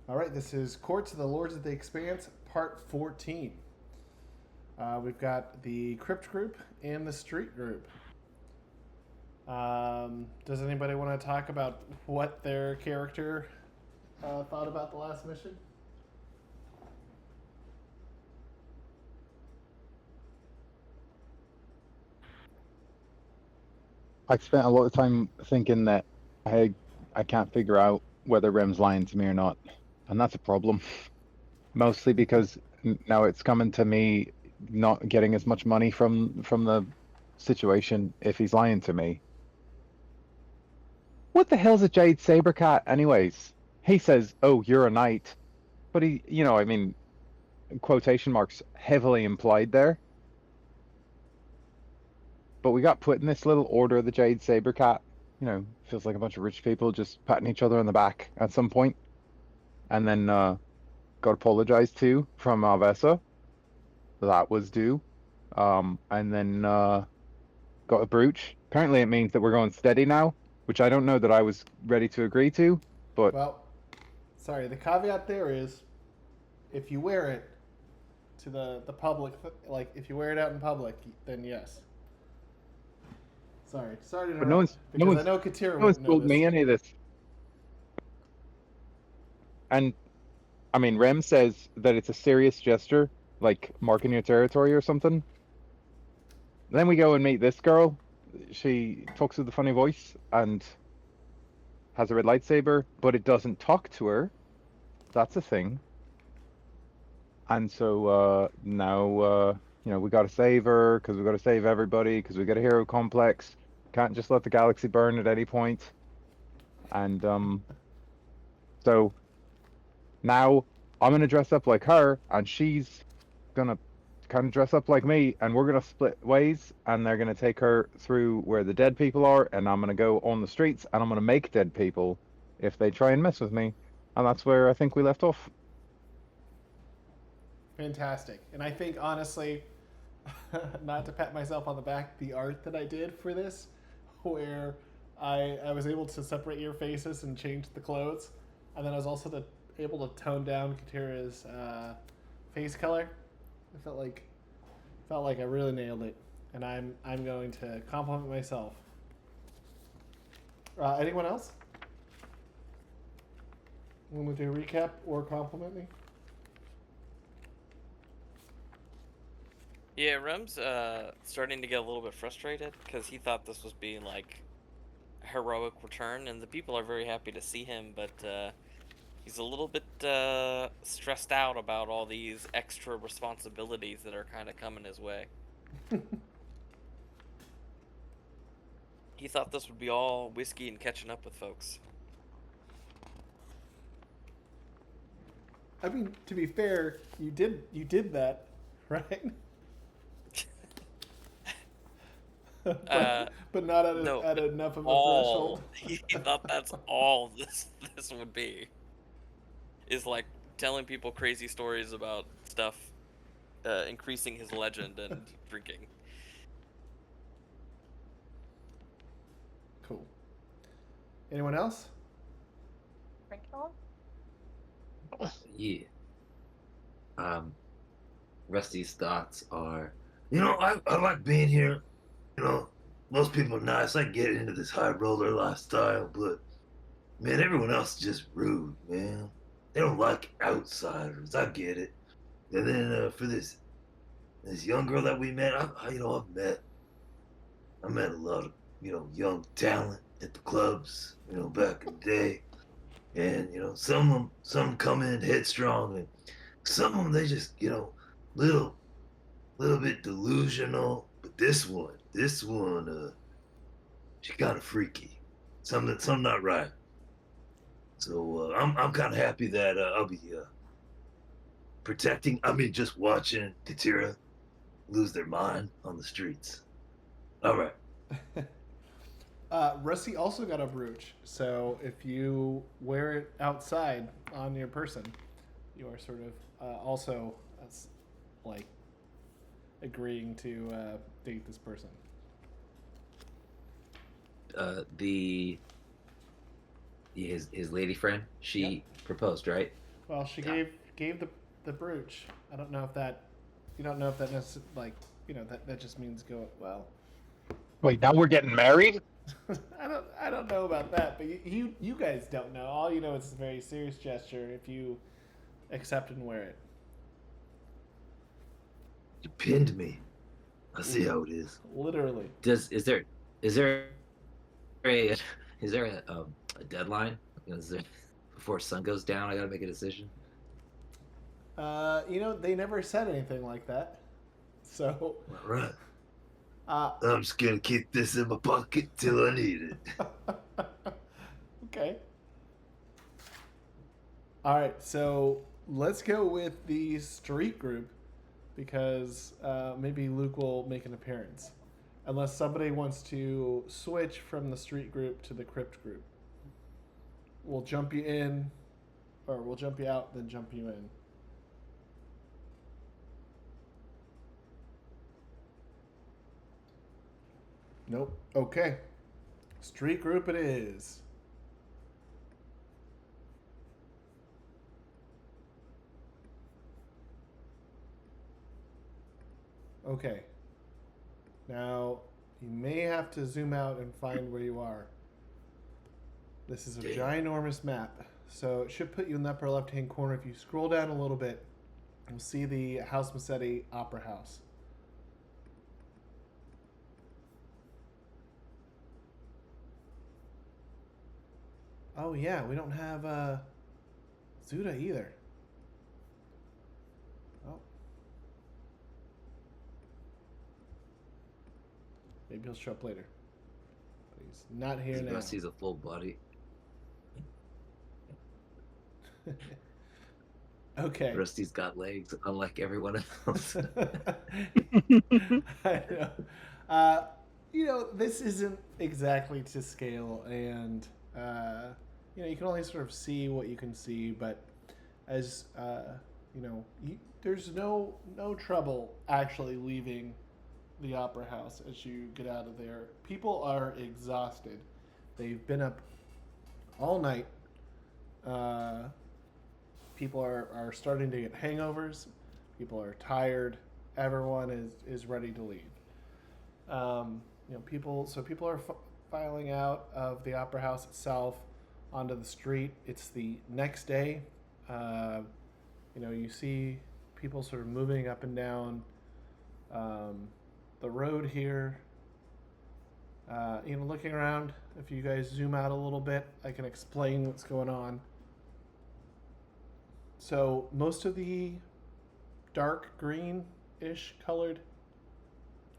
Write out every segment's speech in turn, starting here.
All right, this is Courts of the Lords of the Expanse, Part 14. We've got the Crypt Group and the Street Group. Does anybody want to talk about what their character thought about the last mission? I spent a lot of time thinking that I I can't figure out whether Rem's lying to me or not, and that's a problem. Mostly because now it's coming to me not getting as much money from the situation if he's lying to me. What the hell's a Jade Sabercat, anyways? He says, "Oh, you're a knight," but I mean, quotation marks heavily implied there. But we got put in this little order of the Jade Sabercat. Feels like a bunch of rich people just patting each other on the back at some point, and then got apologized to from Alvesa. That was due. And then got a brooch. Apparently, it means that we're going steady now, which I don't know that I was ready to agree to. But Well, sorry, the caveat there is if you wear it to the public, like if you wear it out in public, then yes. Sorry to but no interrupt one's no because I one's know Katira no one's wouldn't know told this. me any of this. And I mean, Rem says that it's a serious gesture, like marking your territory or something. Then we go and meet this girl. She talks with a funny voice and has a red lightsaber, but it doesn't talk to her. That's a thing. And so now, we got to save her because we got to save everybody because we got a hero complex. Can't just let the galaxy burn at any point. And so now I'm gonna dress up like her, and she's gonna kind of dress up like me, and we're gonna split ways, and they're gonna take her through where the dead people are, and I'm gonna go on the streets, and I'm gonna make dead people if they try and mess with me. And that's where I think we left off. Fantastic. And I think honestly, not to pat myself on the back, the art that I did for this, where I was able to separate your faces and change the clothes, and then I was also able to tone down Katira's face color. I felt like I really nailed it, and I'm going to compliment myself. Anyone else want to do a recap or compliment me? Yeah, Rem's starting to get a little bit frustrated because he thought this was being like a heroic return, and the people are very happy to see him, but he's a little bit stressed out about all these extra responsibilities that are kind of coming his way. He thought this would be all whiskey and catching up with folks. I mean, to be fair, you did that, right? but Uh, but not no, at but enough of a threshold. all he thought that's all this would be is like telling people crazy stories about stuff, increasing his legend and drinking. Cool. Anyone else? Yeah. Um, Rusty's thoughts are, I like being here. Most people are nice. I get into this high roller lifestyle, but man, everyone else is just rude, man. They don't like outsiders. I get it. And then for this young girl that we met, I met a lot of young talent at the clubs, back in the day, and some come in headstrong, and some of them they just little little bit delusional. But this one, she kind of freaky. Something not right. So I'm kind of happy that I'll be protecting. I mean, just watching Katira lose their mind on the streets. All right. Rusty also got a brooch, so if you wear it outside on your person, you are sort of also like agreeing to date this person. The his lady friend, Yep. she proposed, right? Well, she Yeah. gave the brooch. I don't know if that you don't know if that like that just means go well. Wait, now we're getting married? I don't know about that, but you guys don't know. All you know is it's a very serious gesture if you accept and wear it. You pinned me. I see how it is. Literally. Is there a is there a deadline? Is there, before sun goes down, I gotta make a decision. They never said anything like that. So, All right. uh, I'm just gonna keep this in my pocket till I need it. okay. All right, so let's go with the street group because maybe Luke will make an appearance, unless somebody wants to switch from the street group to the crypt group. We'll jump you in, or we'll jump you out, then jump you in. Nope. Okay. Street group it is. Okay. Now, you may have to zoom out and find where you are. This is a ginormous map, so it should put you in the upper left-hand corner. If you scroll down a little bit, you'll see the House Mecetti Opera House. Oh yeah, we don't have Zuda either. Oh. Maybe he'll show up later. But he's not here now. Rusty's a full body. Okay. Rusty's got legs, unlike everyone else. I know. This isn't exactly to scale, and you can only sort of see what you can see. But as there's no trouble actually leaving the opera house as you get out of there. People are exhausted. They've been up all night. People are starting to get hangovers. People are tired. Everyone is ready to leave. People are filing out of the opera house itself onto the street. It's the next day. You see people sort of moving up and down the road here. Looking around. If you guys zoom out a little bit, I can explain what's going on. So most of the dark green-ish colored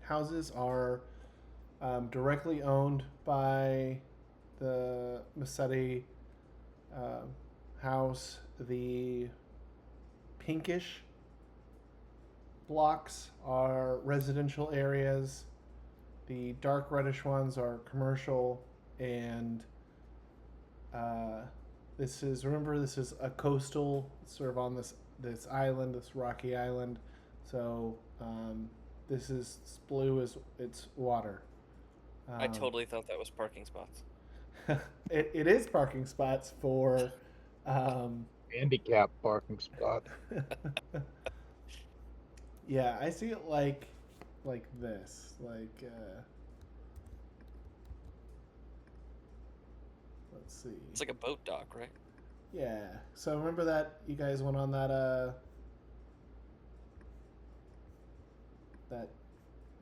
houses are directly owned by the Mecetti house. The pinkish blocks are residential areas. The dark reddish ones are commercial, and this is a coastal, sort of on this island, this rocky island. So this is blue as it's water. I totally thought that was parking spots. it is parking spots for Handicap parking spot. Yeah, I see it like this. Let's see. It's like a boat dock, right? Yeah. So remember that you guys went on that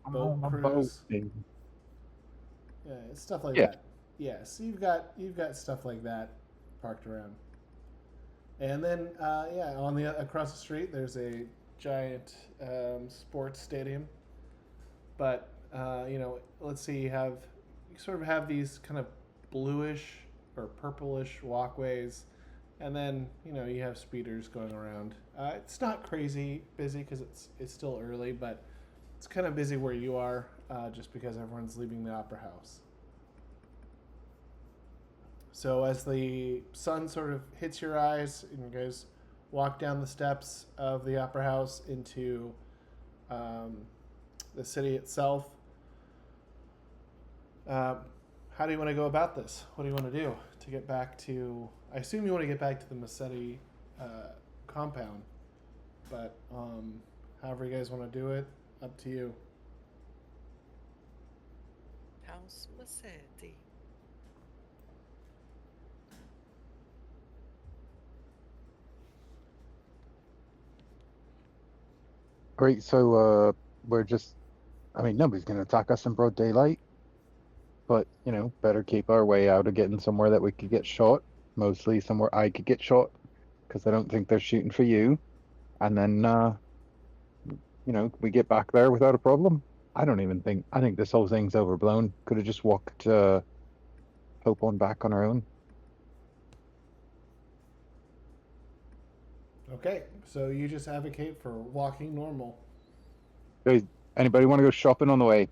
boat cruise? Yeah, it's stuff like that. Yeah, so you've got stuff like that parked around. And then on the across the street there's a giant sports stadium. But let's see, you sort of have these kind of bluish or purplish walkways, and then you have speeders going around. It's not crazy busy because it's still early, but it's kind of busy where you are, just because everyone's leaving the opera house. So as the sun sort of hits your eyes and you guys walk down the steps of the opera house into the city itself, how do you want to go about this? What do you want to do to get back to? I assume you want to get back to the Mecetti compound. But however you guys want to do it, up to you. House Mecetti. Great. So we're just. I mean, nobody's gonna attack us in broad daylight. But better keep our way out of getting somewhere that we could get shot. Mostly somewhere I could get shot, because I don't think they're shooting for you. And then we get back there without a problem. I don't even think. I think this whole thing's overblown. Could have just walked Hope on back on our own. Okay, so you just advocate for walking normal. Guys, anybody want to go shopping on the way?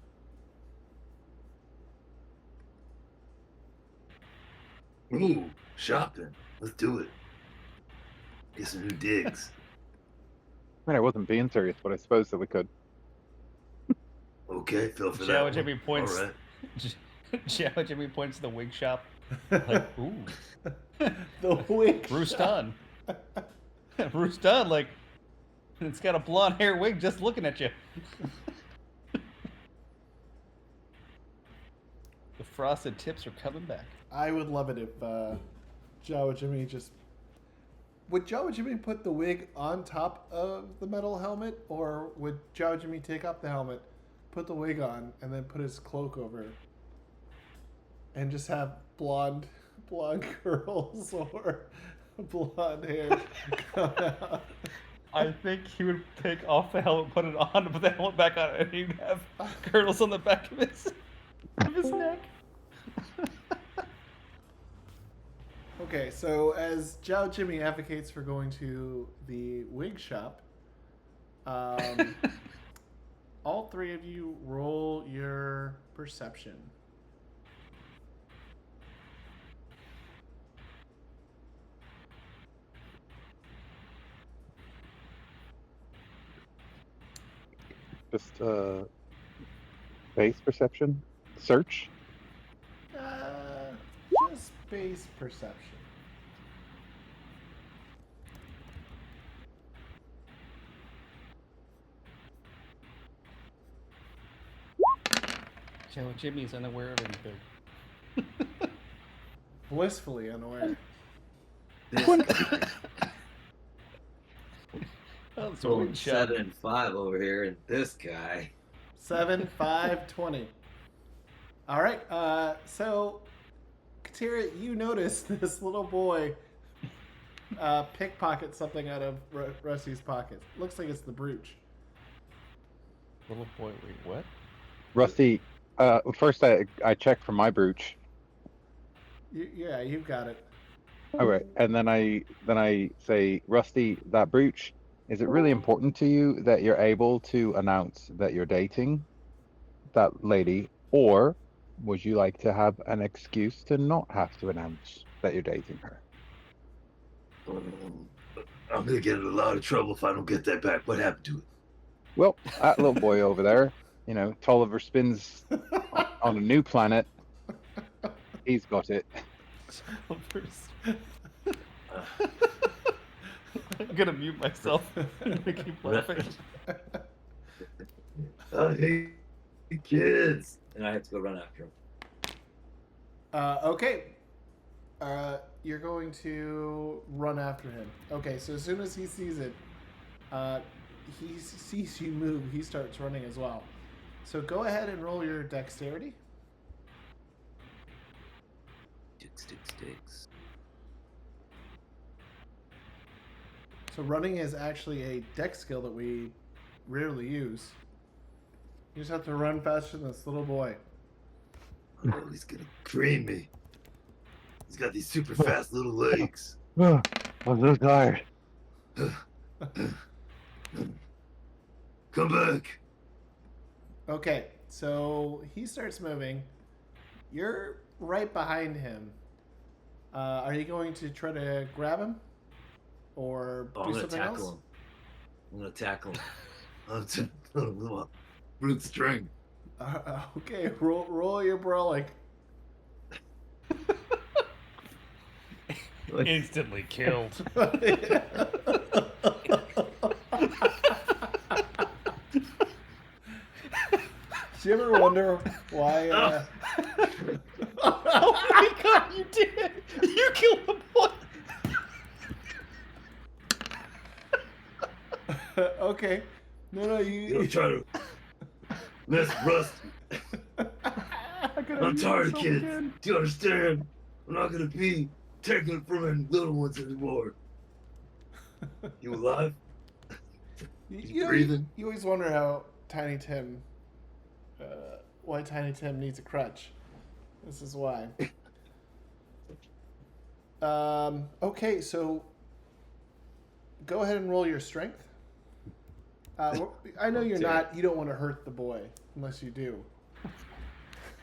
Ooh, shopping. Let's do it. Get some new digs. I mean, I wasn't being serious, but I suppose that we could. Okay, feel for that. Jawa one. Jimmy points. All right. Jawa Jimmy points to the wig shop. Like, ooh, The wig. Bruce shop. Dunn. Bruce Dunn, like, it's got a blonde hair wig just looking at you. The frosted tips are coming back. I would love it if Jawa Jimmy just... Would Jawa Jimmy put the wig on top of the metal helmet, or would Jawa Jimmy take off the helmet, put the wig on, and then put his cloak over it? And just have blonde curls or blonde hair come out? I think he would take off the helmet, put it on, put the helmet back on, and he'd have curls on the back of his neck. Okay, so as Jawa Jimmy advocates for going to the wig shop, all three of you roll your perception. Just base perception, search. Just base perception. Jawa Jimmy's unaware of anything. Blissfully unaware. Oh, it's a Rolling wig shop. 7 and 5 over here, and this guy. 7, 5, 20. All right. So, Katira, you notice this little boy pickpocket something out of Rusty's pocket. Looks like it's the brooch. Little boy, wait, what? Rusty, first I checked for my brooch. Yeah, you've got it. All right, and then I say, Rusty, that brooch. Is it really important to you that you're able to announce that you're dating that lady, or would you like to have an excuse to not have to announce that you're dating her? I'm gonna get in a lot of trouble if I don't get that back. What happened to it? Well, that little boy over there, Tolliver spins on a new planet. He's got it. I'm gonna mute myself. I'm gonna keep laughing. I hate kids. And I have to go run after him. Okay. You're going to run after him. Okay, so as soon as he sees it, he sees you move, he starts running as well. So go ahead and roll your dexterity. Sticks. So running is actually a dex skill that we rarely use. You just have to run faster than this little boy. Oh, he's gonna cream me. He's got these super fast little legs. I'm so tired. Come back. Okay, so he starts moving. You're right behind him. Are you going to try to grab him? Or Oh, do I'm gonna something tackle else? him. I'm gonna tackle him. Brute string. Okay, roll your brawling. Instantly killed. wonder why. Oh my god, you did! You killed the boy! Okay. No, You don't try to mess Rusty. I'm tired of kids. Do you understand? I'm not gonna be taking it from any little ones anymore. You alive? You breathing? you always wonder how Tiny Tim, why Tiny Tim needs a crutch. This is why. Okay, so go ahead and roll your strength. I know you're not. You don't want to hurt the boy unless you do.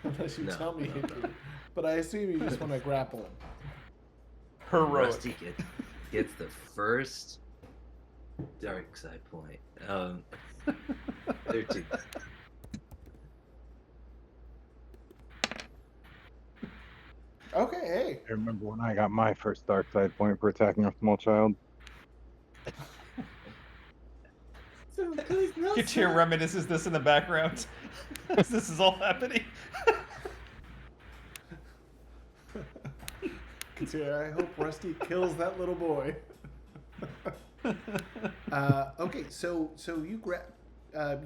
Unless you tell me you do. But I assume you just want to grapple him. Heroic. Rusty gets the first dark side point. 13. Okay, hey. I remember when I got my first dark side point for attacking a small child. Katira reminisces this in the background as this is all happening. Katira, I hope Rusty kills that little boy. Okay, so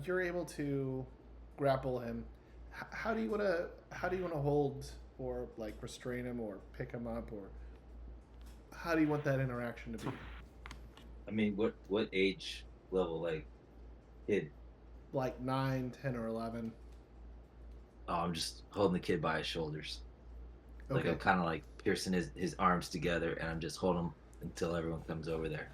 you're able to grapple him. How do you want to hold or like restrain him or pick him up, or how do you want that interaction to be? I mean, what age level, like, kid? Like 9, 10, or 11. Oh, I'm just holding the kid by his shoulders. Like, Okay. I'm kind of like piercing his arms together, and I'm just holding him until everyone comes over there.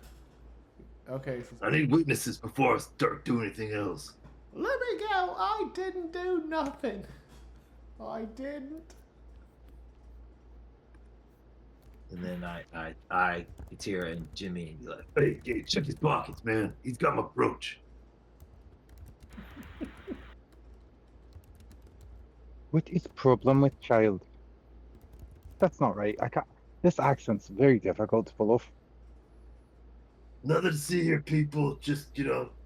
Okay. I need witnesses before I start doing anything else. Let me go. I didn't do nothing. I didn't. And then I, Katira, and Jimmy, and be like, Hey, check his pockets, man. He's got my brooch. What is problem with child? That's not right. I can't. This accent's very difficult to pull off. Nothing to see here, people. Just,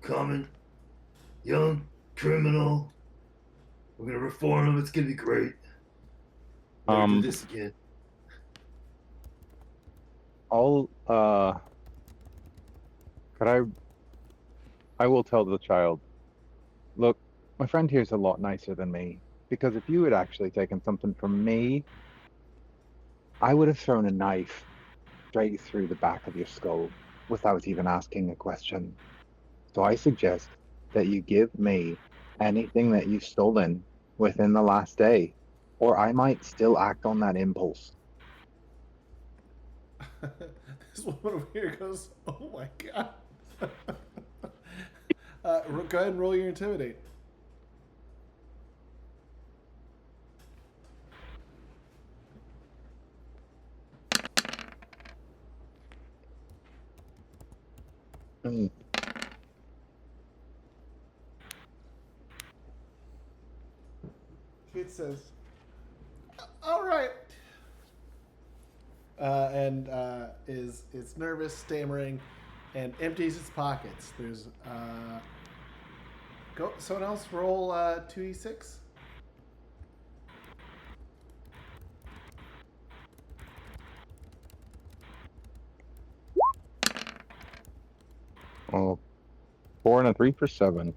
common, young criminal. We're gonna reform him. It's gonna be great. Never do this again. I will tell the child, look, my friend here's a lot nicer than me, because if you had actually taken something from me, I would have thrown a knife straight through the back of your skull without even asking a question. So I suggest that you give me anything that you've stolen within the last day, or I might still act on that impulse. This woman over here goes, oh my god. Go ahead and roll your intimidate. Mm. Kid says, all right. And is nervous, stammering, and empties its pockets. There's someone else roll 2d6. Oh, 4 and a 3 for 7.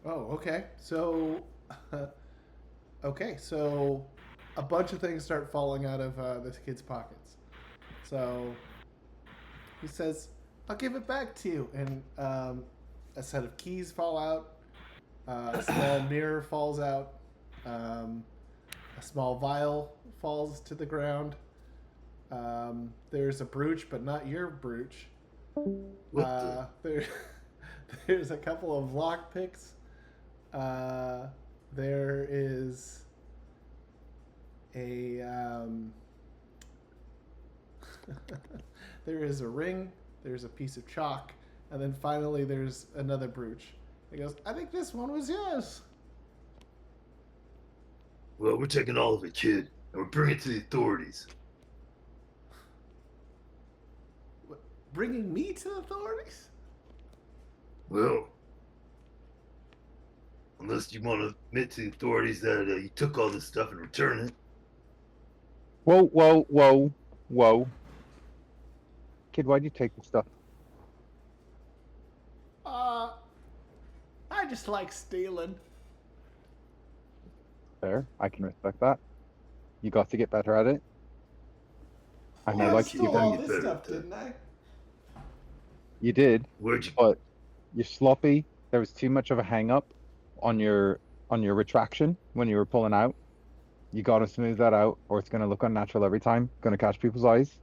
Oh, okay. So, a bunch of things start falling out of this kid's pockets. So he says, "I'll give it back to you," and a set of keys fall out. A small mirror falls out. A small vial falls to the ground. There's a brooch, but not your brooch. There's a couple of lockpicks. There is there is a ring, there's a piece of chalk, and then finally there's another brooch. He goes, I think this one was yours. Well, we're taking all of it, kid, and we're bringing it to the authorities. Bringing me to the authorities? Well, Unless you want to admit to the authorities that you took all this stuff and return it. Whoa, whoa, whoa, whoa. Kid, why'd you take the stuff? I just like stealing. Fair, I can respect that. You got to get better at it. And Well, you I like stole you all get this better stuff, at that. didn't I? You did, Where'd you? but you're sloppy. There was too much of a hang up on your retraction when you were pulling out. You got to smooth that out, or it's going to look unnatural every time. Going to catch people's eyes,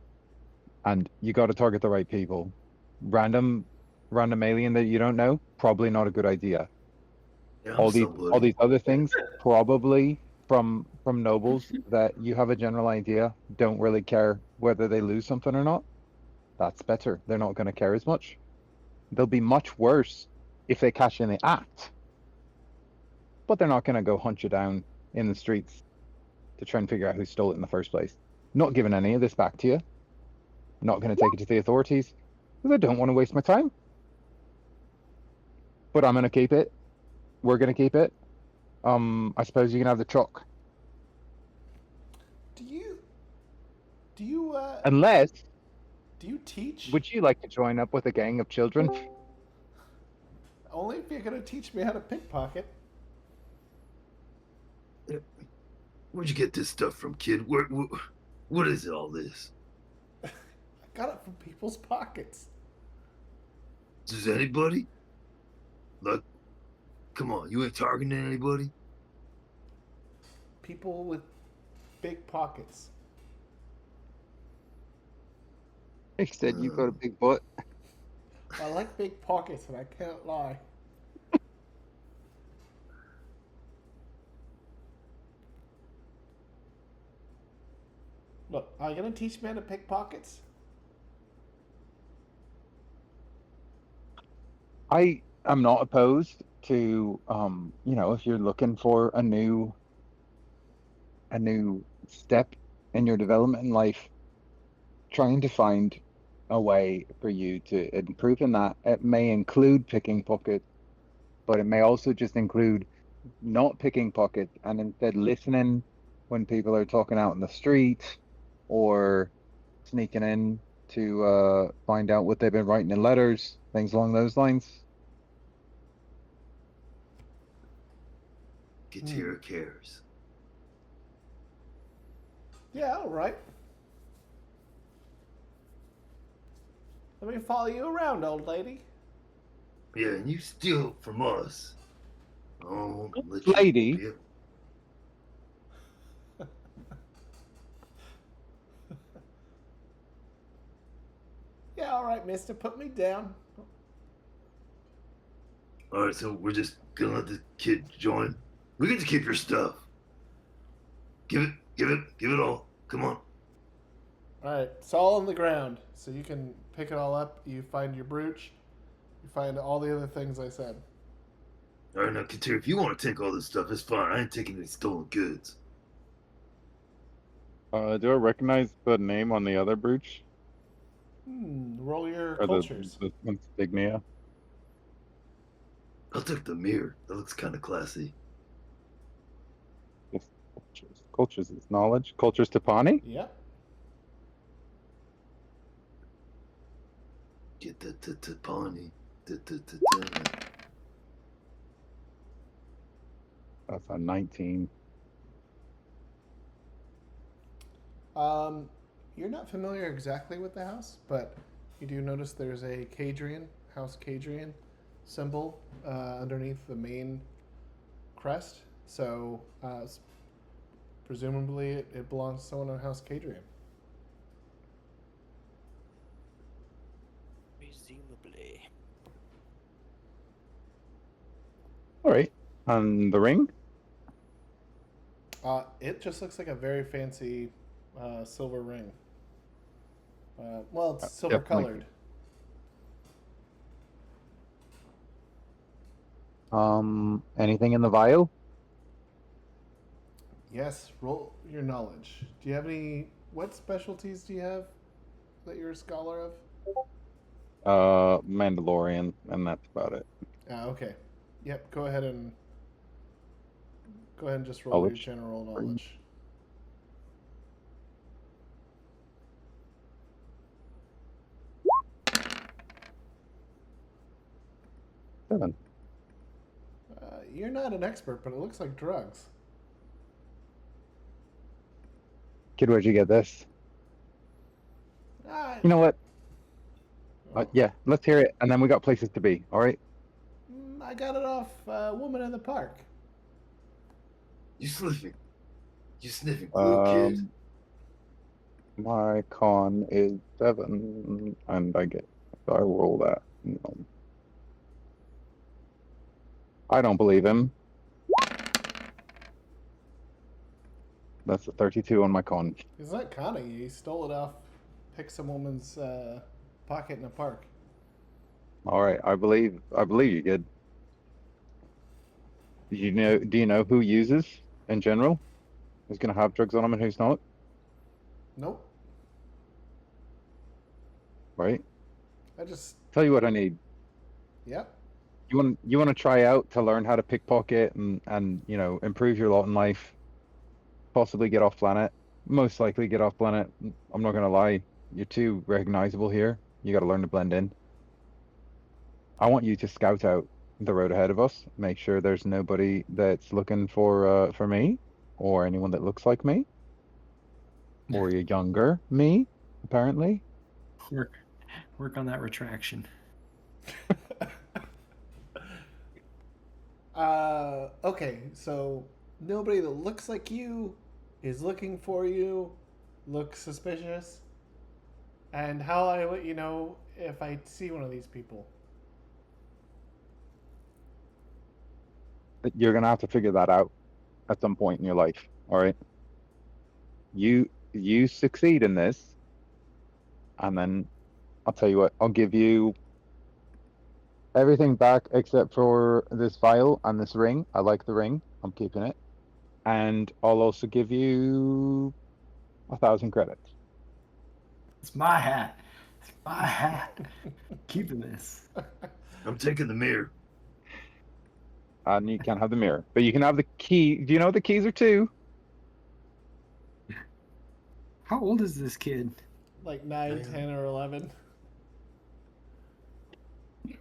and you got to target the right people. Random alien that you don't know, probably not a good idea. Yeah, I'm All somebody. these other things, probably from nobles that you have a general idea, don't really care whether they lose something or not. That's better. They're not going to care as much. They'll be much worse if they catch you in the act, but they're not going to go hunt you down in the streets to try and figure out who stole it in the first place. Not giving any of this back to you. Not going to take it to the authorities because I don't want to waste my time. But I'm going to keep it. We're going to keep it. I suppose you can have the truck. Do you Unless, do you teach? would you like to join up with a gang of children? Only if you're gonna teach me how to pickpocket. Where'd you get this stuff from, kid? What is it, all this? I got it from people's pockets. Does anybody? Look, come on, you ain't targeting anybody? People with big pockets. He said you've got a big butt. I like big pockets, and I can't lie. Look, are you gonna teach me how to pick pockets? I am not opposed to, if you're looking for a new step in your development in life, trying to find a way for you to improve in that. It may include picking pockets, but it may also just include not picking pockets and instead listening when people are talking out in the street or sneaking in to find out what they've been writing in letters, things along those lines. Katira cares. Yeah, all right. Let me follow you around, old lady. Yeah, and you steal from us. I won't let you. Lady. Yeah. Yeah, all right, mister. Put me down. All right, so we're just gonna let the kid join. We get to keep your stuff. Give it all. Come on. All right, it's all on the ground, so you can pick it all up. You find your brooch. You find all the other things I said. All right, now, Katira, if you want to take all this stuff, it's fine. I ain't taking any stolen goods. Do I recognize the name on the other brooch? Roll your Or cultures. the insignia? I'll take the mirror. That looks kind of classy. Yes, cultures. Cultures is knowledge. Cultures Tapani? Yep. Get the pony. That's a 19. You're not familiar exactly with the house, but you do notice there's a Cadrian, House Cadrian symbol underneath the main crest. So, presumably it belongs to someone in House Cadrian. Presumably. All right. And the ring? It just looks like a very fancy silver ring. Well, it's silver definitely. colored. Anything in the vial? Yes, roll your knowledge. Do you have any? What specialties do you have that you're a scholar of? Mandalorian, and that's about it. Okay. Yep. Go ahead and Go ahead and just roll your Knowledge. general knowledge. Seven. You're not an expert, but it looks like drugs. Kid, where'd you get this? Ah, You know what? oh, Yeah, let's hear it, and then we got places to be. All right. I got it off a woman in the park. You sniffing? You sniffing glue, kid? My con is 7, and I roll that. No. I don't believe him. That's a 32 on my con. He's not conning you. He stole it off, picked some woman's pocket in a park. All right, I believe you, kid. Do you know who uses in general? Who's gonna have drugs on him and who's not? Nope. Right? I just, Tell you what I need. yep. You want to try out to learn how to pickpocket and improve your lot in life. Possibly get off planet. Most likely get off planet. I'm not gonna lie. You're too recognizable here. You got to learn to blend in. I want you to scout out the road ahead of us. Make sure there's nobody that's looking for me, or anyone that looks like me, or a younger me, apparently. Work on that retraction. Okay, so nobody that looks like you is looking for you, looks suspicious. And how I let you know if I see one of these people? You're gonna have to figure that out at some point in your life. All right. You succeed in this, and then I'll tell you what. I'll give you everything back except for this vial and this ring. I like the ring. I'm keeping it. And I'll also give you 1,000 credits. It's my hat. It's my hat. Keeping this. I'm taking the mirror. And you can't have the mirror, but you can have the key. Do you know what the keys are to? How old is this kid? Like 9, 10, or 11.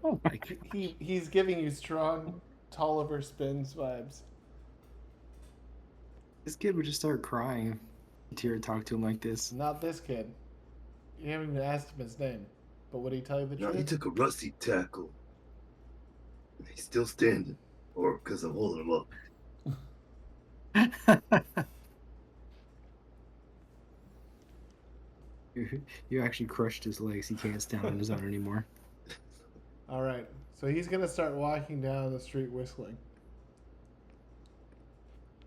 Oh my god. He's giving you strong Tolliver Spins vibes. This kid would just start crying if Katira talked to him like this. Not this kid. You haven't even asked him his name. But would he tell you the No, he truth? took a rusty tackle. And he's still standing. Or because I'm holding him up. You actually crushed his legs. He can't stand on his own anymore. All right. So he's going to start walking down the street whistling.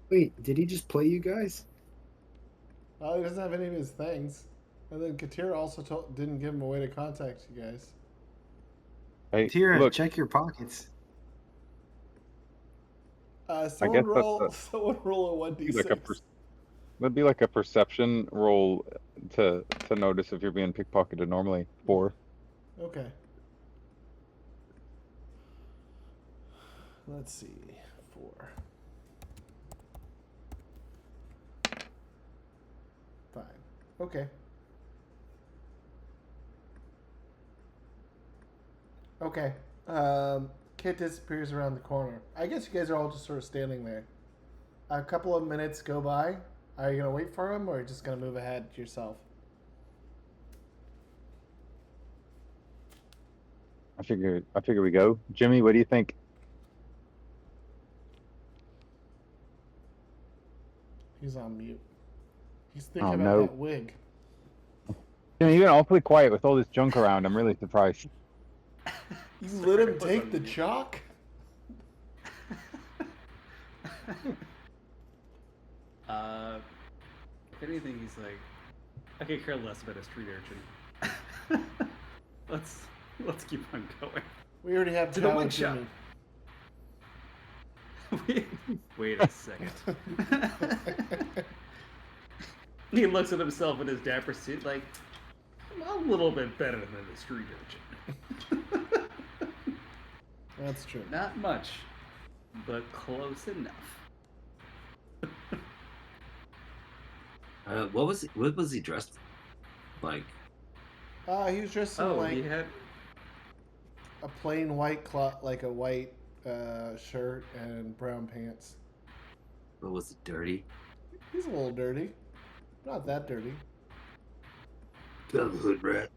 Wait, did he just play you guys? Well, he doesn't have any of his things. And then Katira also didn't give him a way to contact you guys. Hey, Katira, look, check your pockets. Someone guess roll a be 1d6. like that'd be like a perception roll to notice if you're being pickpocketed normally. 4. Okay. Let's see. 4. 5. Okay. Okay. Kit disappears around the corner. I guess you guys are all just sort of standing there. A couple of minutes go by. Are you gonna wait for him, or are you just gonna move ahead yourself? I figure we go. Jimmy, what do you think? He's on mute. He's thinking Oh, about no. that wig. Jimmy, you've been awfully quiet with all this junk around. I'm really surprised. You let him take the chalk? If anything, he's like, I could care less about a street urchin. Let's keep on going. We already have To the Chow wig and shop. Jimmy. Wait a second. He looks at himself in his dapper suit like, I'm a little bit better than the street urchin. That's true. Not much, but close enough. What was he dressed like? He was dressed in Oh, like he had. a plain white cloth, like a white shirt and brown pants. What was it, dirty? He's a little dirty. Not that dirty. Kind of a hood rat.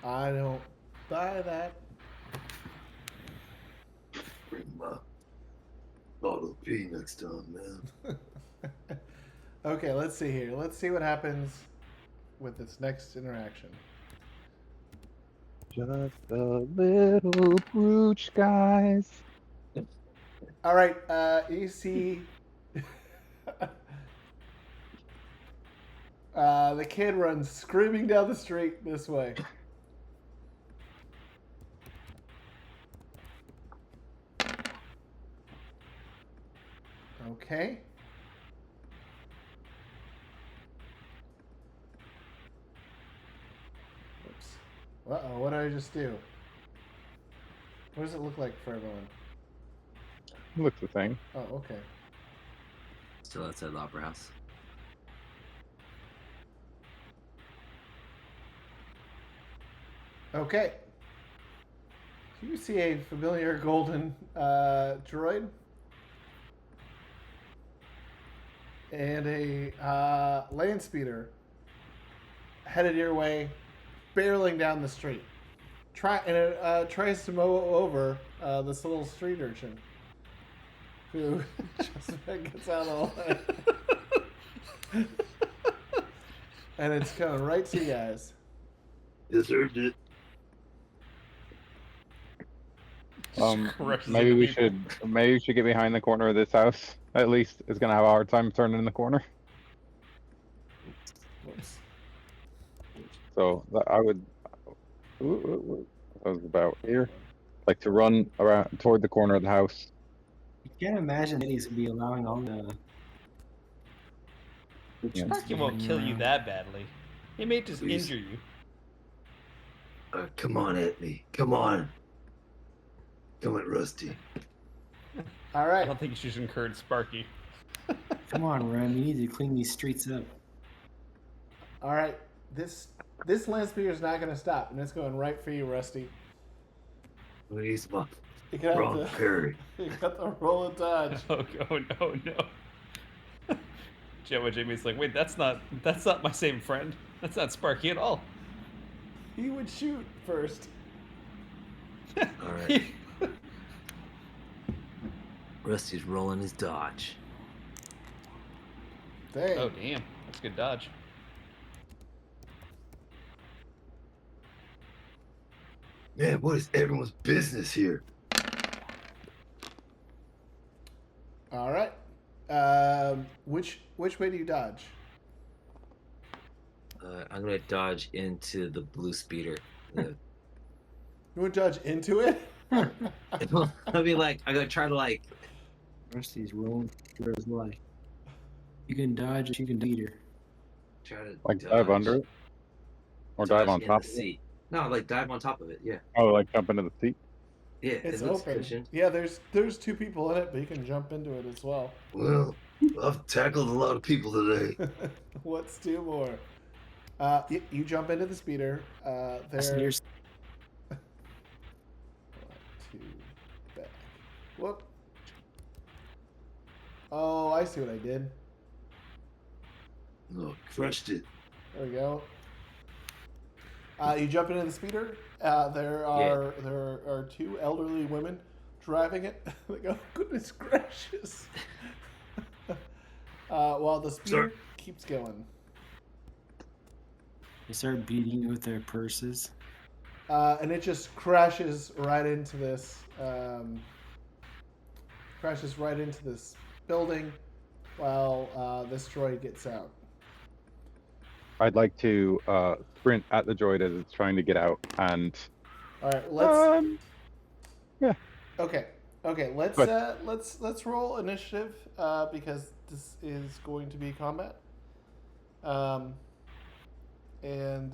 I don't buy that. Bring my bottle of pee next time, man. Okay, let's see here. Let's see what happens with this next interaction. Just a little brooch, guys. All right, you see the kid runs screaming down the street this way. Okay. Oops. Uh-oh, what did I just do? What does it look like for everyone? Looks the same. Oh, okay. Still outside the opera house. Okay. So you see a familiar golden droid and a land speeder headed your way, barreling down the street. It tries to mow over this little street urchin who just gets out of the way. And it's coming right to you guys. Deserved it. Crushes Maybe into we people. should get behind the corner of this house. At least it's gonna have a hard time turning in the corner. Whoops. So I would. I was about here. Like to run around toward the corner of the house. You can't imagine that he's gonna be allowing all the. Yeah. Sparky won't kill you that badly. He may just Please. injure you. Come on at me. Come on. Come at Rusty. All I right. don't think you should encourage Sparky. Come on, Rem. You need to clean these streets up. All right. This land speeder is not going to stop, and it's going right for you, Rusty. He's my You got wrong the parry. you got the roll of dodge. Oh no. Jawa Jamie's like, wait, that's not my same friend. That's not Sparky at all. He would shoot first. All right. Rusty's rolling his dodge. Dang. Oh damn, that's good dodge. Man, what is everyone's business here? All right. Which way do you dodge? I'm gonna dodge into the blue speeder. You want to dodge into it? I mean, like, I'm gonna try to like. Rusty's rolling for his life. You can dodge it, you can beat her. Try to Like dive under it, or dive on in top the of it. seat. No, like dive on top of it. Yeah, Oh, like jump into the seat. yeah. It's it looks open. efficient. Yeah, there's two people in it, but you can jump into it as well. Well, I've tackled a lot of people today. What's two more? You jump into the speeder. That's There. near. 1, 2, back. Whoop. Oh, I see what I did. Oh, crushed it. There we go. You jump into the speeder. There are two elderly women driving it. They go, goodness gracious. While the speeder Sir. keeps going. They start beating with their purses. And it just crashes right into this. Building while this droid gets out. I'd like to sprint at the droid as it's trying to get out, and All right, let's. yeah. Okay. Good. Let's roll initiative because this is going to be combat. And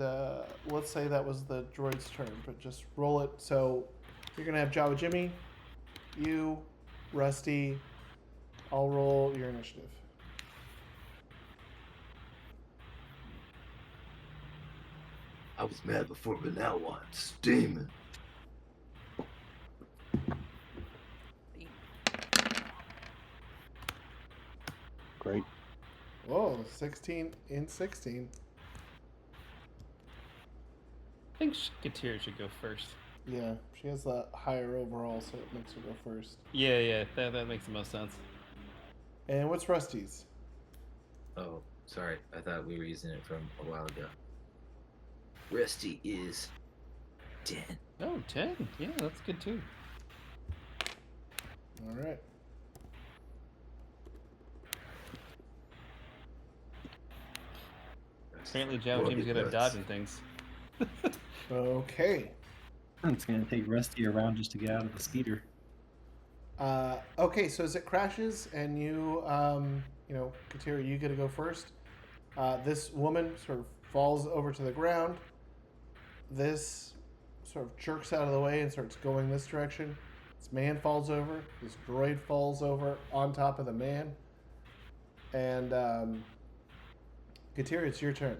let's say that was the droid's turn, but just roll it. So you're gonna have Jawa Jimmy, you, Rusty, I'll roll your initiative. I was mad before, but now I'm steaming. Great. Whoa, 16 in 16. I think Katira should go first. Yeah, she has the higher overall, so it makes her go first. Yeah, that makes the most sense. And what's Rusty's? Oh, sorry. I thought we were using it from a while ago. Rusty is 10. Oh, 10. Yeah, that's good too. All right. Apparently, Jawa team's good at dodging things. Okay. It's gonna take Rusty around just to get out of the speeder. Okay, so as it crashes and you, Katira, you get to go first. This woman sort of falls over to the ground. This sort of jerks out of the way and starts going this direction. This man falls over. This droid falls over on top of the man. And, Katira, it's your turn.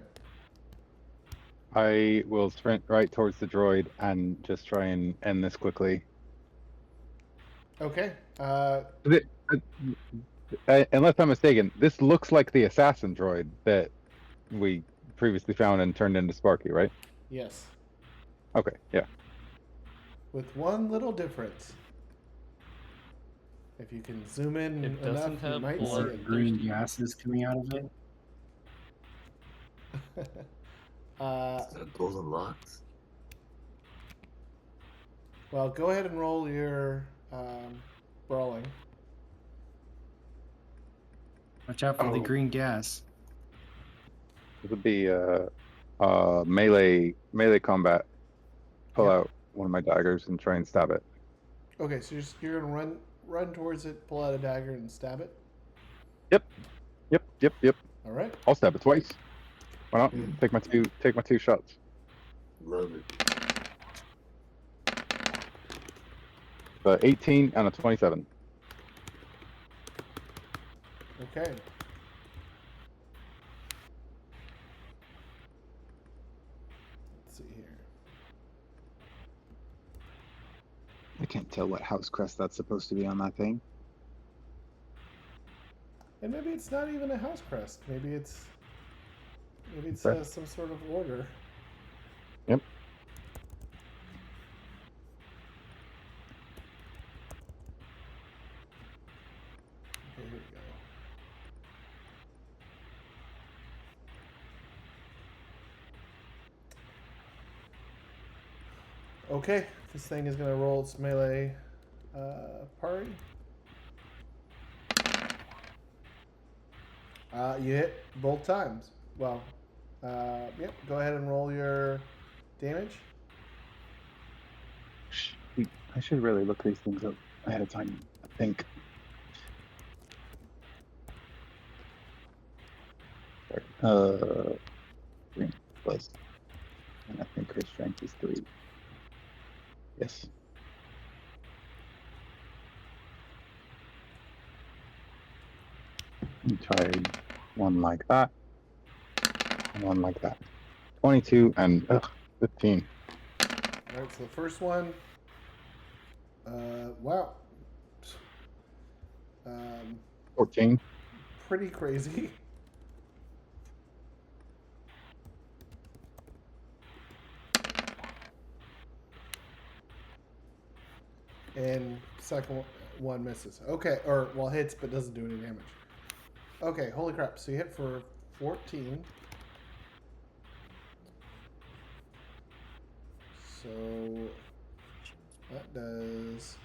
I will sprint right towards the droid and just try and end this quickly. Okay. Unless I'm mistaken, this looks like the assassin droid that we previously found and turned into Sparky, right? Yes. Okay, yeah. With one little difference. If you can zoom in It enough, doesn't you have might see blood. it. Green gases coming out of it. Golden locks. Well, go ahead and roll your brawling. Watch out for the Oh. green gas. This would be melee combat. Pull Yep. out one of my daggers and try and stab it. Okay, so you're gonna run towards it, pull out a dagger, and stab it. Yep. All right. I'll stab it twice. Why not? Take my two shots. Love it. 18 and a 27. Okay. Let's see here. I can't tell what house crest that's supposed to be on that thing. And maybe it's not even a house crest. Maybe it's Okay. some sort of order. Yep. Okay, here we go. Okay, this thing is gonna roll its melee party. You hit both times. Well, yep. Go ahead and roll your damage. I should really look these things up ahead of time, I think. Green plus. And I think her strength is 3. Yes. Let me try one like that. And one like that. 22 and 15. All right. So the first one. Wow. 14. Pretty crazy. And second one misses. Okay, or well hits but doesn't do any damage. Okay, holy crap. So you hit for 14. So that does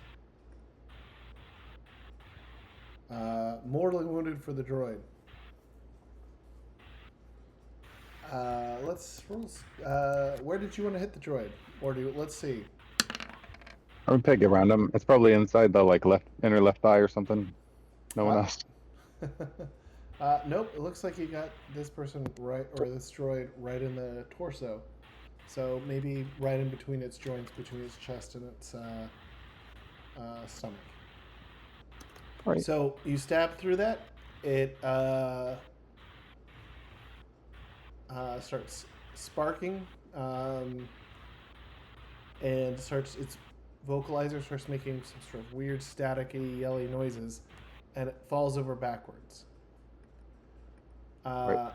mortally wounded for the droid. Let's roll. Where did you want to hit the droid? Or let's see. I would peg it random. It's probably inside the inner left eye or something. No one else. Nope. It looks like you got this person right, or this droid right in the torso. So maybe right in between its joints, between its chest and its stomach. Right. So you stab through that. It starts sparking, and its vocalizer starts making some sort of weird staticky, yelly noises, and it falls over backwards. Right.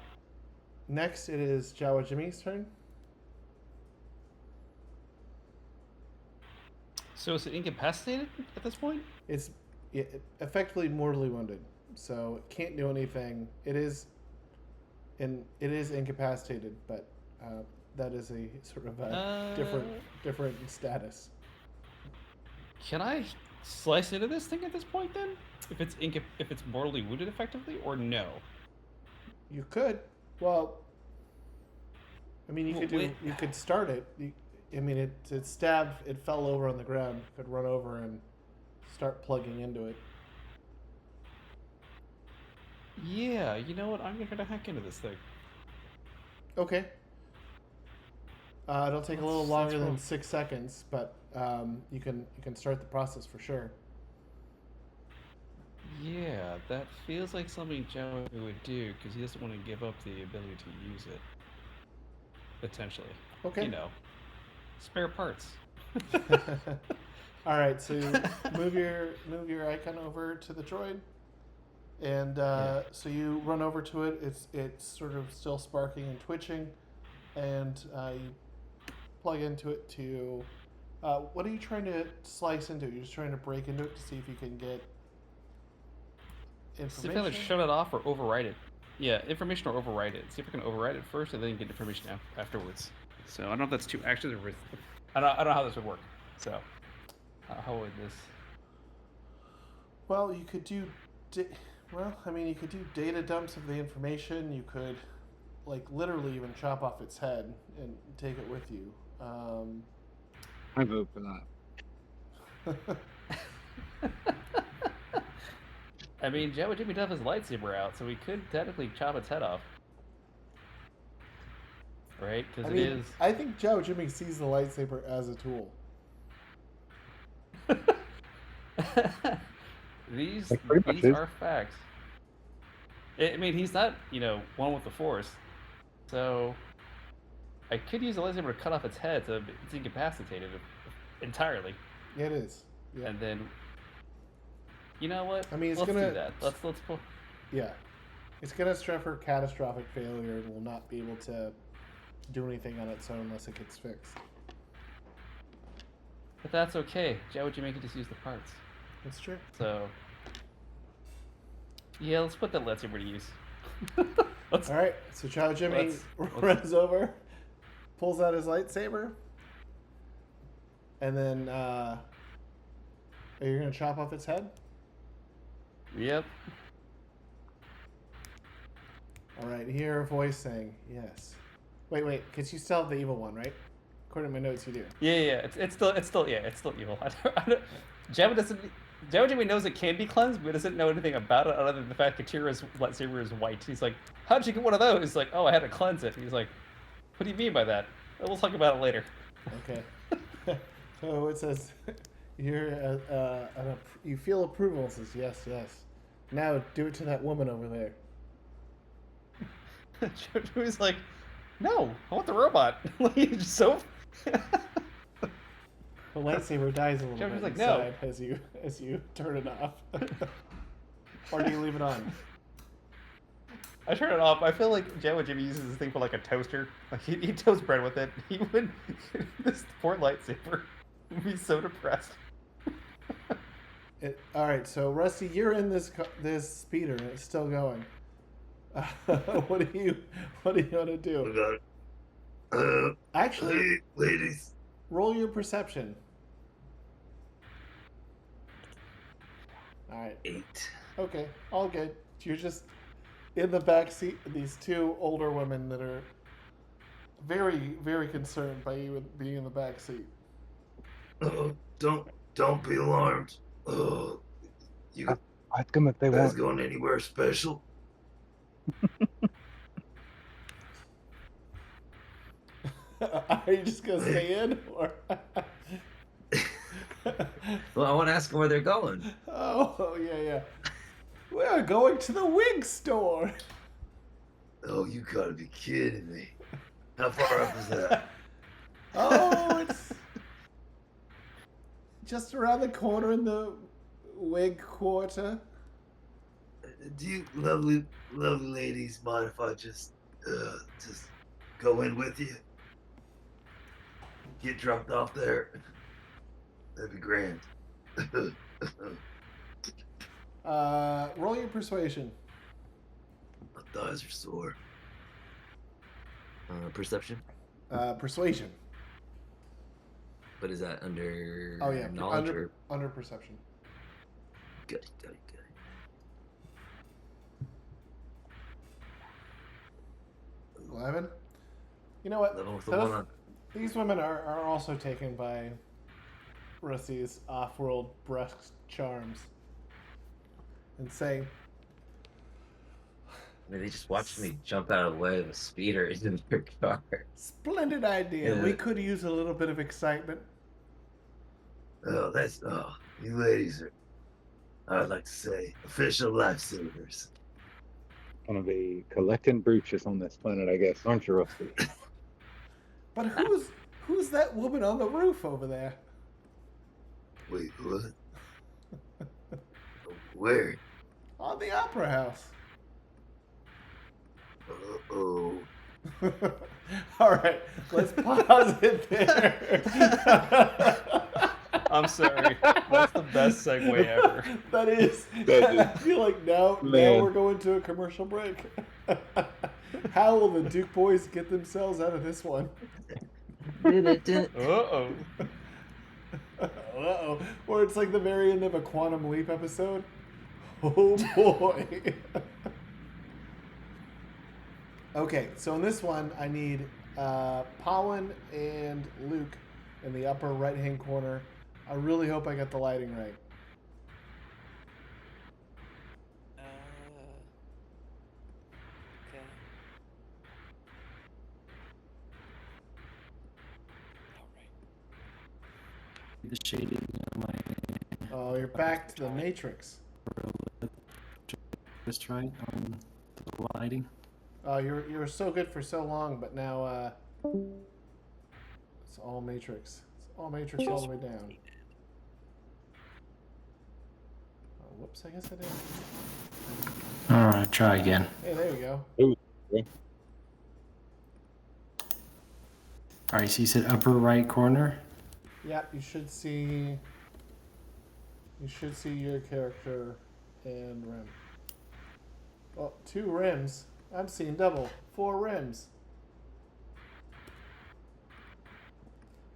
Next, it is Jawa Jimmy's turn. So is it incapacitated at this point? It's effectively mortally wounded, so it can't do anything. It is incapacitated, but that is a sort of a different status. Can I slice into this thing at this point then? If it's mortally wounded effectively, or no? You could. Well, I mean, you could start it. It stabbed. It fell over on the ground. You could run over and start plugging into it. Yeah, you know what? I'm gonna try to hack into this thing. Okay. It'll take a little Let's longer than roll. 6 seconds, but you can start the process for sure. Yeah, that feels like something Joe would do because he doesn't want to give up the ability to use it. Potentially. Okay. You know, spare parts. All right, so move your icon over to the droid, and so you run over to it. It's sort of still sparking and twitching, and you plug into it to. What are you trying to slice into? You're just trying to break into it to see if you can get See if I information. can shut it off or override it. Yeah, information or override it. See if I can override it first and then get information afterwards. So I don't know if that's two actions or I don't know how this would work. So how would this? Well, you could do. You could do data dumps of the information. You could, like, literally even chop off its head and take it with you. I vote for that. I mean, Jawa Jimmy does have his lightsaber out, so we could technically chop its head off. Right? Because I think Joe Jimmy sees the lightsaber as a tool. These Like, pretty much these is. are facts. I mean, he's not, one with the Force. So I could use a lightsaber to cut off its head so it's incapacitated entirely. Yeah, it is. Yeah. And then, you know what? I mean, it's let's gonna- do that. Let's pull. Yeah. It's going to suffer catastrophic failure and will not be able to do anything on its own unless it gets fixed. But that's okay. Jawa Jimmy can just use the parts. That's true. So yeah, let's put that lightsaber to use. Let's. All right. So Chow Jimmy Let's- runs over, pulls out his lightsaber, and then are you going to chop off its head? Yep. All right. You hear a voice saying, yes. Wait, because you still have the evil one, right? According to my notes, you do. Yeah. It's still evil. Jawa Jimmy knows it can be cleansed, but doesn't know anything about it other than the fact Katira's lightsaber is white. He's like, how did you get one of those? He's like, oh, I had to cleanse it. He's like, what do you mean by that? We'll talk about it later. Okay. So it says, you feel approval. It says, yes. Now do it to that woman over there. Jawa Jimmy's like, no, I want the robot. He's just so. The lightsaber dies a little Jeffrey's bit like, no. inside as you turn it off. Or do you leave it on? I turn it off. I feel like Jawa Jimmy uses this thing for like a toaster. Like he toasts bread with it. He would. This poor lightsaber would be so depressed. All right, so Rusty, you're in this speeder and it's still going. What do you want to I do? got it. Actually, Hey, ladies. roll your perception. All right. 8. Okay, all good. You're just in the back seat of these two older women that are very, very concerned by you being in the back seat. Don't be alarmed. You Ask them if they guys want. going anywhere special? Are you just gonna stay in, or? Well, I want to ask them where they're going. Oh yeah. We're going to the wig store. Oh, you gotta be kidding me. How far up is that? Oh, it's just around the corner in the wig quarter. Do you lovely ladies mind if I just go in with you? Get dropped off there? That'd be grand. Roll your persuasion. My thighs are sore. Perception. Persuasion. But is that under Oh yeah, knowledge or under perception. got it. 11. You know what? 11 with the one on. These women are also taken by Rusty's off-world brusque charms and say, I mean, they just watched me jump out of the way of a speeder into their car. "Splendid idea. Yeah. We could use a little bit of excitement." Oh, you ladies are, I'd like to say, official lifesavers. Gonna be collecting brooches on this planet, I guess, aren't you, Rusty? But who's that woman on the roof over there? Wait, what? Where? On the opera house. Oh. All right, let's pause it there. I'm sorry. That's the best segue ever. That is. That is- I feel like now Man. we're going to a commercial break. How will the Duke boys get themselves out of this one? Uh-oh. Uh-oh. Or it's like the very end of a Quantum Leap episode. Oh boy. Okay, so in this one, I need Pollen and Luke in the upper right-hand corner. I really hope I got the lighting right. Okay. All right. The shading on my Oh, you're back to the Matrix. just right on the lighting. Oh, you were so good for so long, but now it's all Matrix. It's all Matrix all the way down. Oh, whoops! I guess I did. All right, try again. Hey, there you go. Ooh, yeah. All right, so you said upper right corner. Yeah, you should see. You should see your character and rim. Well, 2 rims. I'm seeing double. 4 rims.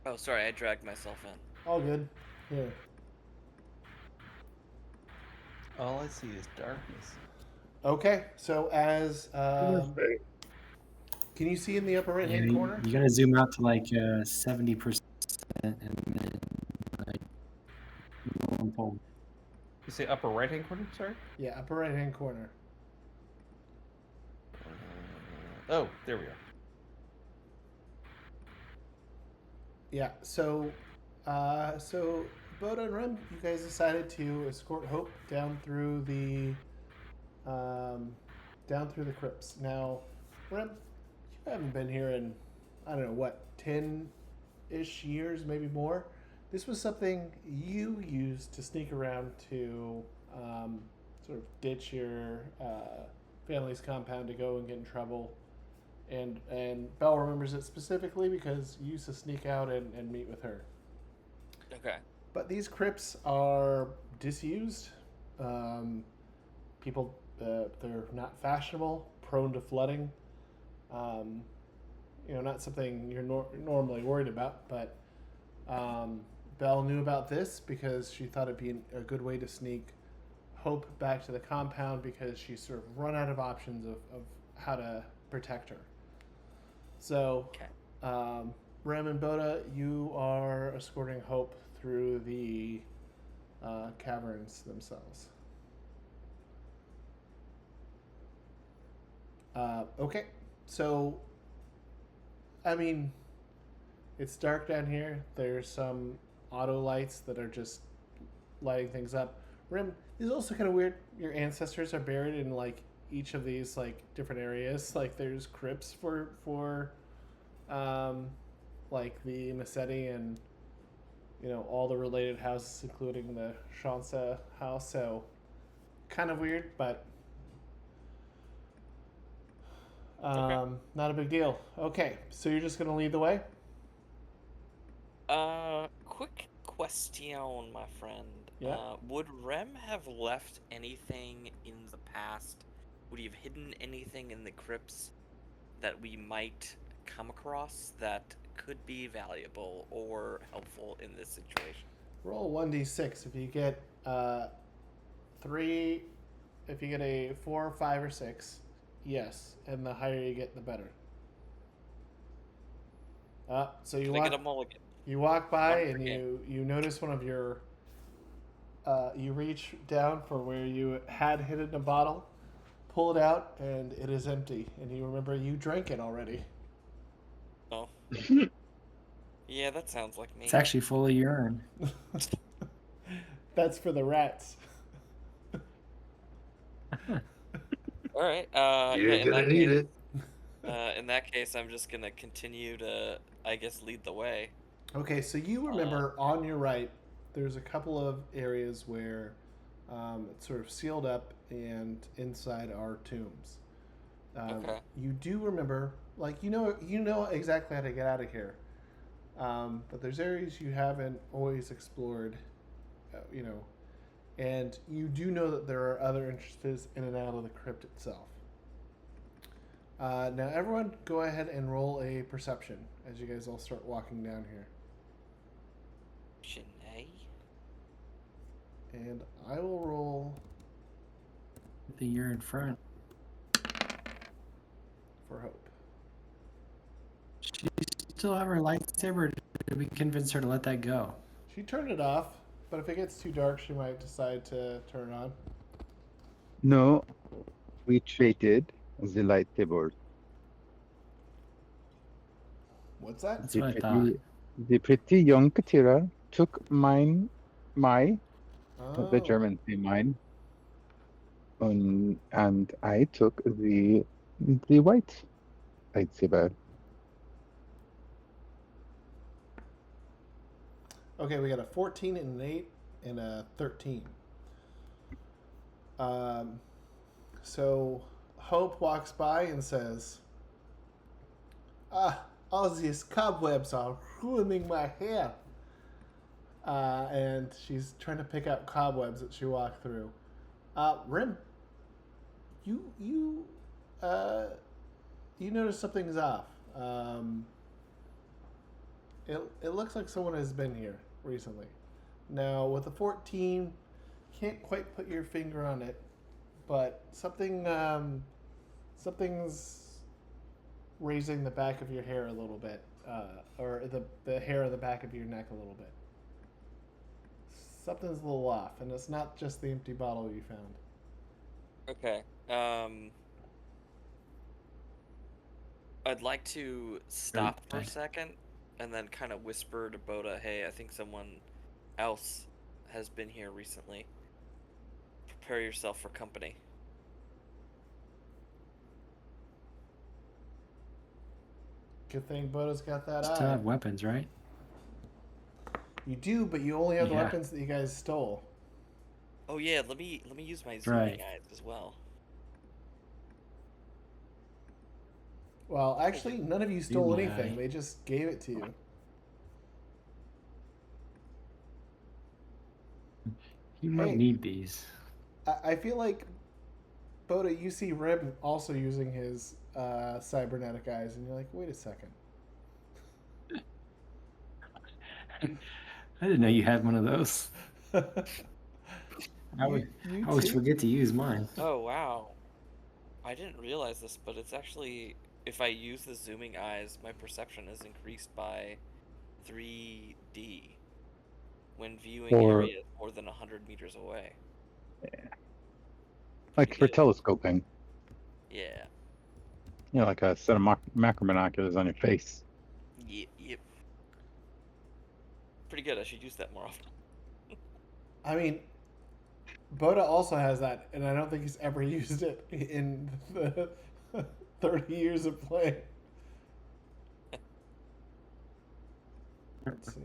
Oh, sorry, I dragged myself in. All good. Here. All I see is darkness. Okay, so as can you see in the upper right hand corner? You gotta zoom out to like 70%, and then like one pole. You say upper right-hand corner? Sorry. Yeah, upper right hand corner. Oh, there we are. Yeah, so Bota and Rim, you guys decided to escort Hope down through the crypts. Now, Rim, you haven't been here in I don't know what 10-ish years, maybe more. This was something you used to sneak around to sort of ditch your family's compound to go and get in trouble. And Belle remembers it specifically because you used to sneak out and meet with her. Okay. But these crypts are disused. People, they're not fashionable, prone to flooding. Not something you're normally worried about. But Belle knew about this because she thought it'd be a good way to sneak Hope back to the compound because she's sort of run out of options of how to protect her. So, Okay. Ram and Bota, you are escorting Hope through the caverns themselves. Okay, so, I mean, it's dark down here. There's some auto lights that are just lighting things up. Rim, It's also kind of weird. Your ancestors are buried in like each of these like different areas. Like there's crypts for like the Mecetti and all the related houses, including the Chanceux house. So kind of weird, but not a big deal. Okay, so you're just gonna lead the way. Quick question, my friend. Yeah. Would Rem have left anything in the past? Would he have hidden anything in the crypts that we might come across that could be valuable or helpful in this situation? Roll 1d6. If you get 3, if you get a 4, 5, or 6, yes, and the higher you get, the better. So you Can I walk. get a mulligan? You walk by One for and game. you notice one of your. You reach down for where you had hidden a bottle, pull it out, and it is empty. And you remember you drank it already. Oh. Yeah, that sounds like me. It's actually full of urine. That's for the rats. All right. You're Yeah, in gonna that need case, it. in that case, I'm just gonna continue to, I guess, lead the way. Okay, so you remember on your right, there's a couple of areas where it's sort of sealed up, and inside are tombs. Okay. You do remember, like you know exactly how to get out of here, but there's areas you haven't always explored, and you do know that there are other entrances in and out of the crypt itself. Now, everyone, go ahead and roll a perception as you guys all start walking down here. Janae? And I will roll The year in front. for Hope. She still have her lightsaber. Or did we convince her to let that go? She turned it off, but if it gets too dark, she might decide to turn it on. No, we traded the lightsaber. What's that? That's what I thought. The pretty young Katira took the Oh. Germans say mine, and I took the white lightsaber. Okay, we got a 14 and an 8 and a 13. So Hope walks by and says, all these cobwebs are ruining my hair. And she's trying to pick out cobwebs that she walked through. Rim, you notice something's off. It looks like someone has been here recently. Now, with the 14, can't quite put your finger on it, but something's raising the back of your hair a little bit, or the hair on the back of your neck a little bit. Something's a little off, and it's not just the empty bottle you found. Okay. I'd like to stop for a Thanks. second and then kind of whisper to Bota, hey, I think someone else has been here recently. Prepare yourself for company. Good thing Boda's got that Still eye. have weapons, right? You do, but you only have the Yeah. weapons that you guys stole. Oh yeah, let me use my zooming Right. eyes as well. Well, actually, none of you stole my anything. eye. They just gave it to you. You might Hey. need these. I feel like, Boda, you see Rib also using his cybernetic eyes, and you're like, wait a second. I didn't know you had one of those. I You always too? forget to use mine. Oh wow. I didn't realize this, but it's actually, if I use the zooming eyes, my perception is increased by 3D when viewing Or- areas more than 100 meters away. Like Pretty for good. telescoping, Yeah. like a set of macro binoculars on your face. Yep. Pretty good. I should use that more often. I mean, Bota also has that, and I don't think he's ever used it in the 30 years of play. Let's see.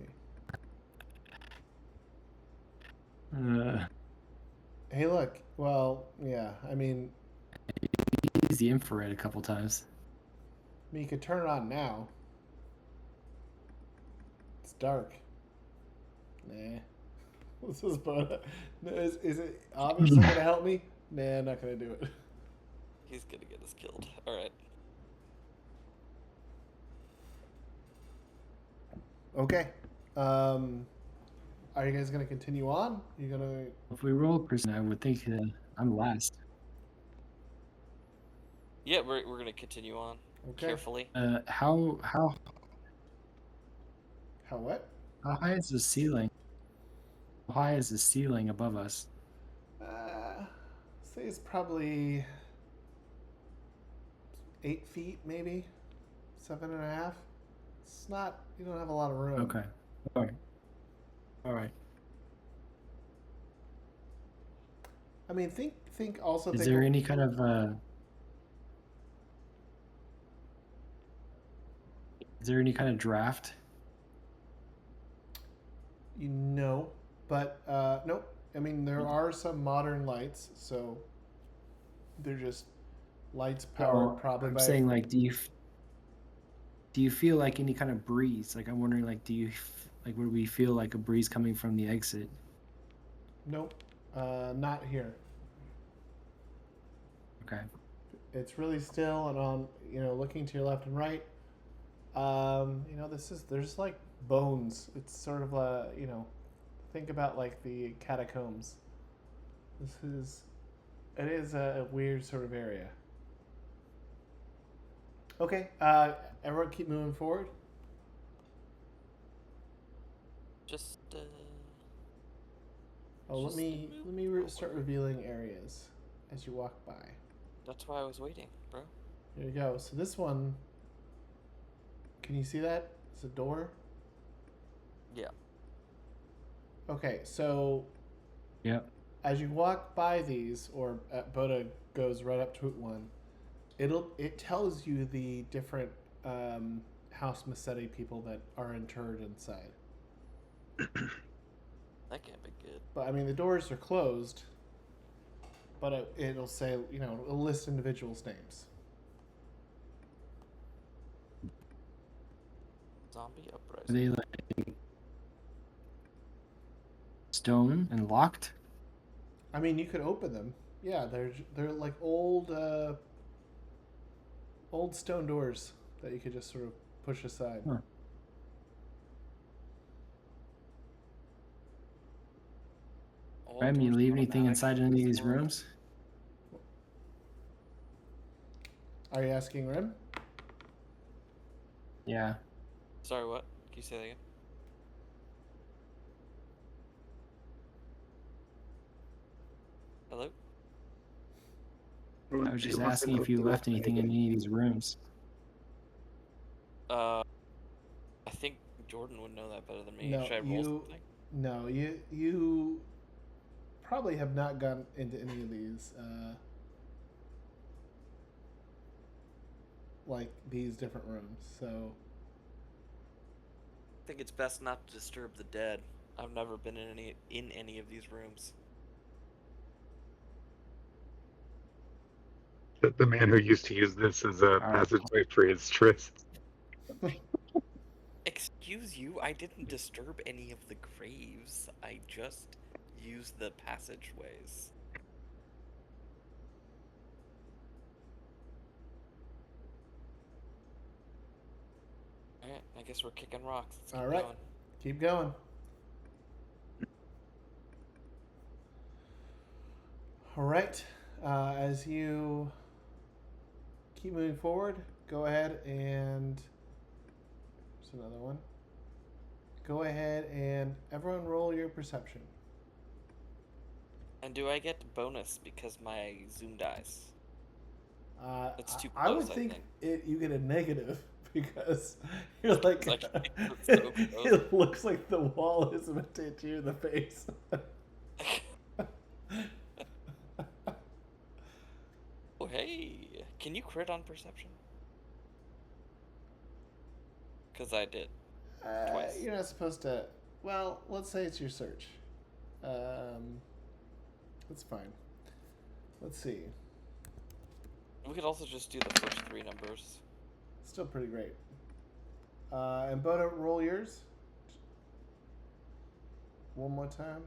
Hey, look. Well, yeah. I mean, Used the infrared a couple times. you could turn it on now. It's dark. Nah. This is Bota. No, is it obviously gonna help me? Nah, not gonna do it. He's gonna get us killed. All right. Okay. Are you guys gonna continue on? You gonna? If we roll person, I would think I'm last. Yeah, we're gonna continue on Okay. carefully. How what? high is the ceiling? How high is the ceiling above us? Say it's probably 8 feet, maybe 7.5. It's not. You don't have a lot of room. Okay. All right. All right. I mean, think. Also, Is think. there any kind of draft? You know, but nope. I mean, there are some modern lights, so they're just lights powered probably I'm by. saying, like, do you feel like any kind of breeze? Like, I'm wondering, like, would we feel like a breeze coming from the exit? Nope, not here. Okay. It's really still, and on looking to your left and right. There's like bones. It's sort of think about like the catacombs. It is a weird sort of area. Okay, everyone keep moving forward. Just Let Just me move start forward. revealing areas as you walk by. That's why I was waiting, bro. Here you go. So this one, can you see that? It's a door. Yeah. Okay, so Yep. as you walk by these, or Bota goes right up to one, it tells you the different House Mecetti people that are interred inside. That can't be good. But I mean, the doors are closed, but it'll say, it'll list individuals' names. Zombie Are uprising. they like stone and locked? I mean, you could open them. Yeah, they're like old stone doors that you could just sort of push aside. Huh. All Rem, you doors leave anything automatic inside in any of this these world. rooms? Are you asking Rim? Yeah. Sorry, what? Can you say that again? Hello? I was just asking if you left anything in any of these rooms. I think Jordan would know that better than me. No, Should I roll something? No, you probably have not gone into any of these like these different rooms. So I think it's best not to disturb the dead. I've never been in any of these rooms. The man who used to use this as a passageway for his tryst. Excuse you, I didn't disturb any of the graves. I just used the passageways. Alright, I guess we're kicking rocks. Let's keep all right, going. keep going. All right, as you keep moving forward, go ahead and there's another one. Go ahead and everyone roll your perception. And do I get bonus because my zoom dies? It's too I would close, I think think. you get a negative because you're like, It's so close. it looks like the wall is meant to hit you in the face. Can you crit on perception? Because I did. Twice. You're not supposed to. Well, let's say it's your search. That's fine. Let's see. We could also just do the first 3 numbers. Still pretty great. And Bota, roll yours. One more time.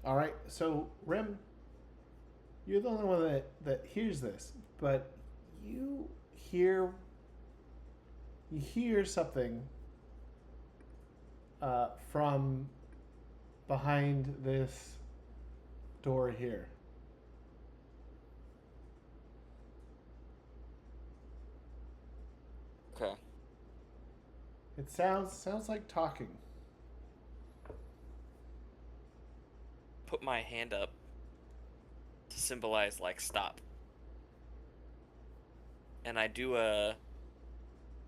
All right, so Rem, you're the only one that hears this, but you hear something from behind this door here. Okay. It sounds like talking. Put my hand up to symbolize, like, stop. And I do a,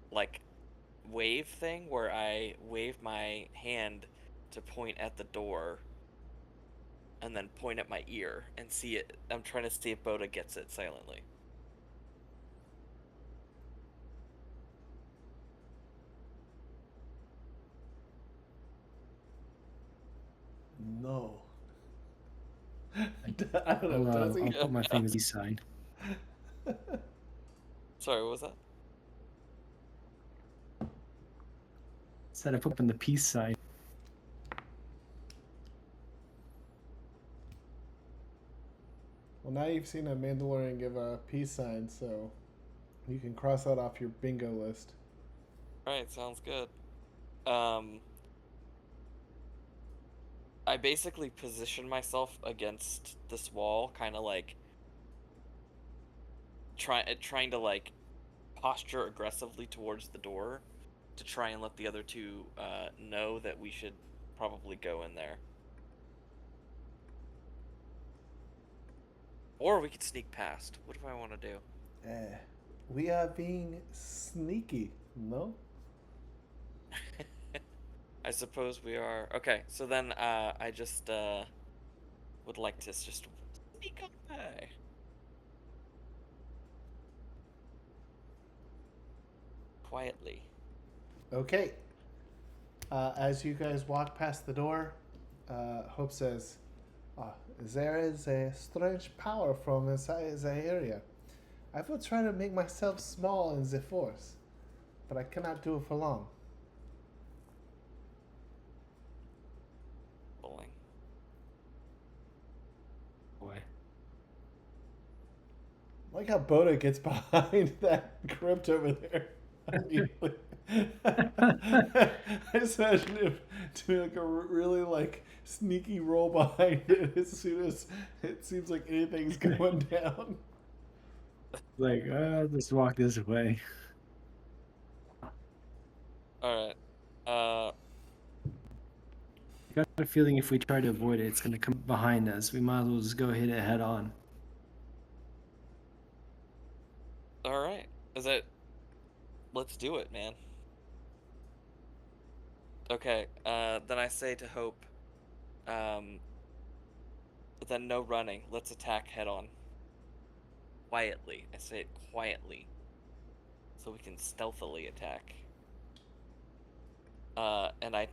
like, wave thing where I wave my hand to point at the door and then point at my ear and see it. I'm trying to see if Bota gets it silently. No. I don't know. Does he? I'll put my thing as a sign. Sorry, what was that? Said I put up in the peace sign. Well, now you've seen a Mandalorian give a peace sign, so you can cross that off your bingo list. Alright, sounds good. I basically position myself against this wall, kind of like trying to like posture aggressively towards the door to try and let the other two know that we should probably go in there. Or we could sneak past. What do I want to do? We are being sneaky, no? I suppose we are. Okay, so then I just would like to just sneak on by. Quietly. Okay. As you guys walk past the door, Hope says, there is a strange power from inside the area. I will try to make myself small in the force, but I cannot do it for long. Bowling. Boy. Like how Bota gets behind that crypt over there. I just imagine him doing like a really like sneaky roll behind it as soon as it seems like anything's going down. Like, let's walk this way. Alright. I got a feeling if we try to avoid it, it's going to come behind us. We might as well just go hit it head on. Alright. Is it... Let's do it, man. Okay, then I say to Hope, then no running. Let's attack head on. Quietly. I say it quietly. So we can stealthily attack. And I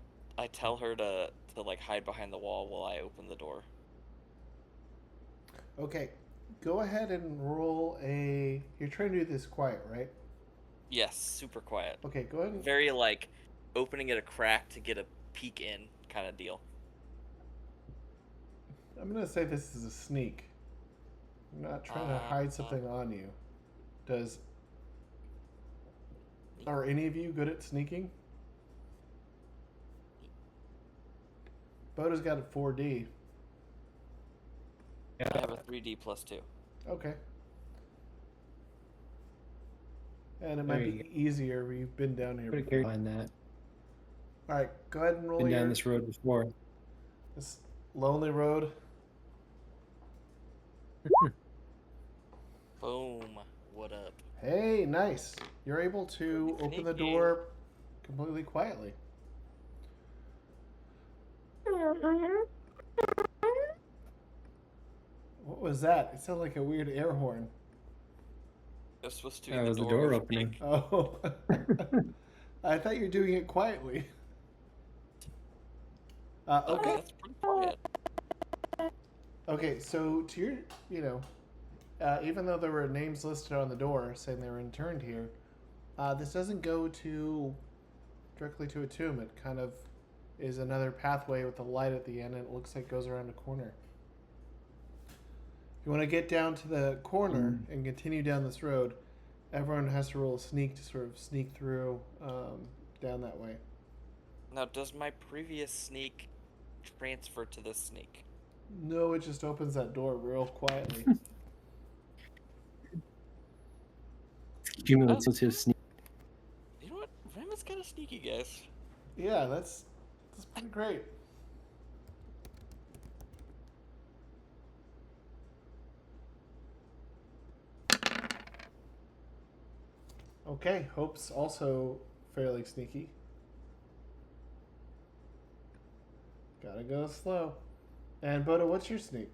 tell her to like hide behind the wall while I open the door. Okay, go ahead and roll a... You're trying to do this quiet, right? Yes, super quiet. Okay, go ahead and... Very like opening it a crack to get a peek in kind of deal. I'm going to say this is a sneak. I'm not trying to hide something on you. Are any of you good at sneaking? Bota's got a 4D. I have a 3D plus 2. Okay. And it might be easier. We've been down here. Put a character behind that. All right, go ahead and roll Been your... down this road before. This lonely road. Boom. What up? Hey, nice. You're able to Pretty open the sneaky. door completely quietly. What was that? It sounded like a weird air horn. This was to That the was the door door opening. Oh. I thought you were doing it quietly. Okay. That's pretty quiet. Okay, so to your, even though there were names listed on the door saying they were interned here, this doesn't go directly to a tomb. It kind of is another pathway with a light at the end, and it looks like it goes around a corner. If you want to get down to the corner and continue down this road, everyone has to roll a sneak to sort of sneak through down that way. Now, does my previous sneak transfer to this sneak? No, it just opens that door real quietly. Cumulative sneak. You know what? Rem is kind of sneaky, guys. Yeah, that's pretty great. Okay, Hope's also fairly sneaky. Gotta go slow. And Bota, what's your sneak?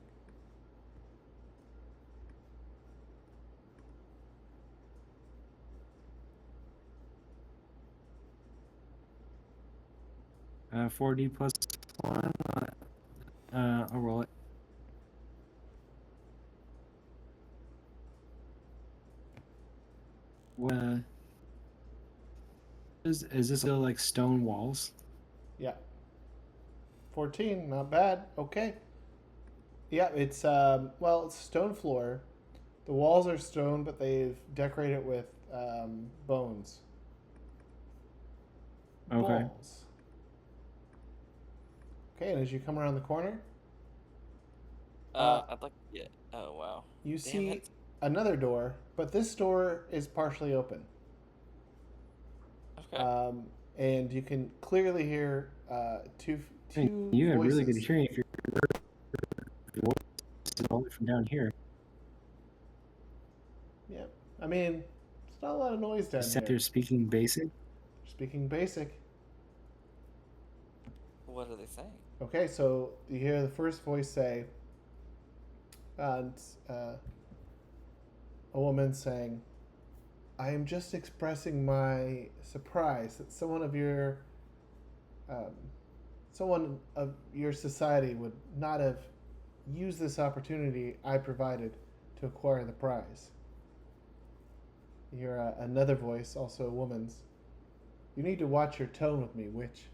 Uh, 4D plus 1. I'll roll it. What? Is this still like stone walls? Yeah. 14, not bad. Okay. Yeah, it's it's stone floor. The walls are stone, but they've decorated it with bones. Okay. Balls. Okay, and as you come around the corner, I'd like. Yeah. Oh wow. you Damn see it. another door, but this door is partially open. Okay. And you can clearly hear two You had really good voices. hearing if your voice is all the way from down here. Yeah, I mean, it's not a lot of noise down You sat here. there speaking basic. Speaking basic. What are they saying? Okay, so you hear the first voice say, a woman saying, "I am just expressing my surprise that someone of your society would not have used this opportunity I provided to acquire the prize." You hear another voice, also a woman's. "You need to watch your tone with me, witch."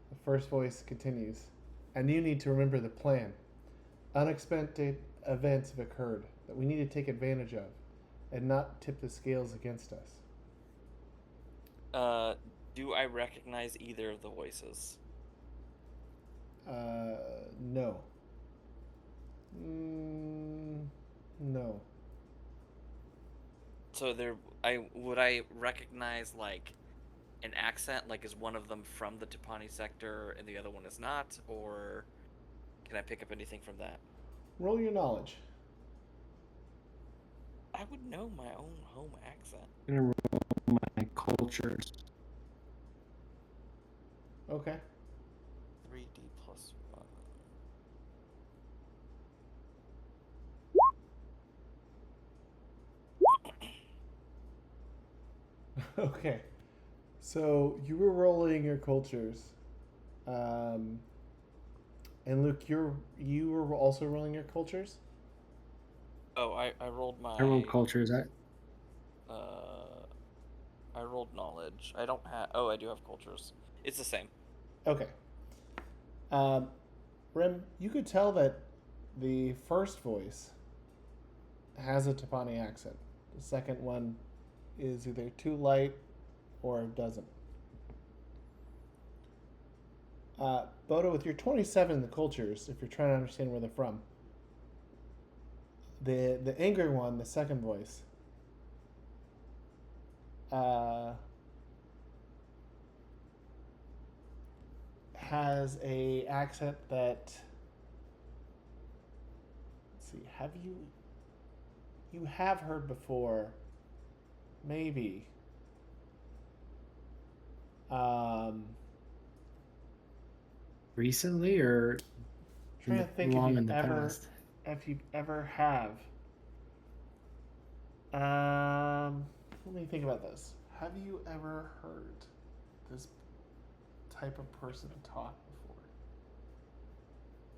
The first voice continues, "And you need to remember the plan. Unexpected events have occurred that we need to take advantage of and not tip the scales against us." Do I recognize either of the voices? No. No. So would I recognize like an accent, like is one of them from the Tupani sector and the other one is not, or can I pick up anything from that? Roll your knowledge. I would know my own home accent. I'm gonna roll my cultures. Okay. 3D plus 1. Okay. So you were rolling your cultures. And Luke, you were also rolling your cultures? Oh, I rolled my. I rolled cultures. I rolled knowledge. I don't have. Oh, I do have cultures. It's the same. Okay. Rem, you could tell that the first voice has a Tupani accent. The second one is either too light or doesn't. Bodo, with your 27 in the cultures, if you're trying to understand where they're from, the angry one, the second voice, has a accent that, let's see, have you you have heard before. Maybe. Recently or Trying to think long in the past? if you've ever have. Let me think about this. Have you ever heard this type of person talk before?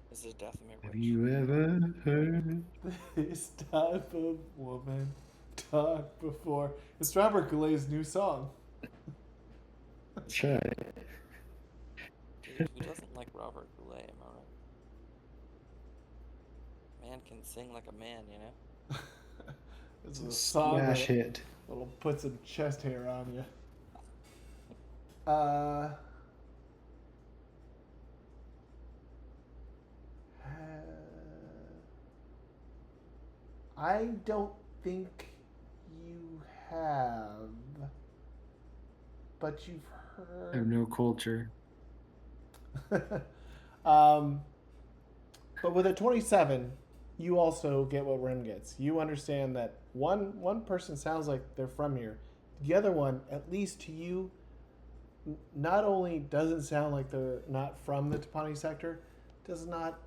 This is Dathomir Have Witch. you ever heard? This type of woman talk before. It's Robert Goulet's new song. That's right. Dude, who doesn't like Robert Goulet, am I right? Man can sing like a man, you know? It's It's a a song smash that hit. will put some chest hair on you. I don't think you have, but you've I have heard. no culture. But with a 27, you also get what Rim gets. You understand that one person sounds like they're from here. The other one, at least to you, not only doesn't sound like they're not from the Tapani sector, does not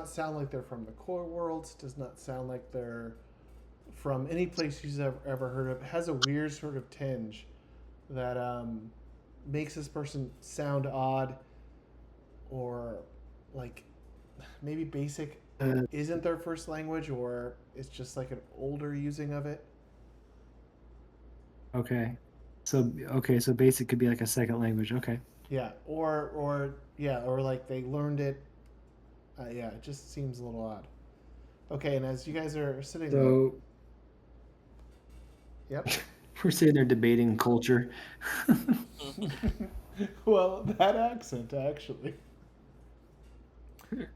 sound like they're from the core worlds. Does not sound like they're from any place you've ever heard of. It has a weird sort of tinge that makes this person sound odd, or like maybe basic isn't their first language, or it's just like an older using of it. Okay. So basic could be like a second language. Okay. Yeah, or like they learned it. Yeah, it just seems a little odd. Okay, and as you guys are sitting So there, yep. we're sitting there debating culture. Well, that accent actually. I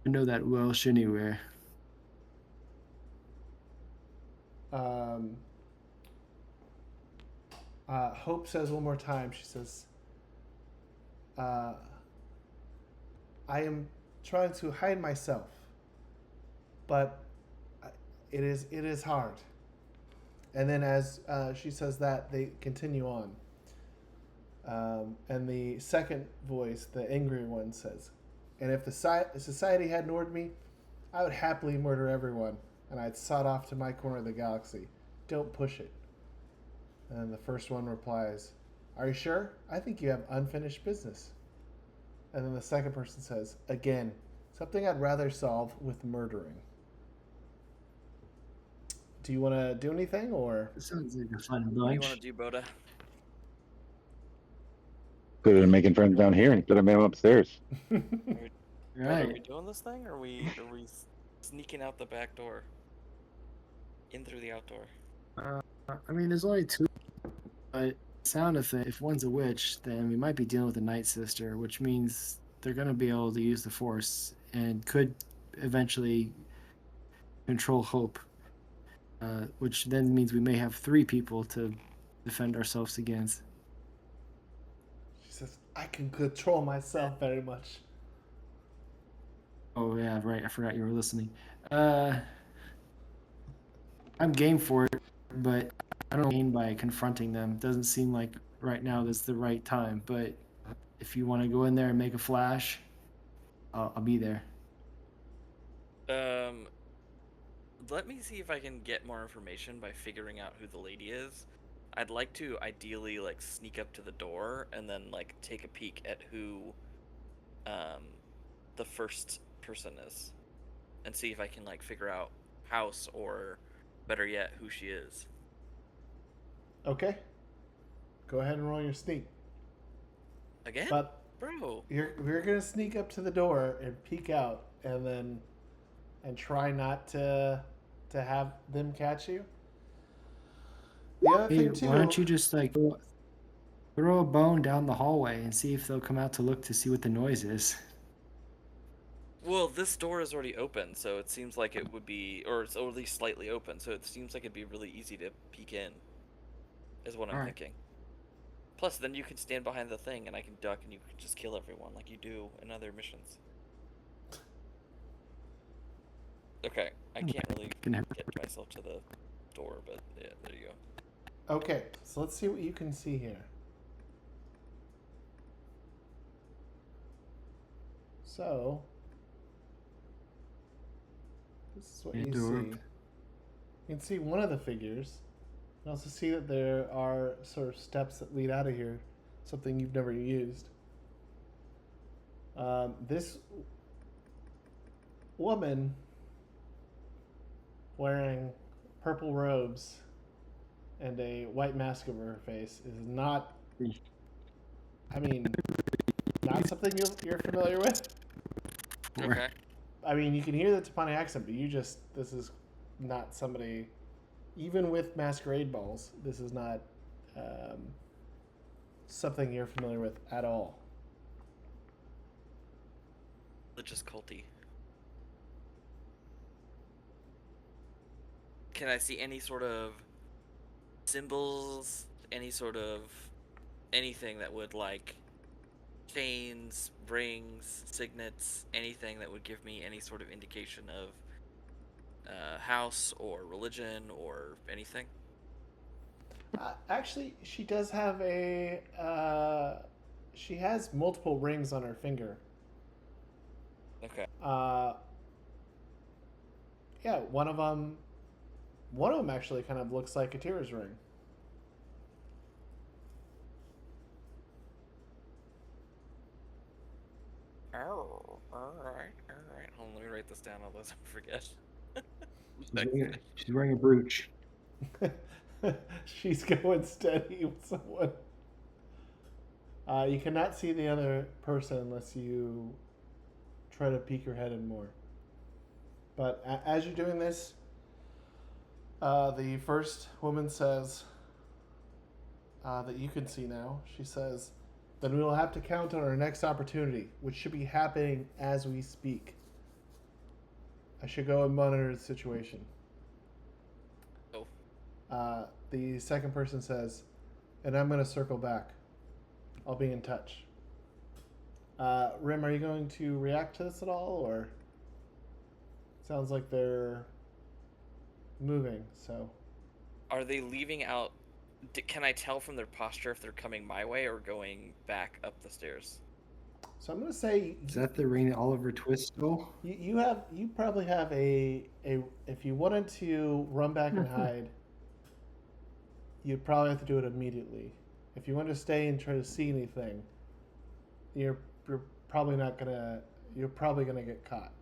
know that Welsh anywhere. Hope says one more time. She says, "I am trying to hide myself, but it is hard." And then as she says that, they continue on. And the second voice, the angry one, says, "And if the society hadn't ordered me, I would happily murder everyone, and I'd sod off to my corner of the galaxy. Don't push it." And the first one replies, "Are you sure? I think you have unfinished business." And then the second person says, "Again, something I'd rather solve with murdering." Do you want to do anything, or? It sounds like a fun What do you want bunch. to do, Bota? Could have been making friends down here instead of them upstairs. Bota, are we Right. doing this thing, or are we sneaking out the back door? In through the outdoor. I mean, there's only two. But sound of it, if one's a witch, then we might be dealing with a Night Sister, which means they're going to be able to use the Force and could eventually control Hope, which then means we may have 3 people to defend ourselves against. She says, "I can control myself very much." Oh yeah, right. I forgot you were listening. I'm game for it, but I don't mean by confronting them. Doesn't seem like right now is the right time. But if you want to go in there and make a flash, I'll be there. Let me see if I can get more information by figuring out who the lady is. I'd like to ideally like sneak up to the door and then like take a peek at who the first person is, and see if I can like figure out house, or better yet, who she is. Okay. Go ahead and roll your sneak. Again? But Bro. you're gonna sneak up to the door and peek out, and try not to have them catch you. The other Hey, thing too. why don't you just like throw a bone down the hallway and see if they'll come out to look to see what the noise is? Well, this door is already open, so it seems like it would be, or it's at least slightly open, so it seems like it'd be really easy to peek in, is what I'm Alright. thinking. Plus, then you can stand behind the thing, and I can duck, and you can just kill everyone like you do in other missions. Okay, I can't really Can have- get myself to the door, but yeah, there you go. Okay, so let's see what you can see here. So, this is what you Door. see. You can see one of the figures. You also see that there are sort of steps that lead out of here, something you've never used. This woman wearing purple robes and a white mask over her face is not, I mean, not something you're familiar with. Okay. I mean, you can hear the Tapani accent, but this is not somebody, even with masquerade balls, this is not something you're familiar with at all. Religious culty. Can I see any sort of symbols, any sort of anything that would like chains, rings, signets, anything that would give me any sort of indication of house or religion or anything? Actually, she does have she has multiple rings on her finger. Okay. Yeah, one of them actually kind of looks like Katira's ring. Oh, alright. Hold on, let me write this down, otherwise I forget. She's wearing a brooch. She's going steady with someone. You cannot see the other person unless you try to peek your head in more. But as you're doing this, the first woman says that you can see now. She says, "Then we will have to count on our next opportunity, which should be happening as we speak. I should go and monitor the situation." Oh. The second person says, "And I'm going to circle back. I'll be in touch." Rim, are you going to react to this at all, or sounds like they're moving? So, Are they leaving out? Can I tell from their posture if they're coming my way or going back up the stairs? so I'm going to say Is that the ring that Oliver Twist stole? you probably have a if you wanted to run back and hide, you'd probably have to do it immediately. If you want to stay and try to see anything, you're probably not gonna. You're probably gonna get caught.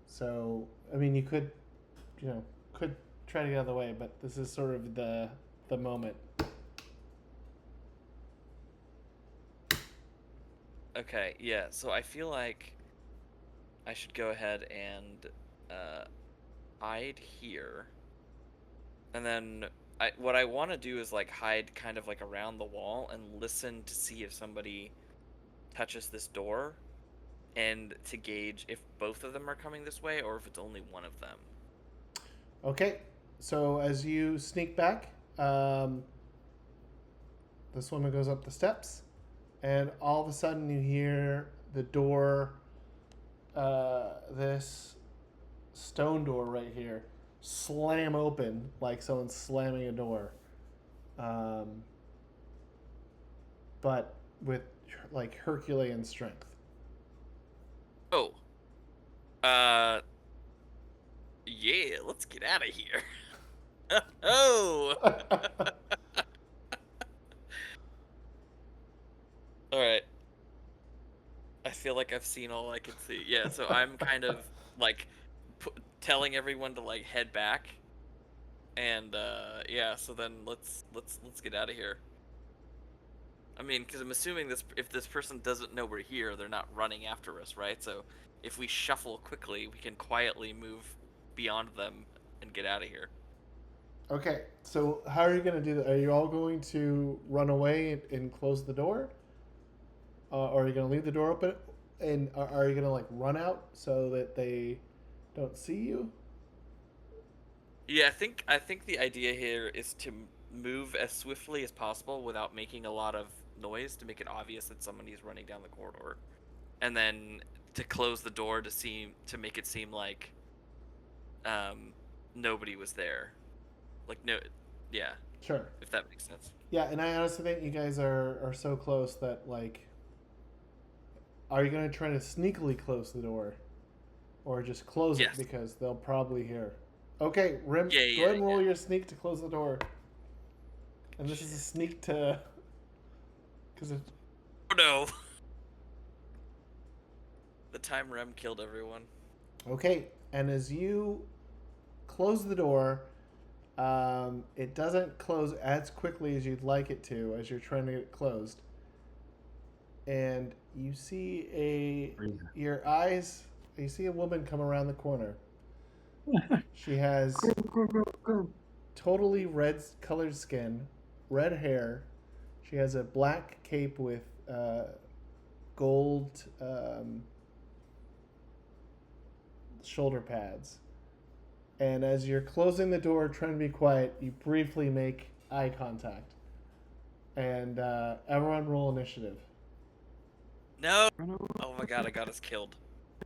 So I mean, you could try to get out of the way, but this is sort of the moment. Okay, yeah, so I feel like I should go ahead and hide here. And then what I want to do is like hide kind of like around the wall and listen to see if somebody touches this door and to gauge if both of them are coming this way or if it's only one of them. Okay, so as you sneak back, this woman goes up the steps, and all of a sudden you hear the door, this stone door right here, slam open like someone's slamming a door. But with like Herculean strength. Oh. Yeah, let's get out of here. Oh. All right. I feel like I've seen all I can see. Yeah, so I'm kind of like telling everyone to like head back, and yeah. So then let's get out of here. I mean, because I'm assuming if this person doesn't know we're here, they're not running after us, right? So if we shuffle quickly, we can quietly move beyond them and get out of here. Okay, so how are you going to do that? Are you all going to run away and close the door? Or are you going to leave the door open? And are you going to like run out so that they don't see you? Yeah, I think the idea here is to move as swiftly as possible without making a lot of noise to make it obvious that somebody's running down the corridor, and then to close the door to make it seem like nobody was there. Like no, yeah, Sure. if that makes sense. Yeah, and I honestly think you guys are so close that, like, are you going to try to sneakily close the door? Or just close it Yes. because they'll probably hear. Okay, Rim, Yeah, go yeah, ahead and roll yeah. your sneak to close the door. And this is a sneak to... Because it... Oh no! The time Rem killed everyone. Okay, and as you close the door, it doesn't close as quickly as you'd like it to as you're trying to get it closed. And you see your eyes, you see a woman come around the corner. She has totally red colored skin, red hair. She has a black cape with gold shoulder pads. And as you're closing the door, trying to be quiet, you briefly make eye contact. And everyone roll initiative. No! Oh my god, I got us killed.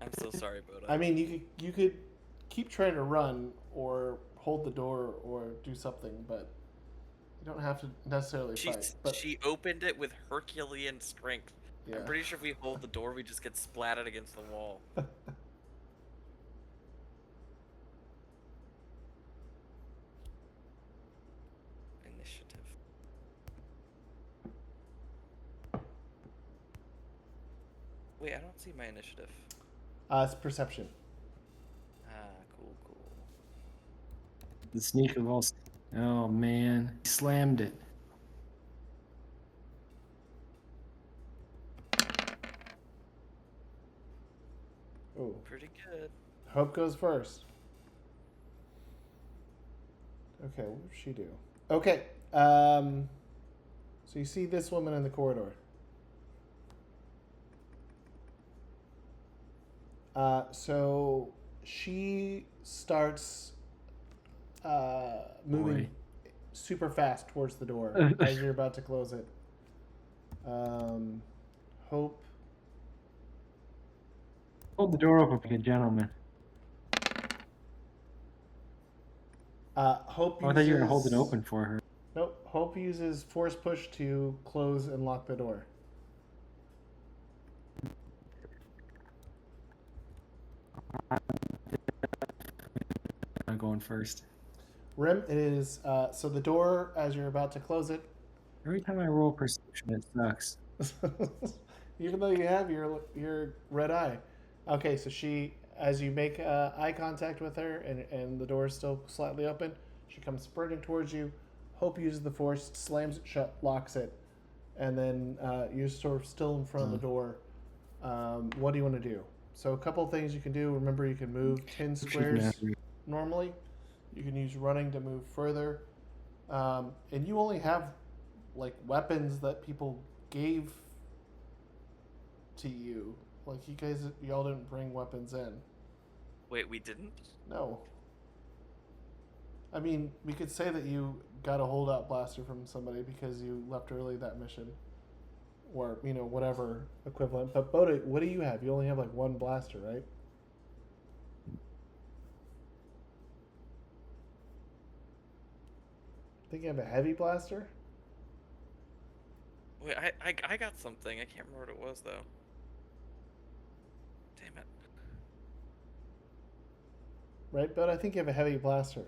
I'm so sorry, Bota. I mean, you could keep trying to run or hold the door or do something, but you don't have to necessarily fight. But She opened it with Herculean strength. yeah. I'm pretty sure if we hold the door, we just get splatted against the wall. Initiative. Wait, I don't see my initiative. It's perception. Ah, cool. The sneak of all. Oh man, he slammed it. Ooh. Pretty good. Hope goes first. Okay, what does she do? Okay, so you see this woman in the corridor. So she starts moving Boy. super fast towards the door as you're about to close it. Hope. Hold the door open like a gentleman. Hope I uses... thought you were gonna hold it open for her. Nope. Hope uses force push to close and lock the door. I'm going first. Rim, it is so the door as you're about to close it. Every time I roll perception, it sucks. Even though you have your red eye. Okay, so she, as you make eye contact with her and the door is still slightly open, she comes sprinting towards you. Hope uses the force, slams it shut, locks it, and then you're sort of still in front of the door. What do you want to do? So a couple of things you can do. Remember, you can move 10 squares normally. You can use running to move further. And you only have like weapons that people gave to you. Like y'all didn't bring weapons in. Wait, we didn't? No. I mean, we could say that you got a holdout blaster from somebody because you left early that mission. Or, whatever equivalent. But Bota, what do you have? You only have like one blaster, right? I think you have a heavy blaster? Wait, I got something. I can't remember what it was, though. Damn it. Right, but I think you have a heavy blaster.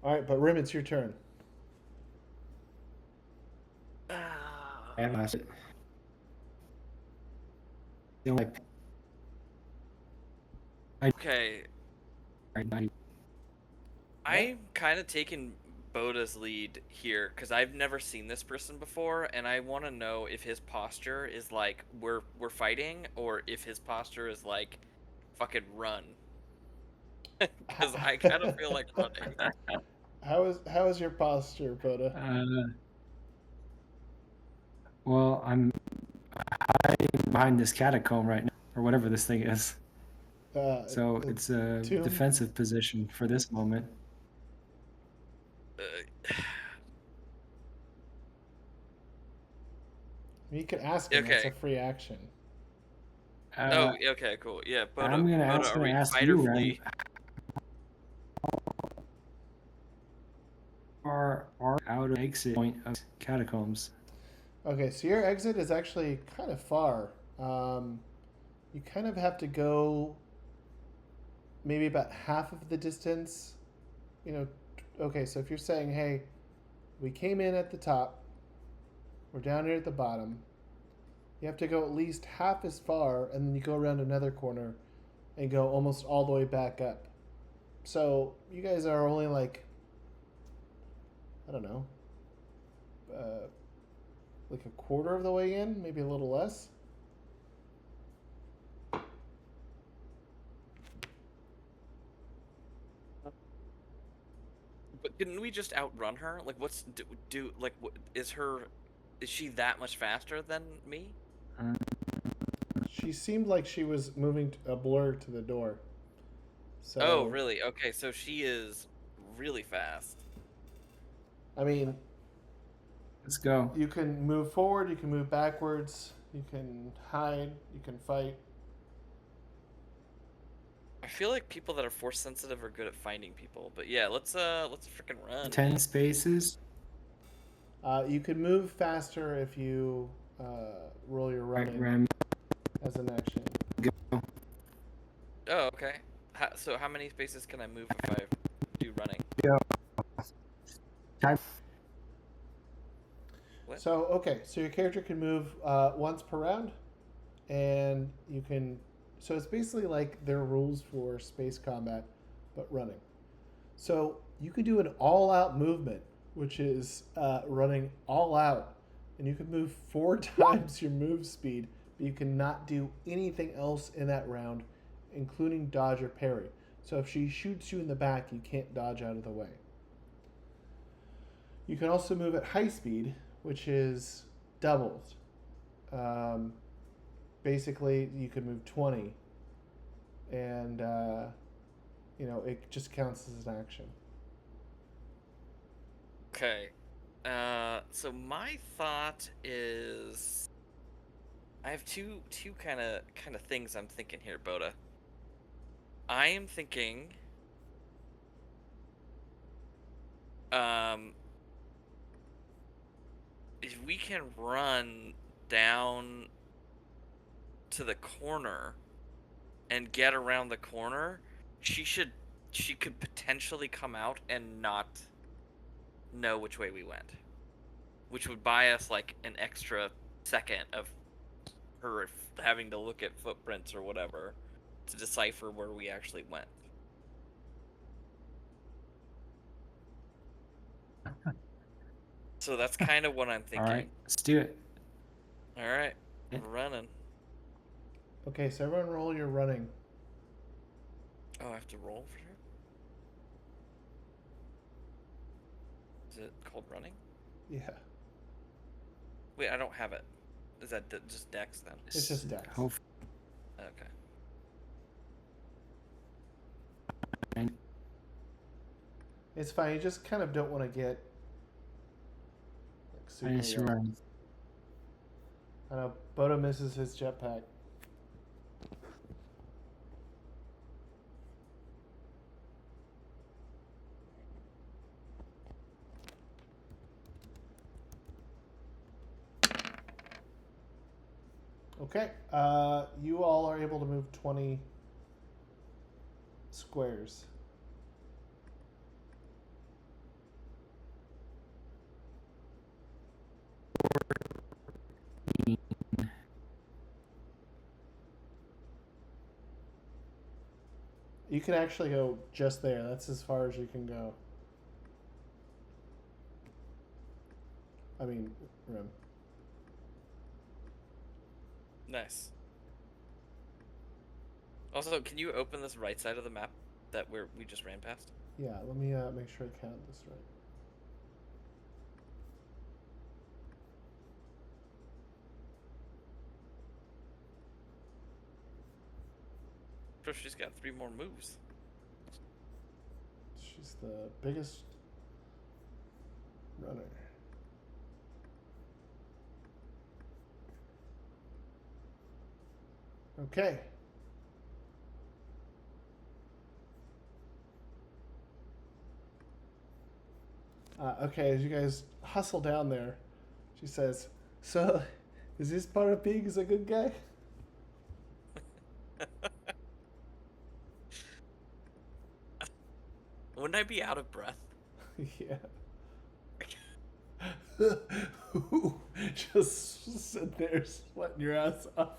Alright, but Rim, it's your turn. And I said, like, Okay, I'm kind of taking Boda's lead here because I've never seen this person before, and I want to know if his posture is like we're fighting, or if his posture is like fucking run. Because I kind of feel like running. How is your posture, Bota? well, I'm hiding behind this catacomb right now, or whatever this thing is. So it's a tomb. defensive position for this moment. You could ask him. That's Okay. a free action. Oh, okay, cool. Yeah, Bota, I'm gonna Bota, ask are we ask fight or you, Ren. flee? Are out of exit point of catacombs? Okay, so your exit is actually kind of far. You kind of have to go maybe about half of the distance. You know, okay, so if you're saying, hey, we came in at the top, we're down here at the bottom, you have to go at least half as far, and then you go around another corner and go almost all the way back up. So you guys are only like, I don't know, like a quarter of the way in, maybe a little less. But couldn't we just outrun her? Like, what's like? Is she that much faster than me? She seemed like she was moving a blur to the door. So, Oh, really? Okay, so she is really fast. I mean, Let's go. you can move forward, you can move backwards, you can hide, you can fight. I feel like people that are force sensitive are good at finding people, but yeah, let's freaking run. 10 spaces. You can move faster if you roll your Right, running Ren. as an action. Go. Oh, okay. So how many spaces can I move if I do running? Time. What? So, okay, so your character can move once per round, and you can. So it's basically like their rules for space combat, but running. So you can do an all-out movement, which is running all out, and you can move 4 times your move speed, but you cannot do anything else in that round, including dodge or parry. So if she shoots you in the back, you can't dodge out of the way. You can also move at high speed, which is doubled. Basically, you could move 20, and it just counts as an action. Okay. So my thought is, I have two kind of things I'm thinking here, Bota. I am thinking, if we can run down to the corner and get around the corner, she could potentially come out and not know which way we went, which would buy us like an extra second of her having to look at footprints or whatever to decipher where we actually went. So that's kind of what I'm All thinking. right, let's do it. All right, Yeah. we're running. Okay, so everyone roll your running. Oh, I have to roll for her? Is it called running? Yeah, Wait, I don't have it. Is that just Dex then? it's just dex. Hope- Okay. It's fine. You just kind of don't want to get like, super Nice low. run. I know Bota misses his jetpack. Okay, you all are able to move 20 squares. You can actually go just there. That's as far as you can go. I mean, Rim. Nice. Also, can you open this right side of the map that we just ran past? Yeah, let me make sure I counted this right. Sure, she's got 3 more moves. She's the biggest runner. Okay. Okay, as you guys hustle down there, she says, "So, is this Para Pig a good guy?" Wouldn't I be out of breath? Yeah. Just sit there sweating your ass off.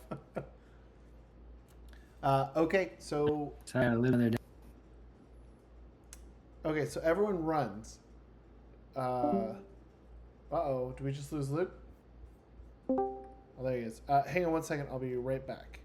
Okay, so Sorry, I live there. everyone runs. Uh-oh, did we just lose Luke? Oh, there he is. Hang on one second, I'll be right back.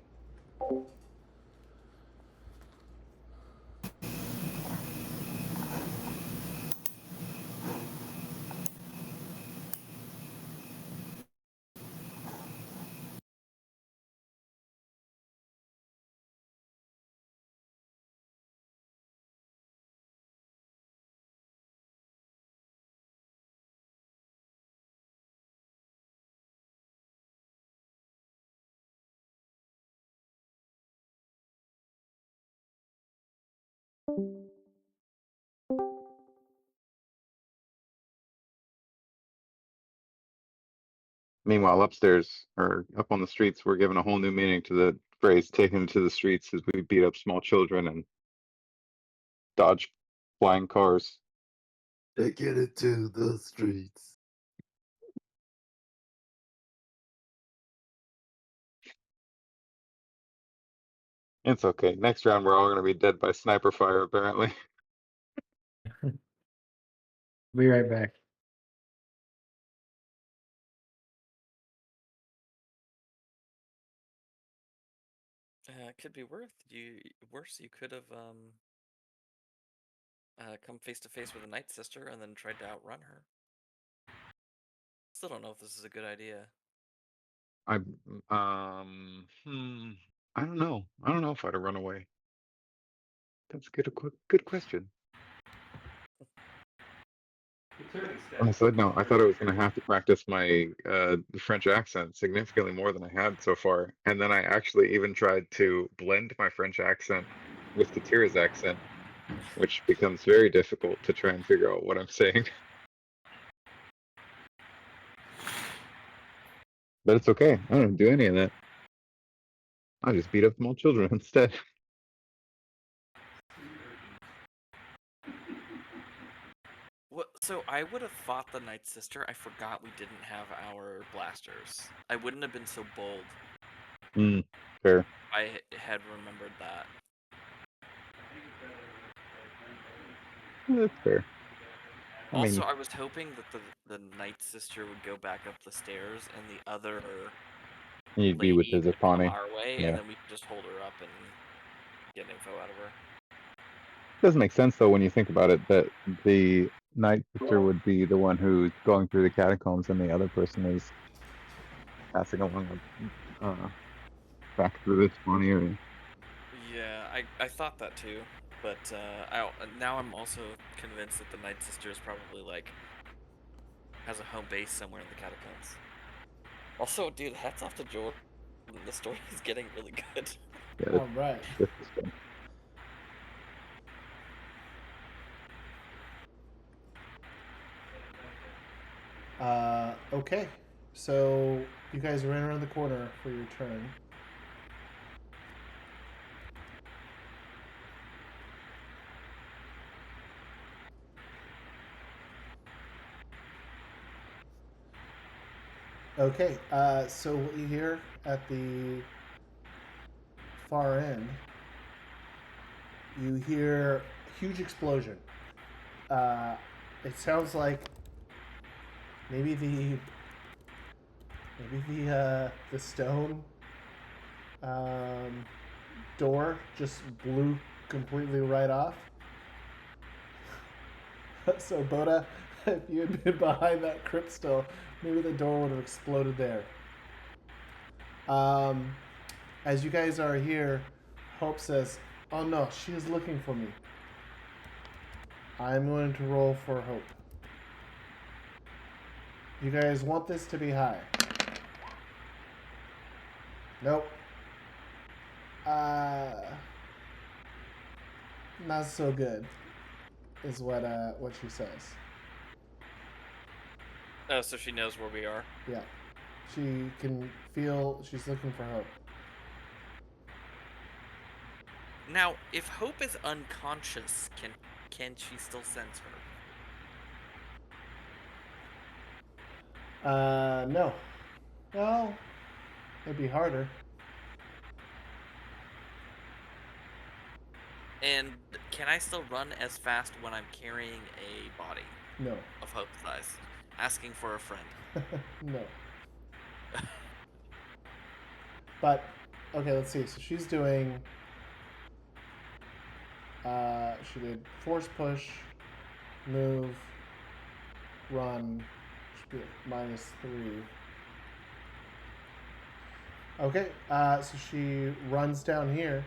Meanwhile, upstairs or up on the streets, we're giving a whole new meaning to the phrase "taken to the streets" as we beat up small children and dodge flying cars. Taking it to the streets. It's okay. Next round, we're all going to be dead by sniper fire, apparently. Be right back. It could be worse. You could have come face to face with a Night Sister and then tried to outrun her. Still don't know if this is a good idea. I I don't know. I don't know if I'd have run away. That's good question. On a side note, I thought I was going to have to practice my French accent significantly more than I had so far, and then I actually even tried to blend my French accent with Katira's accent, which becomes very difficult to try and figure out what I'm saying. But it's okay. I don't do any of that. I just beat up small children instead. What? So I would have fought the Night Sister. I forgot we didn't have our blasters. I wouldn't have been so bold. Fair. If I had remembered that. That's fair. I Also, mean, I was hoping that the Night Sister would go back up the stairs and the other you'd be with lady his would come Apani. our way, Yeah. and then we could just hold her up and get info out of her. Doesn't make sense though when you think about it that the Night Sister would be the one who's going through the catacombs and the other person is passing along back through this Apani area. Yeah, I thought that too, but now I'm also convinced that the Night Sister is probably like has a home base somewhere in the catacombs. Also, dude, hats off to Jordan. The story is getting really good. Yeah, All right. this is fun. Okay. So you guys ran around the corner for your turn. Okay. So what you hear at the far end, you hear a huge explosion. It sounds like maybe the stone door just blew completely right off. So Bota, if you had been behind that crypt still, maybe the door would have exploded there. As you guys are here, Hope says, "Oh no, she is looking for me." I'm going to roll for Hope. You guys want this to be high? Nope. Not so good, is what she says. Oh, so she knows where we are. Yeah, she can feel she's looking for Hope. Now, if Hope is unconscious, can she still sense her? No. Well, it'd be harder. And can I still run as fast when I'm carrying a body No. of Hope's size? Asking for a friend. No. But okay, let's see. So she's doing. She did force push, move, run. Should be at -3. Okay. So she runs down here,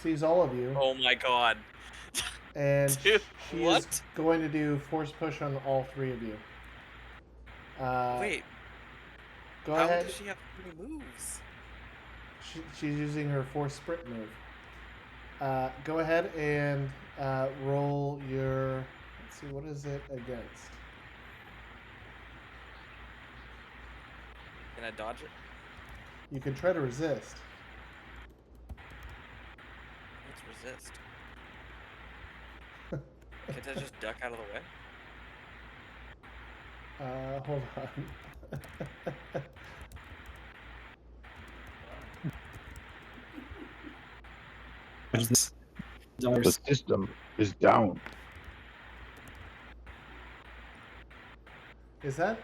sees all of you, Oh my god. and Dude, she what? is going to do force push on all 3 of you. Wait, Go how ahead. does she have 3 moves? She's using her force sprint move. Go ahead and roll your. Let's see, what is it against? Can I dodge it? You can try to resist. Let's resist. Can't I just duck out of the way? Hold on. The system is down. Is that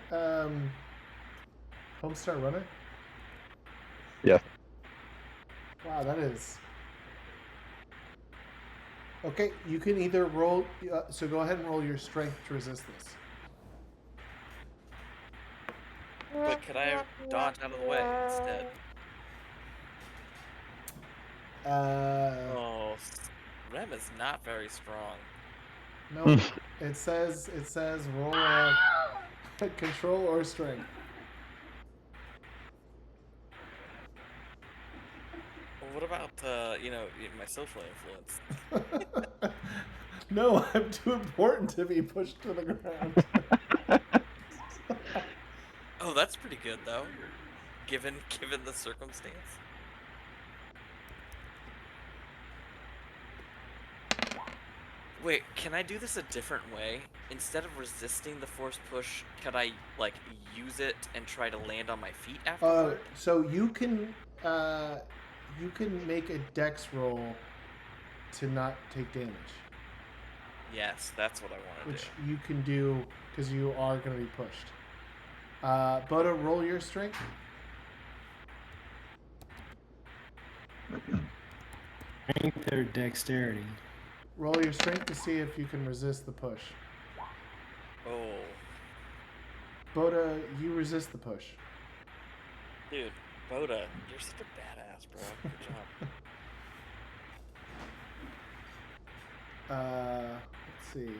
Homestar Runner? Yes. Wow, that is. Okay, you can either roll. So go ahead and roll your strength to resist this. But could I dodge out of the way instead? Oh, Rem is not very strong. No. It says roll a control or strength. Well, what about my social influence? No, I'm too important to be pushed to the ground. Oh, that's pretty good though, given the circumstance. Wait, can I do this a different way? Instead of resisting the force push, could I use it and try to land on my feet afterward? So you can make a dex roll to not take damage, Yes, that's what I want to which do. you can do because you are going to be pushed. Bota, roll your strength. Strength or dexterity? Roll your strength to see if you can resist the push. Oh, Bota, you resist the push. dude, Bota, you're such a badass, bro. Good job. Let's see.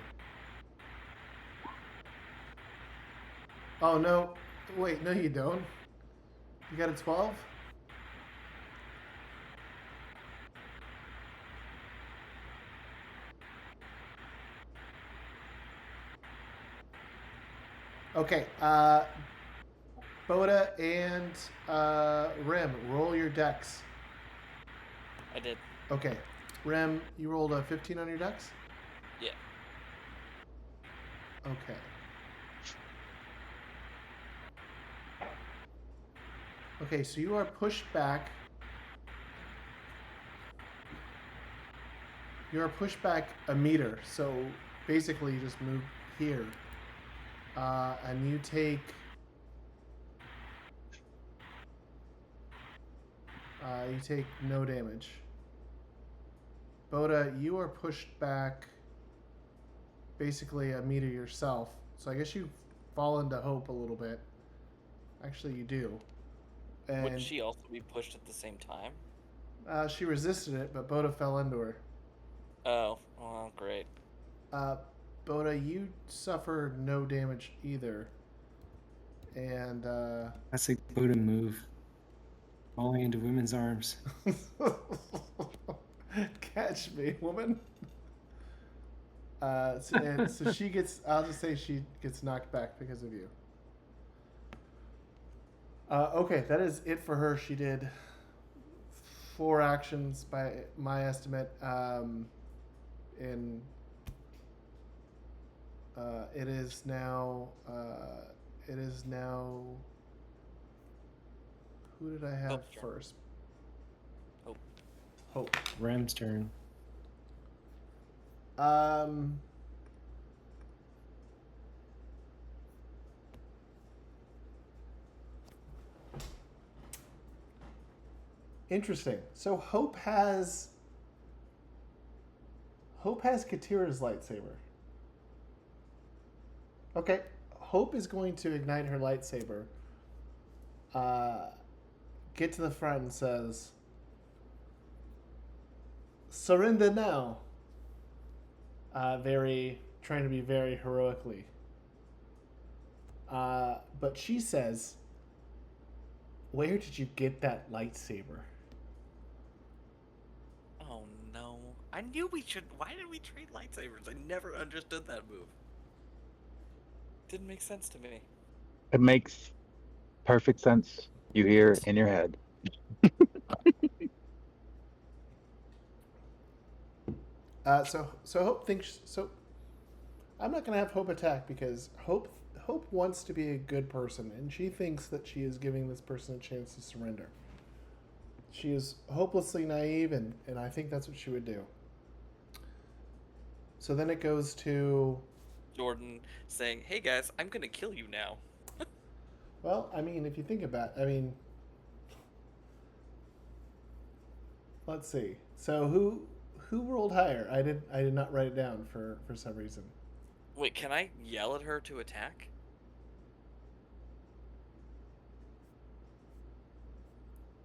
Oh no! Wait, no, you don't. You got a 12. Okay. Bota and Rim, roll your dex. I did. Okay. Rim, you rolled a 15 on your dex? Yeah. Okay. Okay, so you are pushed back. You are pushed back a meter. So basically, you just move here. And you take. You take no damage. Bota, you are pushed back basically a meter yourself. So I guess you fall into Hope a little bit. Actually, you do. And Wouldn't she also be pushed at the same time? she resisted it, but Bota fell into her. Oh, well, great. Bota, you suffer no damage either. And That's a Buddha move. Falling into women's arms. Catch me, woman. So she gets. I'll just say she gets knocked back because of you. Okay, that is it for her. She did 4 actions by my estimate. It is now. Who did I have Hope's turn. first? Hope. Hope. Rem's turn. Interesting. So Hope has Katira's lightsaber. Okay. Hope is going to ignite her lightsaber. Get to the front and says, "Surrender now." Trying to be very heroically. But she says, "Where did you get that lightsaber?" Oh no! I knew we should. Why did we trade lightsabers? I never understood that move. Didn't make sense to me. It makes perfect sense. You hear it in your head. So Hope thinks so. I'm not gonna have Hope attack because Hope wants to be a good person, and she thinks that she is giving this person a chance to surrender. She is hopelessly naive, and I think that's what she would do. So then it goes to, Jordan saying, "Hey guys, I'm gonna kill you now." well, I mean, if you think about, let's see. So who rolled higher? I did not write it down for some reason. Wait, can I yell at her to attack?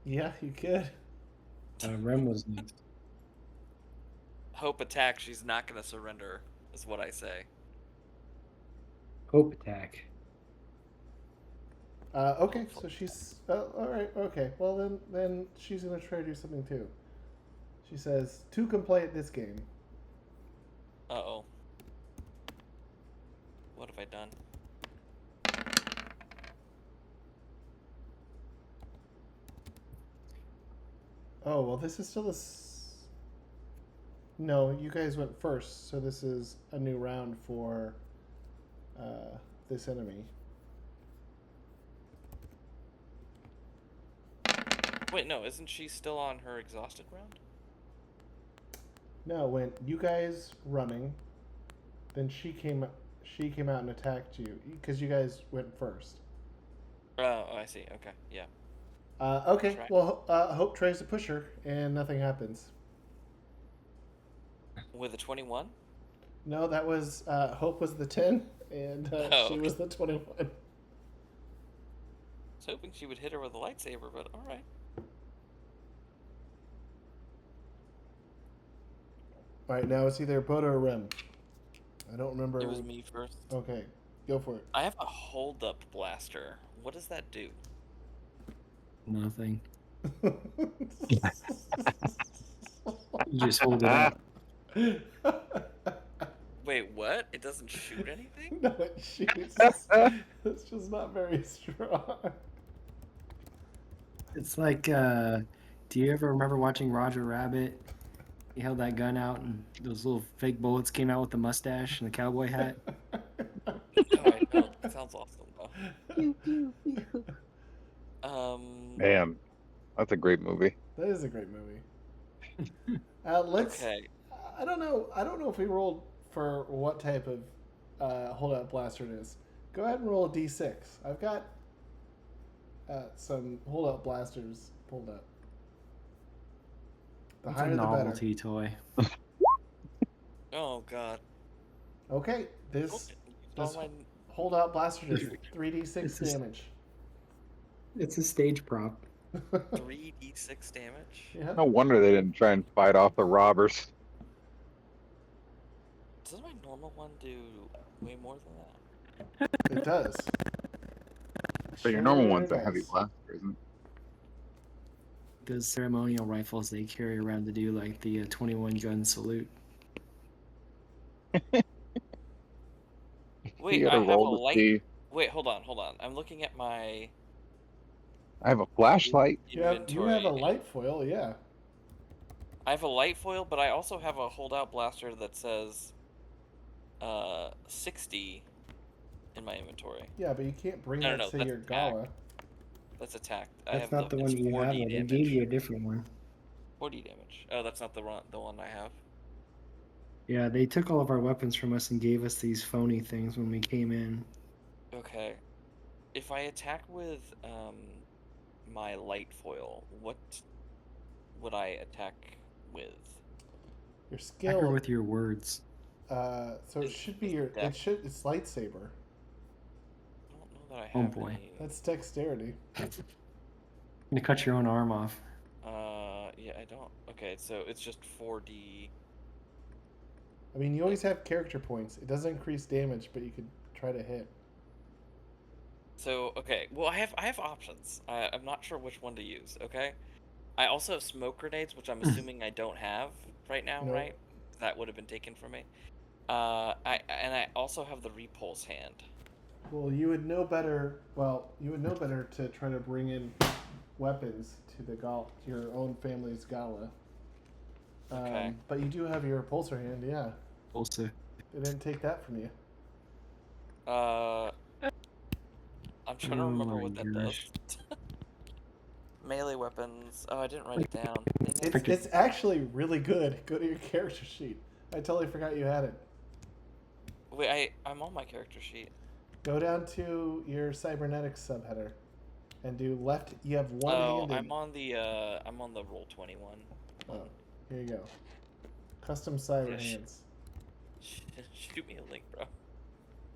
Yeah, you could. Rem was next. Hope attack. She's not gonna surrender, is what I say. Hope attack. Okay, so she's all right. Okay, well then she's gonna try to do something too. She says, "Two can play at this game." Uh-oh. What have I done? Oh well, this is still No, you guys went first, so this is a new round for this enemy. Wait, no, isn't she still on her exhausted round? No, when you guys running, then she came out and attacked you because you guys went first. Oh, I see. Okay, yeah. Okay, Right. well, Hope tries to push her and nothing happens. With a 21? No, that was Hope was the 10 and she was the 21. I was hoping she would hit her with a lightsaber, but alright. All right, now it's either Bota or Rem. I don't remember. It was me first. Okay, go for it. I have a hold-up blaster. What does that do? Nothing. You just hold it up. Wait, what? It doesn't shoot anything? No, it shoots. It's just not very strong. It's like, do you ever remember watching Roger Rabbit? He held that gun out and those little fake bullets came out with the mustache and the cowboy hat. No, I don't. That sounds awesome, though. Damn, that's a great movie. That is a great movie. Let's. Okay. I don't know if we rolled for what type of holdout blaster it is. Go ahead and roll a d6. I've got some holdout blasters pulled up. The It's higher a the better. novelty toy. Oh, God. Okay, this Okay. this All my... holdout blaster does 3d6 This is- damage. It's a stage prop. 3d6 damage? Yeah. No wonder they didn't try and fight off the robbers. Does my normal one do way more than that? It does. But your normal Sure one's a heavy does. blaster, isn't it? those ceremonial rifles they carry around to do like the 21 gun salute. Wait, You I gotta have a roll to light. see. Wait, hold on. I'm looking at my I have a flashlight. You have inventory. a light foil, yeah. I have a light foil, but I also have a holdout blaster that says 60 in my inventory. Yeah, but you can't bring No, that no, to that's your attack. gala. That's attack. I That's have not the one it's you have. 4D They damage. gave you a different one. 4D damage. Oh, that's not the one I have. Yeah, they took all of our weapons from us and gave us these phony things when we came in. Okay. If I attack with my light foil, what would I attack with? Your Attack her skill. with your words. So it should be your. Dex. It's lightsaber. I don't know that I Oh, have boy. any. That's dexterity. You're gonna cut your own arm off. Yeah, I don't. Okay, so it's just 4D. I mean, you always have character points. It doesn't increase damage, but you could try to hit. So okay, well I have options. I'm not sure which one to use. Okay, I also have smoke grenades, which I'm assuming I don't have right now, Nope. right? That would have been taken from me. I also have the repulse hand. Well, you would know better. Well, you would know better to try to bring in weapons to the to your own family's gala. Okay. But you do have your repulsor hand, yeah. Also, They didn't take that from you. I'm trying to Oh remember my what that gosh. does. Melee weapons. Oh, I didn't write it down. It's actually really good. Go to your character sheet. I totally forgot you had it. Wait, I'm on my character sheet. Go down to your cybernetics subheader, and do left. You have one Oh, handed. I'm on the roll 21. Oh, here you go. Custom cyber Yeah, hands. Shoot me a link, bro.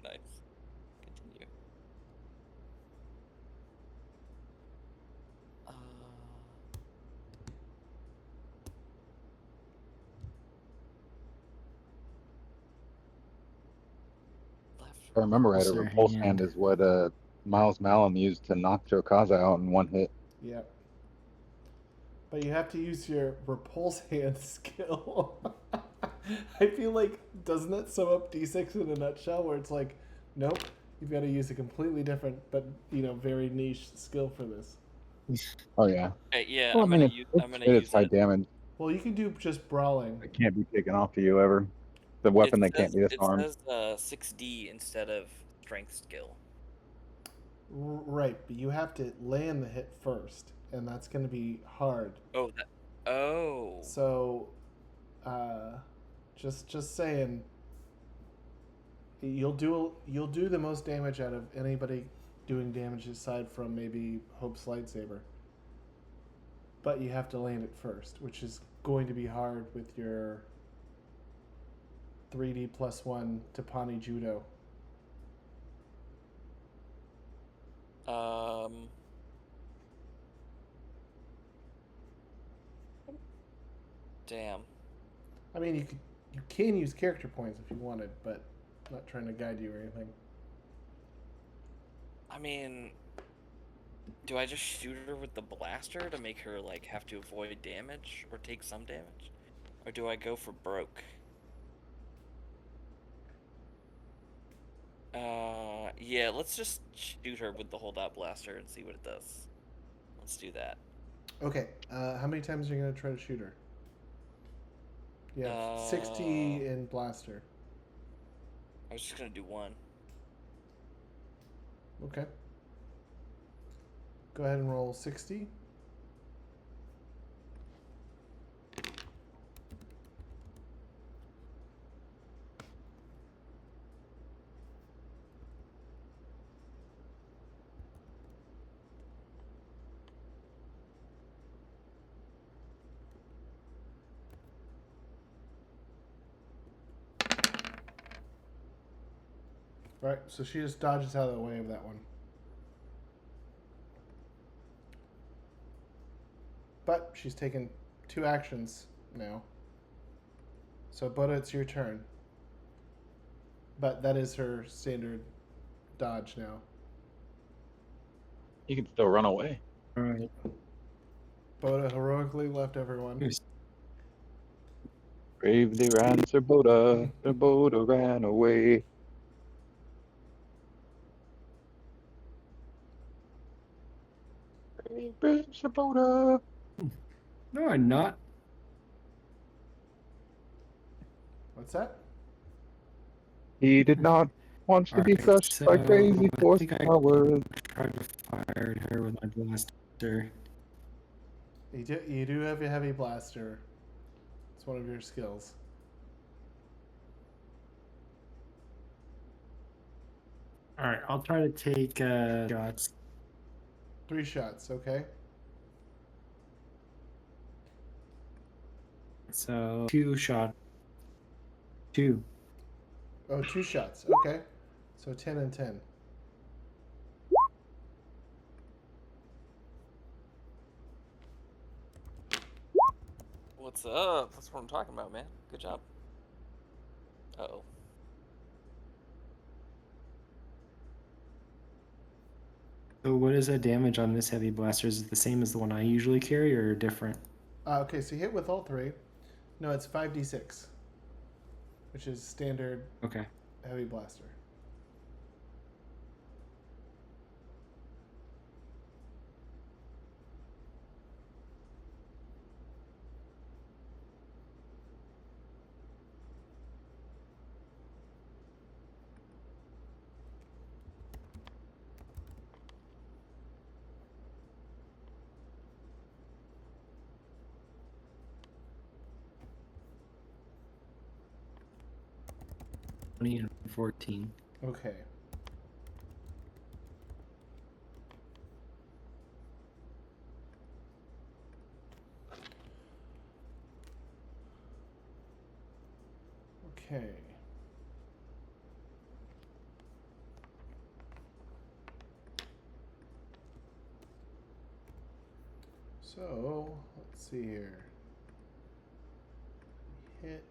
Nice. Continue. Left. If I remember right, a Repulsor repulse hand. hand is what Miles Malum used to knock Jokaza out in one hit. Yep. But you have to use your repulse hand skill. I feel like, doesn't that sum up D6 in a nutshell? Where it's like, nope, you've got to use a completely different, but very niche skill for this. Oh yeah. Okay, yeah, Well, I'm I mean, gonna it's use high it. damage. Well, you can do just brawling. It can't be taken off to you ever. The weapon that can't be It disarmed. says 6D instead of strength skill. Right, but you have to land the hit first, and that's going to be hard. Oh, oh. So, just saying, you'll do the most damage out of anybody doing damage aside from maybe Hope's lightsaber. But you have to land it first, which is going to be hard with your 3D +1 Tapani Judo. Damn. I mean, you can use character points if you wanted, but I'm not trying to guide you or anything. I mean, do I just shoot her with the blaster to make her like have to avoid damage or take some damage, or do I go for broke? Yeah, let's just shoot her with the holdout blaster and see what it does. Let's do that. Okay, how many times are you going to try to shoot her? Yeah, 60 in blaster. I was just gonna do one. Okay. Go ahead and roll 60. Right, so she just dodges out of the way of that one. But she's taken 2 actions now. So, Bota, it's your turn. But that is her standard dodge now. You can still run away. Alright. Bota heroically left everyone. Bravely ran Sir Bota. Sir Bota ran away. Brave Sir Bota. No, I'm not. What's that? He did not want to be Alright, crushed so by crazy I force think I powers. tried to fire her with my blaster. You do have a heavy blaster. It's one of your skills. Alright, I'll try to take shots. 3 shots, okay? So 2 shots. 2. Oh, 2 shots. Okay. So 10 and 10. What's up? That's what I'm talking about, man. Good job. Uh-oh. So what is the damage on this heavy blaster? Is it the same as the one I usually carry or different? Okay, so you hit with all 3. No, it's 5d6, which is standard Okay. heavy blaster. And 14. Okay. Okay. So, let's see here. Hit.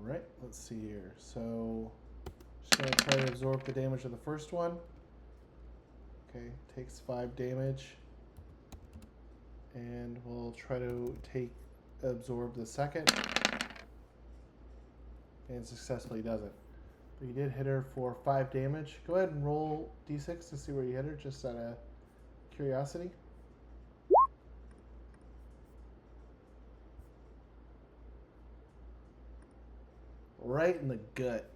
Alright, let's see here. So, just going to try to absorb the damage of the first one. Okay, takes 5 damage. And we'll try to absorb the second. And successfully does it. But you did hit her for 5 damage. Go ahead and roll d6 to see where you hit her, just out of curiosity. Right in the gut.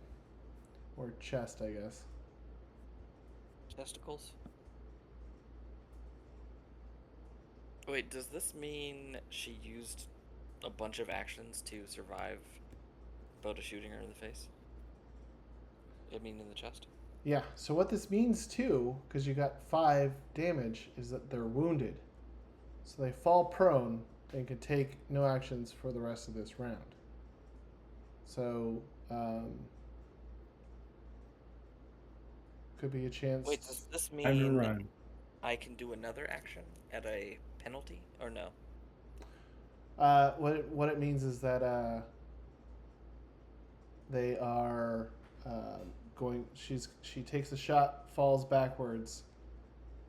Or chest, I guess. Testicles? Wait, does this mean she used a bunch of actions to survive Bota shooting her in the face? I mean, in the chest? Yeah, so what this means too, because you got 5 damage, is that they're wounded. So they fall prone and can take no actions for the rest of this round. So, could be a chance. Wait, does this Time to mean run. I can do another action at a penalty, or no? What it means is that they are going. She takes a shot, falls backwards,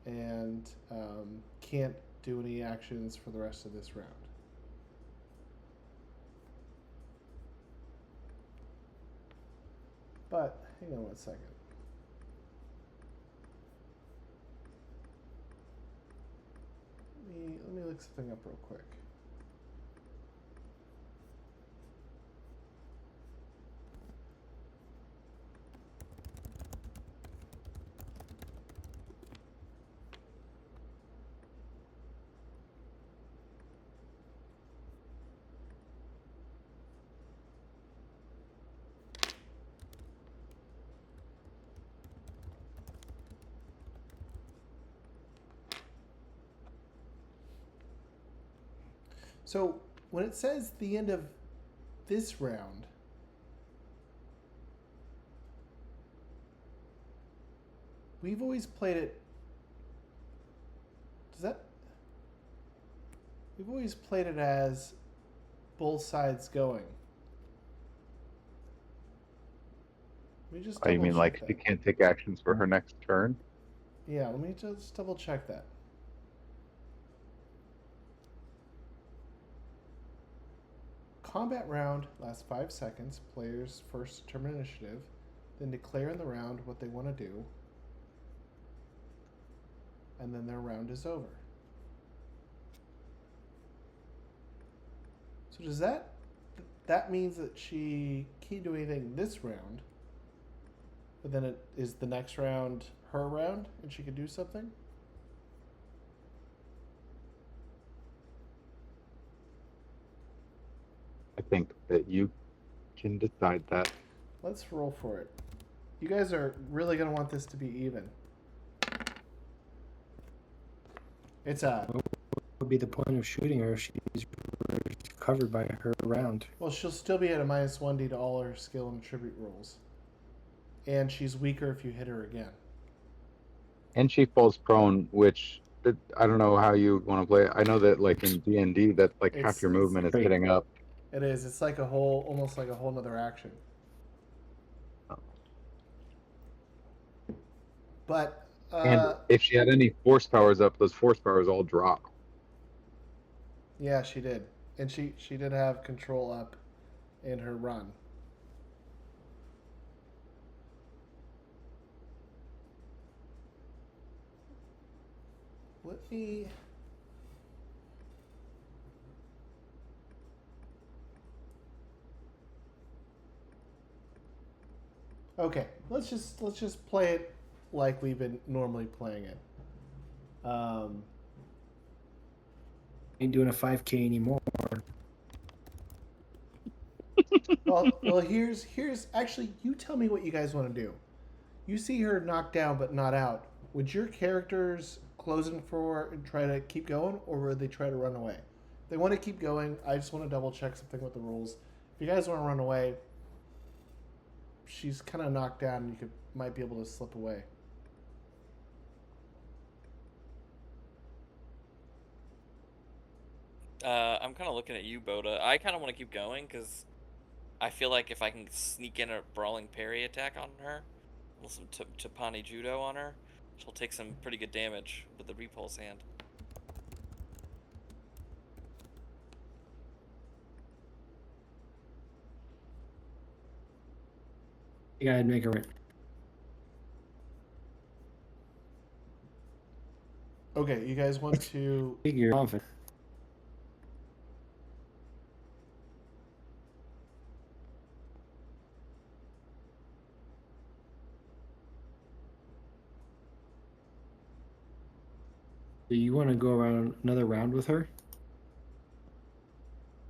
and can't do any actions for the rest of this round. But hang on 1 second. Let me look something up real quick. So when it says the end of this round, we've always played it. We've always played it as both sides going. me just Oh, you double mean check like that. she can't take actions for her next turn? Yeah, let me just double check that. Combat round lasts 5 seconds. Players first determine initiative, then declare in the round what they want to do, and then their round is over. So does that means that she can't do anything this round, but then it is the next round her round and she can do something? I think that you can decide that. Let's roll for it. You guys are really going to want this to be even. It's a... What would be the point of shooting her if she's covered by her round? Well, she'll still be at a -1d to all her skill and attribute rolls. And she's weaker if you hit her again. And she falls prone, which I don't know how you want to play it. I know that like in D&D, that like half your movement is great. getting up. It is. It's like almost like a whole nother action. But And if she had any force powers up, those force powers all drop. yeah, she did, and she did have control up in her run. Let me. Okay, let's just play it like we've been normally playing it. Ain't doing a 5K anymore. Well, here's actually, you tell me what you guys want to do. You see her knocked down but not out. Would your characters close in for and try to keep going, or would they try to run away? If they want to keep going, I just want to double check something with the rules. If you guys want to run away, she's kind of knocked down, and you might be able to slip away. I'm kind of looking at you, Bota. I kind of want to keep going because I feel like if I can sneak in a brawling parry attack on her, some Chapani Judo on her, she'll take some pretty good damage with the repulse hand. You gotta make her. Okay, you guys want to... Figure confident. Do you want to go around another round with her?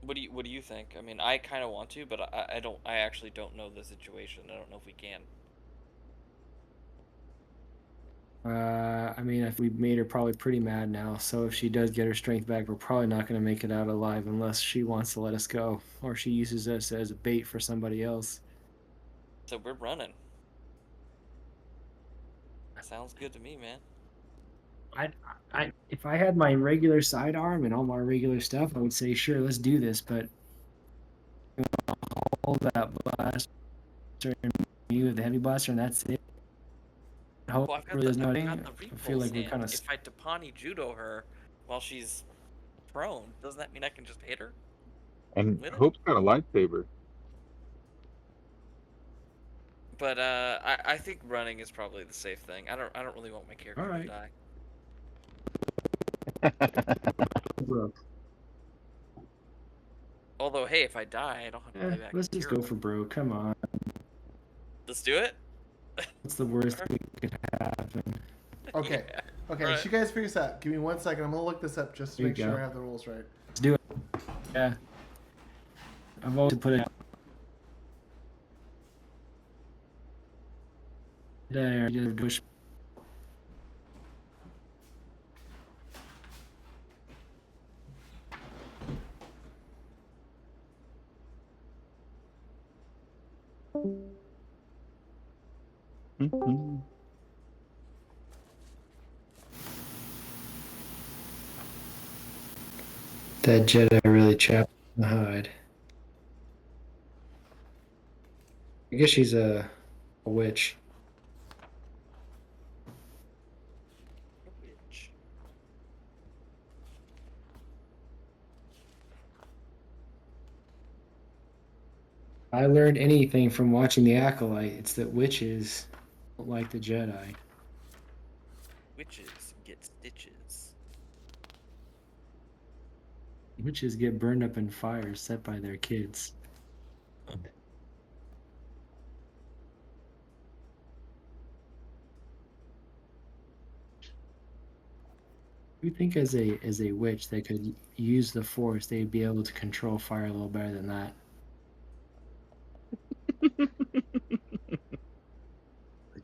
What do you think? I mean, I kind of want to, but I actually don't know the situation. I don't know if we can. I mean, if we made her probably pretty mad now, so if she does get her strength back, we're probably not going to make it out alive unless she wants to let us go, or she uses us as a bait for somebody else. So we're running. Sounds good to me, man. If I had my regular sidearm and all my regular stuff, I would say sure, let's do this. But hold that blaster and me with the heavy blaster, and that's it. Well, I've got There's the nothing. repulse I feel like we're hand. kind of. If I Tapani Judo her while she's prone, doesn't that mean I can just hit her? And With it? Hope's got a lightsaber. But I think running is probably the safe thing. I don't really want my character All right. to die. Although, hey, if I die, I don't have to play back. Let's just go for bro. Come on. Let's do it. What's the worst that could happen? Okay. Yeah. Okay, Alright. so you guys figure this out. Give me 1 second. I'm going to look this up just to There make you sure go. I have the rules right. Let's do it. Yeah. I've always put it. There. Just push. Mhm. That Jedi really chapped the hide. I guess she's a A witch. A witch. I learned anything from watching The Acolyte, it's that witches don't like the Jedi. Witches get stitches. Witches get burned up in fires set by their kids. You think as a witch they could use the Force, they'd be able to control fire a little better than that. They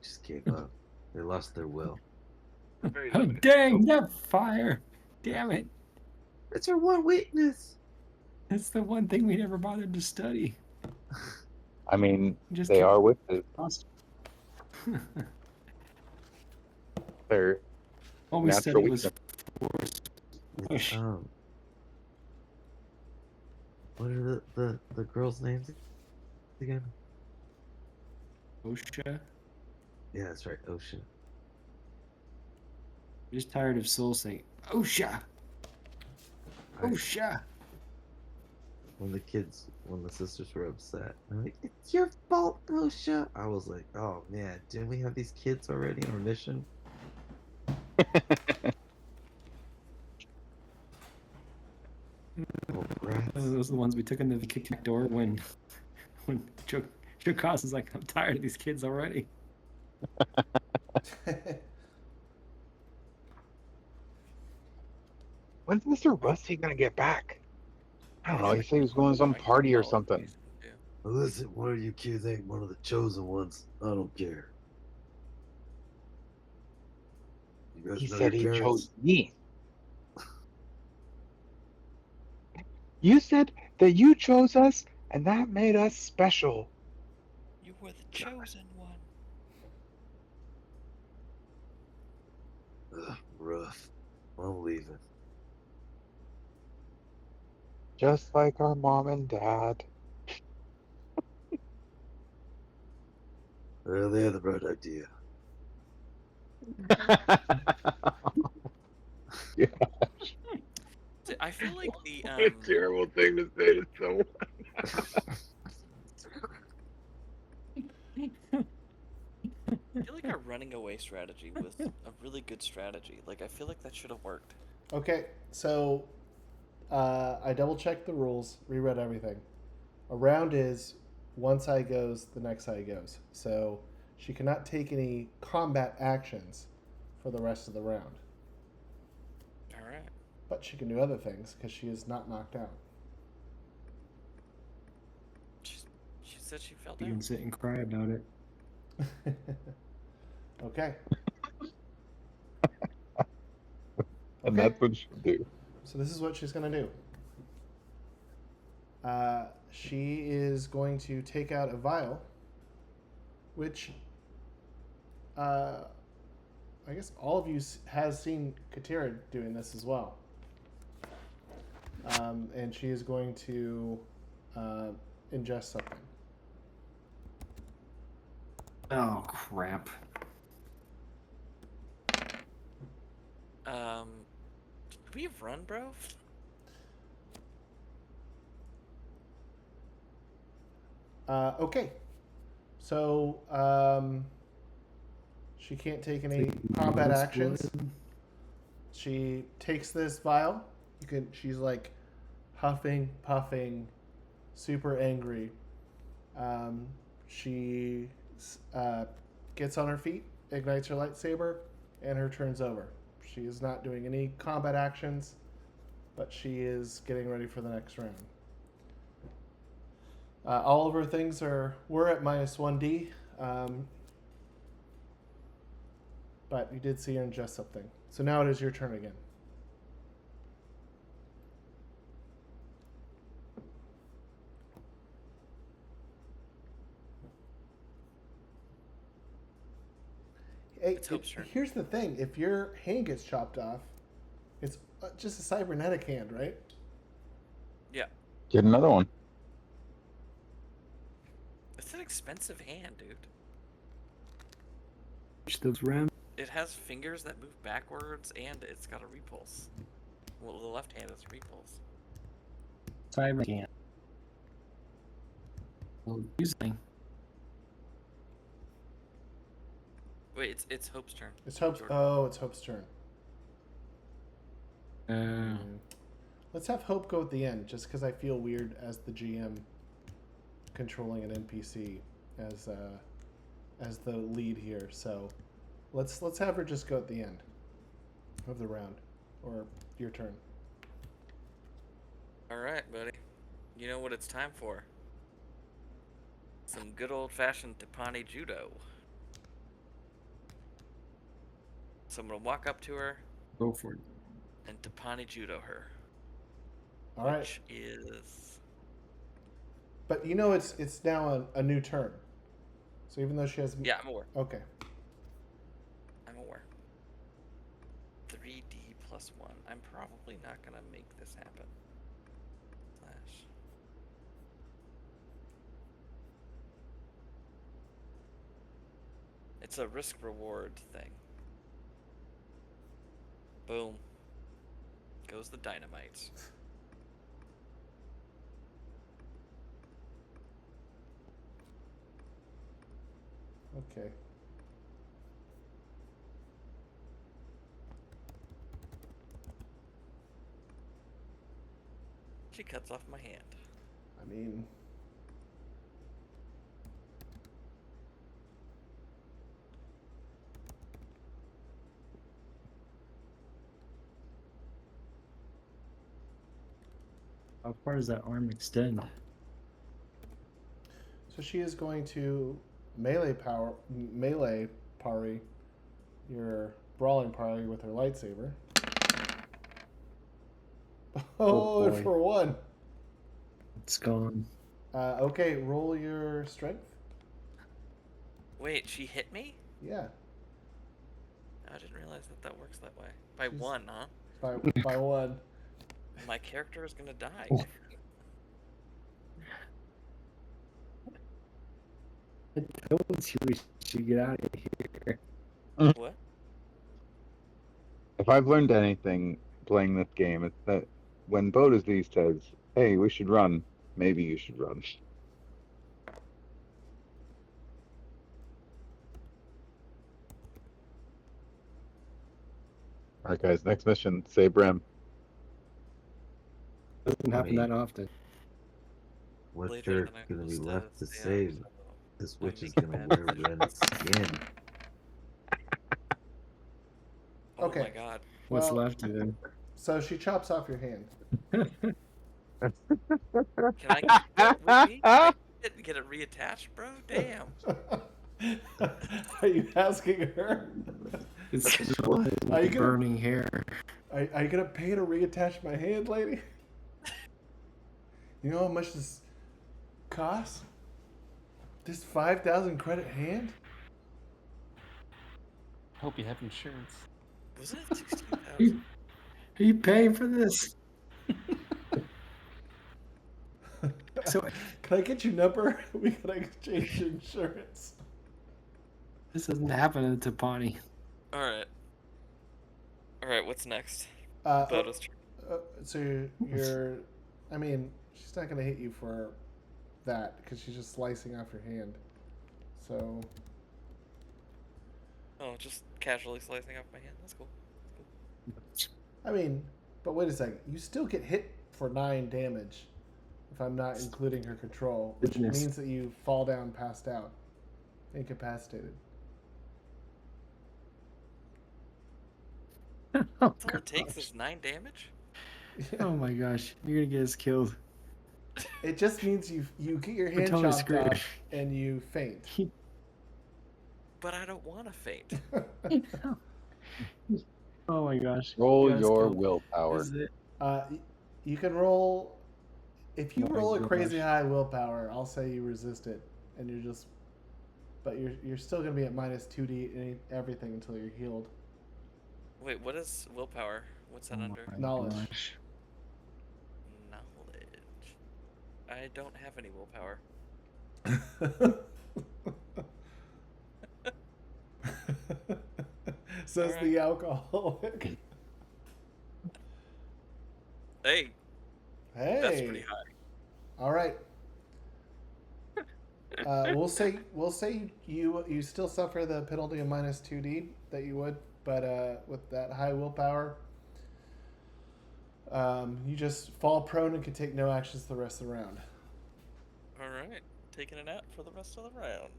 just gave up. They lost their will. Very Oh, limited. dang, that fire! Damn it! It's our one weakness. That's the one thing we never bothered to study. I mean, Just they keep are witches. lost. They're All we natural studied was weakness. Force. It's, Push. what are the girls' names again? OSHA. Yeah, that's right, Ocean. I'm just tired of Soul saying OSHA. OSHA. When the sisters were upset, they're like, "It's your fault, Osha." I was like, "Oh man, didn't we have these kids already on our mission?" Oh, brats. Those are the ones we took into the kickback door when Chukaz is like, I'm tired of these kids already. When's Mr. Rusty gonna get back? I don't know. He said he was going to some party or something. Listen, one of you kids ain't one of the chosen ones. I don't care. You guys He know said your he parents? chose me. You said that you chose us, and that made us special. You were the chosen one. Ugh, rough. I'm leaving. Just like our mom and dad. Well, they had the right idea. I feel like the What a terrible thing to say to someone. I feel like our running away strategy was a really good strategy. Like I feel like that should have worked. Okay, so I double checked the rules, reread everything. A round is one side goes, the next side goes. So she cannot take any combat actions for the rest of the round. All right. But she can do other things because she is not knocked out. She said she fell You down. can sit and cry about it. Okay. And that's what she'll do. So this is what she's going to do. She is going to take out a vial, which I guess all of you has seen Katira doing this as well. And she is going to ingest something. Oh, crap. Could we have run, bro? Okay. So she can't take any combat actions. She takes this vial. She's like huffing, puffing, super angry. She gets on her feet, ignites her lightsaber, and her turns over. She is not doing any combat actions, but she is getting ready for the next round. All of her things were at -1D, but you did see her ingest something. So now it is your turn again. Hey, It's Hope's turn. here's the thing: if your hand gets chopped off, it's just a cybernetic hand, right? Yeah. Get another one. It's an expensive hand, dude. those rem. It has fingers that move backwards, and it's got a repulse. Well, the left hand is a repulse. Cyber can't. Well, using. Wait, it's Hope's turn. It's Hope's. Jordan. Oh, it's Hope's turn. Uh, Let's have Hope go at the end, just because I feel weird as the GM controlling an NPC as the lead here. So let's have her just go at the end of the round, or your turn. All right, buddy. You know what it's time for? Some good old-fashioned Tapani Judo. So I'm gonna walk up to her go for it. and Tapani Judo her. All right, Which is... but you know it's now a new turn. So even though she has Yeah, I'm aware. okay. I'm aware. 3D plus 1. I'm probably not gonna make this happen. Slash. It's a risk-reward thing. Boom. Goes the dynamite. Okay. She cuts off my hand. I mean, How far does that arm extend? so she is going to melee parry your brawling parry with her lightsaber. Oh, boy. for one. It's gone. Okay, roll your strength. Wait, she hit me? Yeah, I didn't realize that works that way. By She's- 1, huh? by one. My character is gonna die. Oh. I told you we should get out of here. What? If I've learned anything playing this game, it's that when Bota says, "Hey, we should run," maybe you should run. All right, guys. Next mission: save Rem. Doesn't happen Wait. that often. What's Later there than I gonna be used to left to stay up, save? so This I'm witch is making gonna bad wear decisions. Ren's skin. Oh Okay. my god. What's Well- left of him? So she chops off your hand. Can I keep that with me? Can I keep it and get it reattached, bro? Damn. Are you asking her? It's Are you gonna- burning hair. Are you gonna pay to reattach my hand, lady? You know how much this costs? This 5,000 credit hand? Hope you have insurance. Wasn't it 16,000? Are you paying for this? So Can I get your number? We gotta exchange insurance. this doesn't happen in Tapani. Alright. Alright, what's next? Uh, Bota's turn. so you're, I mean, she's not gonna hit you for that because she's just slicing off your hand. So Oh, just casually slicing off my hand. That's cool. I mean, but wait a second. You still get hit for 9 damage if I'm not including her control, which Goodness. means that you fall down, passed out, incapacitated. Oh, That's all it takes gosh. is 9 damage? Oh my gosh, you're gonna get us killed. It just means you get your hand totally chopped screwed. off and you faint. But I don't want to faint. Oh my gosh. Roll You guys your killed- willpower. This is it. You can roll. If you Oh my roll a crazy gosh. high willpower, I'll say you resist it, and you're just. But you're still gonna be at minus 2d in everything until you're healed. Wait, what is willpower? What's that Oh under? my Knowledge. gosh. Knowledge. I don't have any willpower. says Alright. the alcoholic. Hey, Hey. that's pretty high. All right. We'll say you still suffer the penalty of minus 2d that you would, but with that high willpower, you just fall prone and can take no actions the rest of the round. Alright, taking a nap for the rest of the round.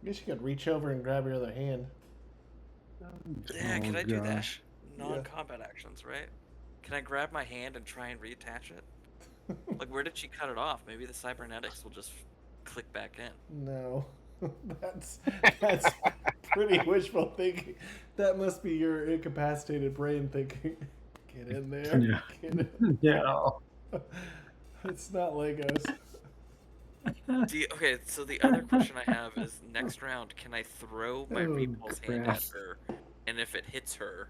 I guess you could reach over and grab your other hand. Yeah, Oh, can I do that? gosh. Non-combat actions, right? Can I grab my hand and try and reattach it? Like, where did she cut it off? Maybe the cybernetics will just click back in. No, that's pretty wishful thinking. That must be your incapacitated brain thinking. Get in there. Yeah. Get in. Yeah. It's not Legos. Okay, so the other question I have is, next round, can I throw my Oh, repulse hand crap. at her, and if it hits her,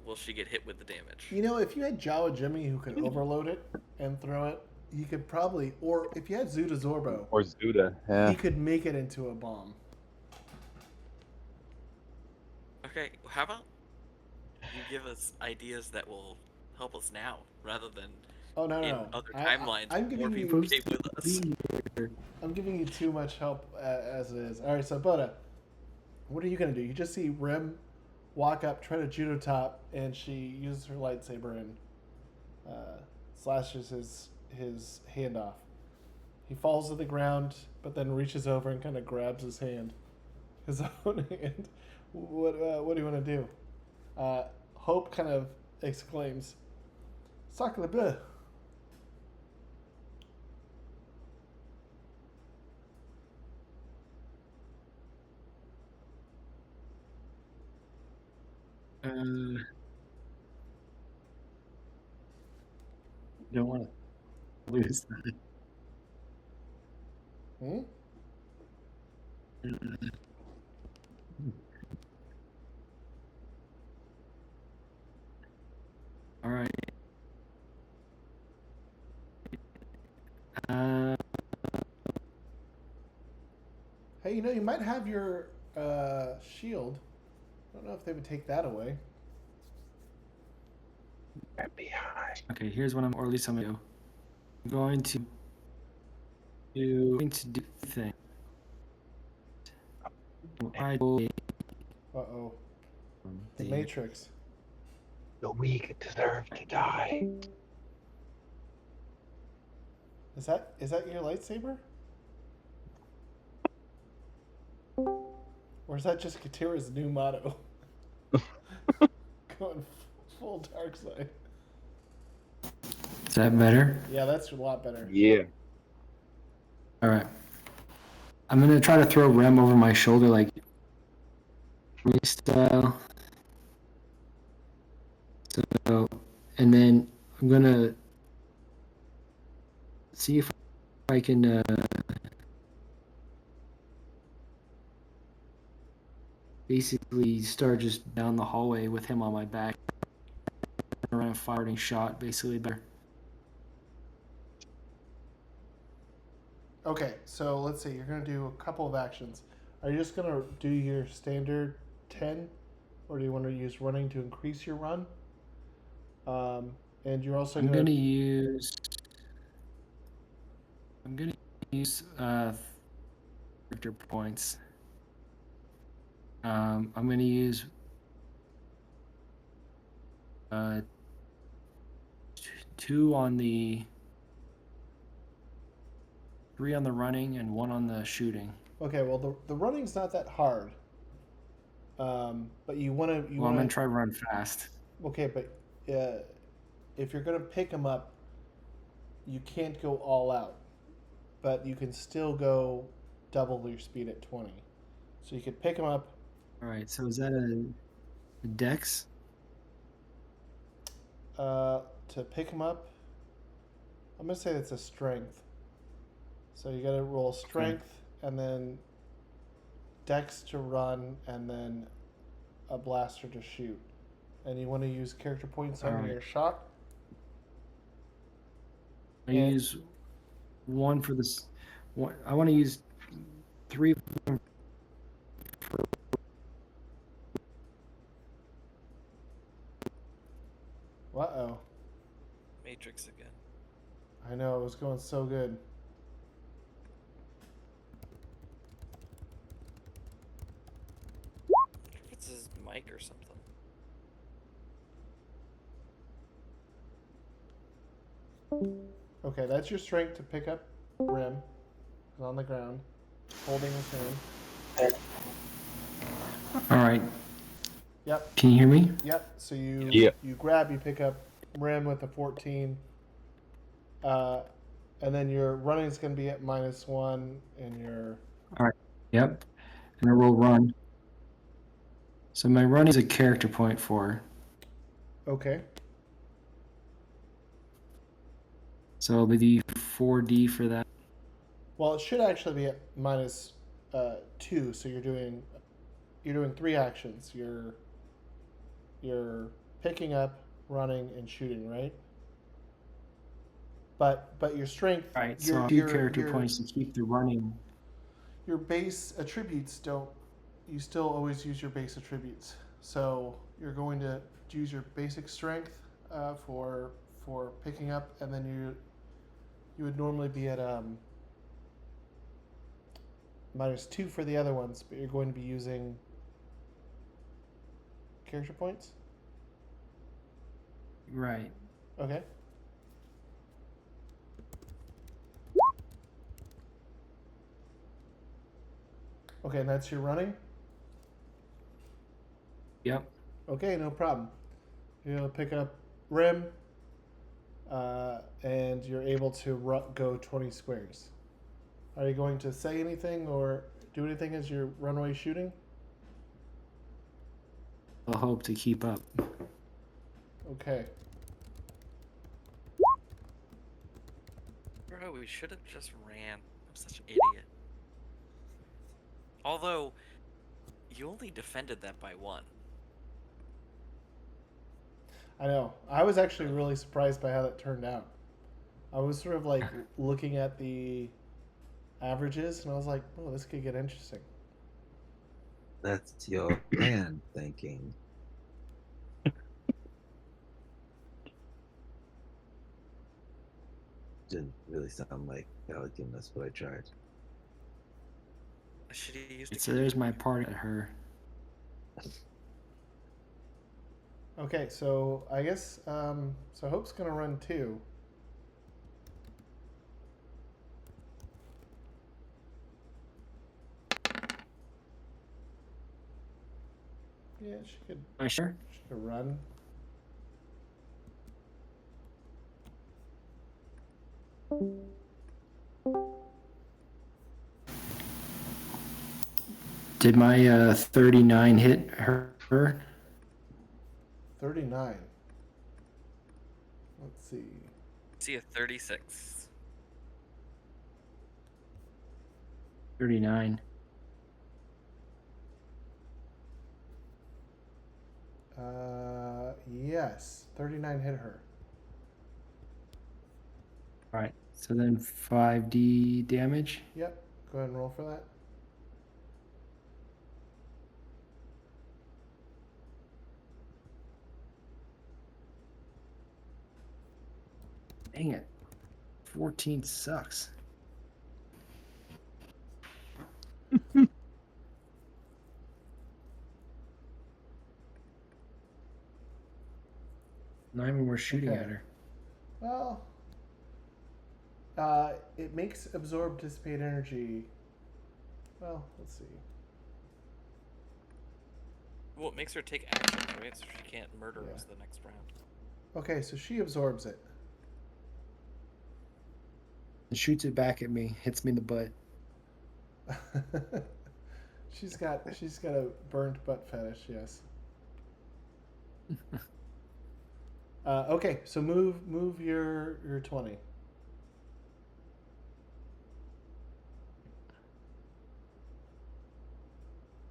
will she get hit with the damage? You know, if you had Jawa Jimmy who could overload it and throw it, he could probably, or if you had Zuda Zorbo, Or Zuda, yeah. he could make it into a bomb. Okay, how about you give us ideas that will help us now, rather than Oh no, in no, no. other I- timelines I'm more giving people you, came with us. I'm giving you too much help as it is. All right, so Bota, what are you gonna do? You just see Rem walk up, try to judo top, and she uses her lightsaber and slashes his hand off. He falls to the ground, but then reaches over and kind of grabs his hand, his own hand. What do you want to do? Hope kind of exclaims, "Sacre bleu!" Don't want to lose that. Hmm? All right. Hey, you know, you might have your shield. I don't know if they would take that away. Okay, here's what or at least I'm gonna do. I'm going to do the thing. Uh-oh. The The- Matrix. The weak deserve to die. Is that your lightsaber? Or is that just Katira's new motto? Going full dark side. Is that better? Yeah, that's a lot better. Yeah. All right. I'm gonna try to throw Rem over my shoulder like freestyle. So, and then I'm gonna see if I can basically start just down the hallway with him on my back, around a firing shot, basically better. Okay, so let's see. You're going to do a couple of actions. Are you just going to do your standard 10? Or do you want to use running to increase your run? And you're also I'm going gonna to... use character points. I'm gonna use 2 on the 3 on the running and 1 on the shooting. Okay, well, the running's not that hard. But you want to... I'm gonna try to run fast. Okay, but if you're going to pick them up, you can't go all out. But you can still go double your speed at 20. So you could pick them up. All right, so is that a dex? To pick them up, I'm going to say it's a strength. So you got to roll strength and then dex to run and then a blaster to shoot. And you want to use character points on Alright. your shot. I use 1 for this. I want to use 3 for Uh-oh. Matrix again. I know, it was going so good. I wonder if it's his mic or something. Okay, that's your strength to pick up Rim. He's on the ground, holding his hand. All right. Yep, Can you hear me? yep. So you Yeah. you grab, you pick up Rim with a 14. And then your running is going to be at -1, and your Yep. And I will run. So my run is a character point for. okay. So it'll be the 4D for that. Well, it should actually be at -2. So you're doing 3 actions. You're picking up, running, and shooting, right? But your strength, All right. your, So 2 your, character your, points to keep the running. your base attributes don't. You still always use your base attributes. So you're going to use your basic strength for picking up, and then you would normally be at -2 for the other ones, but you're going to be using character points. Right. Okay. Okay, and that's your running? Yep. Okay, no problem. You'll pick up Rim, and you're able to go 20 squares. Are you going to say anything or do anything as you run away shooting? I'll hope to keep up. Okay. Bro, we should have just ran. I'm such an idiot. Although, you only defended that by 1. I know. I was actually really surprised by how that turned out. I was sort of like looking at the averages, and I was like, oh, this could get interesting. That's your man thinking. Didn't really sound like Pelican, but I tried. I should have used So there's my part at her. Okay, so I guess so Hope's gonna run 2. Yeah, she could Sure. run. Did my 39 hit her? 39. Let's see. See a 36. 39. Yes, 39 hit her. All right. So then 5D damage. Yep. Go ahead and roll for that. Dang it. 14 sucks. Not even worth shooting Okay. at her. Well, it makes absorb dissipate energy. Well, let's see. Well, it makes her take action, right? So she can't murder Yeah. us the next round. Okay, so she absorbs it. And shoots it back at me. Hits me in the butt. she's got a burnt butt fetish. Yes. Okay, so move your 20.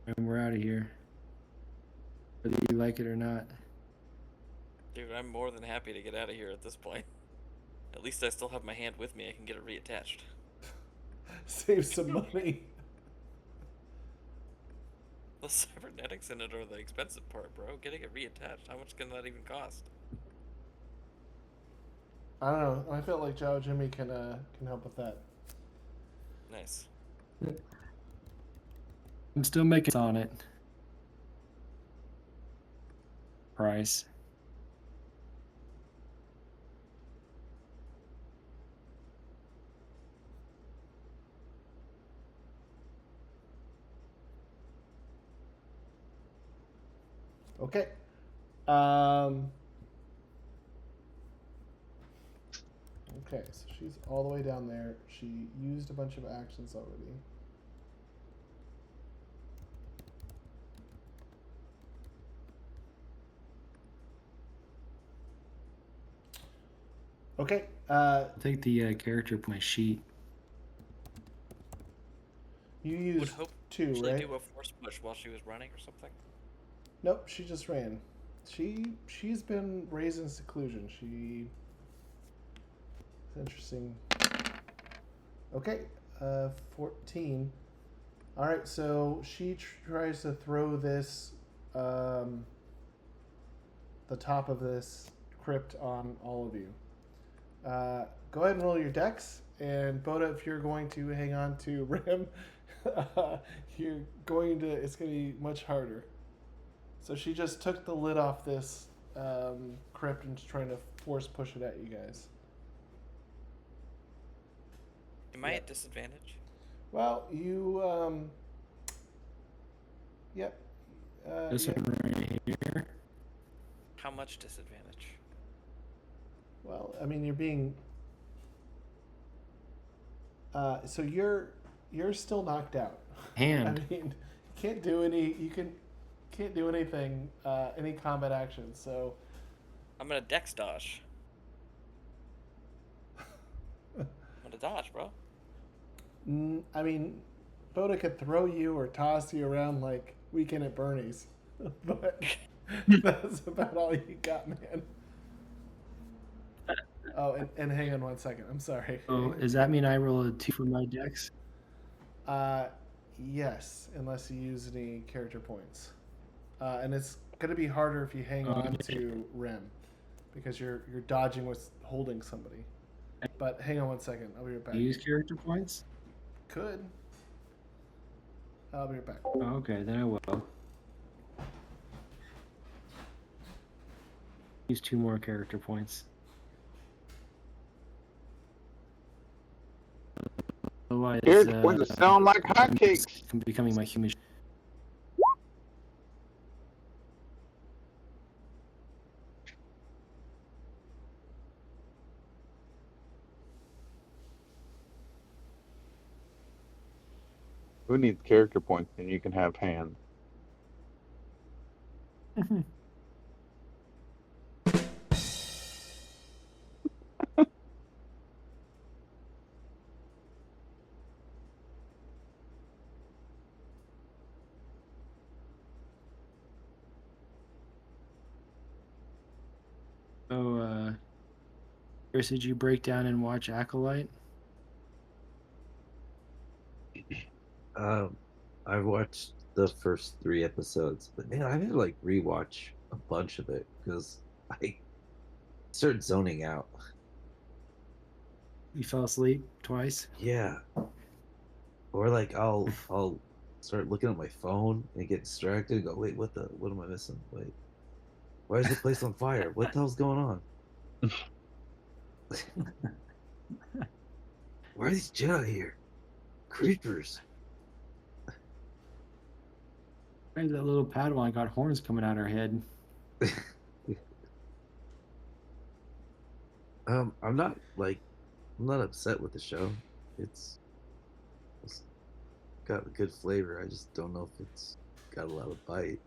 And we're out of here. Whether you like it or not. Dude, I'm more than happy to get out of here at this point. At least I still have my hand with me. I can get it reattached. Save some money. The cybernetics in it are the expensive part, bro. Getting it reattached. How much can that even cost? I don't know. I felt like Jawa Jimmy can help with that. Nice. I'm still making on it. Price. Okay. Okay, so she's all the way down there. She used a bunch of actions already. Okay. I'll take the character point sheet. You Would used hope 2, actually right? do a force push while she was running or something. Nope, she just ran. She's been raised in seclusion. It's interesting. Okay, 14. All right, so she tries to throw this, the top of this crypt on all of you. Go ahead and roll your dex, and Bota, if you're going to hang on to Rim, it's going to be much harder. So she just took the lid off this crypt and is trying to force push it at you guys. Am I Yep. at disadvantage? Well, you, yep. This Yep. one right here. How much disadvantage? Well, I mean, you're being. So you're still knocked out. Hand. I mean, you can't do anything, any combat action. So. I'm gonna dex dodge. I'm gonna dodge, bro. I mean, Boda could throw you or toss you around like Weekend at Bernie's, but that's about all you got, man. Oh, and hang on one second. I'm sorry. Oh, does that mean I roll a 2 for my dex? Yes, unless you use any character points, and it's gonna be harder if you hang on to Rem, because you're dodging with holding somebody. But hang on one second. I'll be right back. Use character points? Could. I'll be right back. Oh, okay, then I will. Use 2 more character points. Otherwise, Character points sound like hotcakes. I'm becoming my human. Who needs character points? And you can have hands. So, Chris, did you break down and watch Acolyte? I watched the first 3 episodes, but man, I need to like rewatch a bunch of it because I started zoning out. You fell asleep twice? Yeah, or like I'll start looking at my phone and get distracted and go, wait, what am I missing? Wait, why is the place on fire? What the hell's going on? Why are these Jedi here? Creepers. Why is that little Padawan got horns coming out her head? I'm not upset with the show. It's got a good flavor. I just don't know if it's got a lot of bite.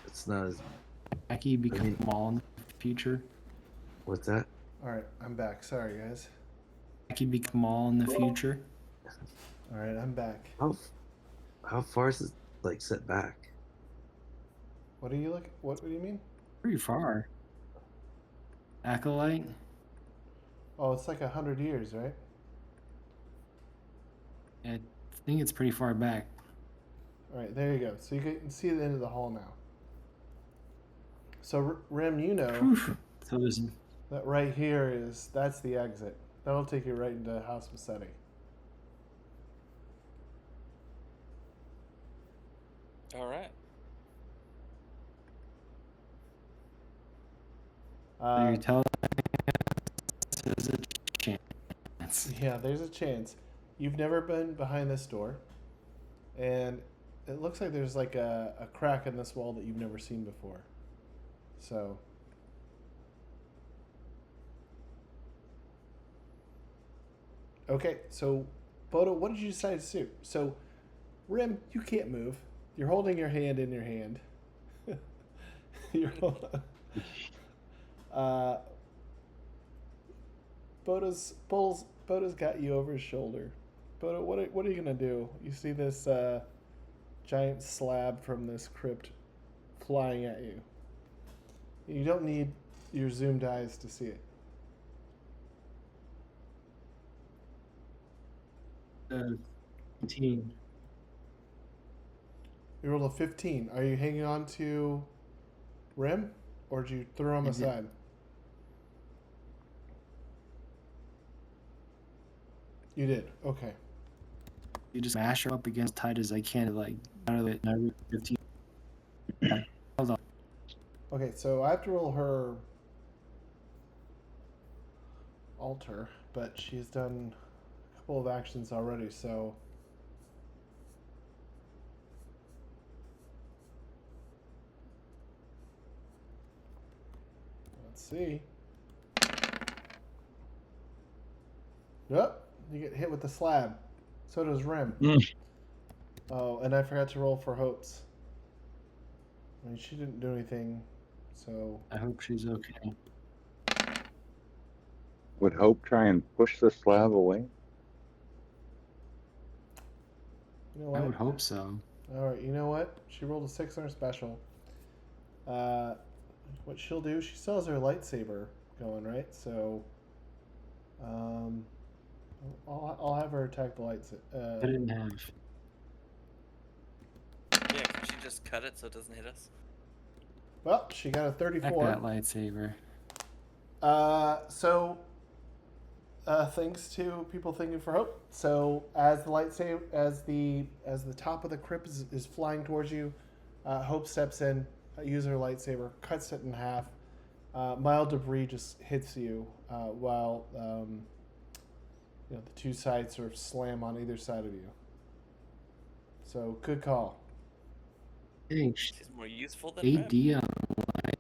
It's not as Jackie become Maul in the future. what's that? All right, I'm back. Sorry, guys. Jackie become Maul in the future. All right, I'm back. How far is it like set back? What do you look? What do you mean? Pretty far. Acolyte. Oh, it's like 100 years, right? I think it's pretty far back. All right, there you go. So you can see the end of the hall now. So Rim, you know Whew. So there's that right here that's the exit. That'll take you right into House Mecetti. All right. you're telling us there's a chance. Yeah, there's a chance. You've never been behind this door, and it looks like there's like a crack in this wall that you've never seen before. So. Okay, so Bota, what did you decide to do? So, Rim, you can't move. You're holding your hand in your hand. You're Bota's got you over his shoulder. Bota, what are you gonna do? You see this giant slab from this crypt flying at you. You don't need your zoomed eyes to see it. 15. You rolled a 15. Are you hanging on to Rim, or did you throw him I did. aside? You did. Okay. You just mash her up against tight as I can, like out of it. 15. Hold on. Okay, so I have to roll her alter, but she's done a couple of actions already, so let's see. Yep, you get hit with the slab. So does Rim. Oh, and I forgot to roll for Hopes. I mean, she didn't do anything, so I hope she's okay. Would Hope try and push the slab away? you know I what? would hope so. All right, you know what? She rolled a 6 on her special. What she'll do, she still has her lightsaber going, right? So, I'll have her attack the I lightsaber. didn't have. Yeah, can she just cut it so it doesn't hit us? Well, she got a Back 34. that lightsaber. Thanks to people thinking for Hope. So as the lightsaber, as the top of the crypt is flying towards you, Hope steps in, uses her lightsaber, cuts it in half. Mild debris just hits you, while the two sides sort of slam on either side of you. So good call. Thanks. She's more useful than Rim. AD on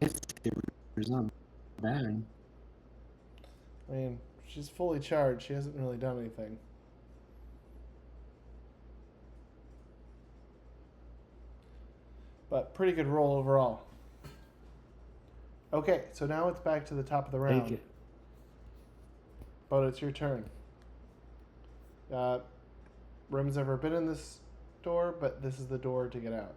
lightsabers not bad. I mean, she's fully charged. She hasn't really done anything. But pretty good roll overall. Okay, so now it's back to the top of the round. Take it. But it's your turn. Rim's never been in this door, but this is the door to get out.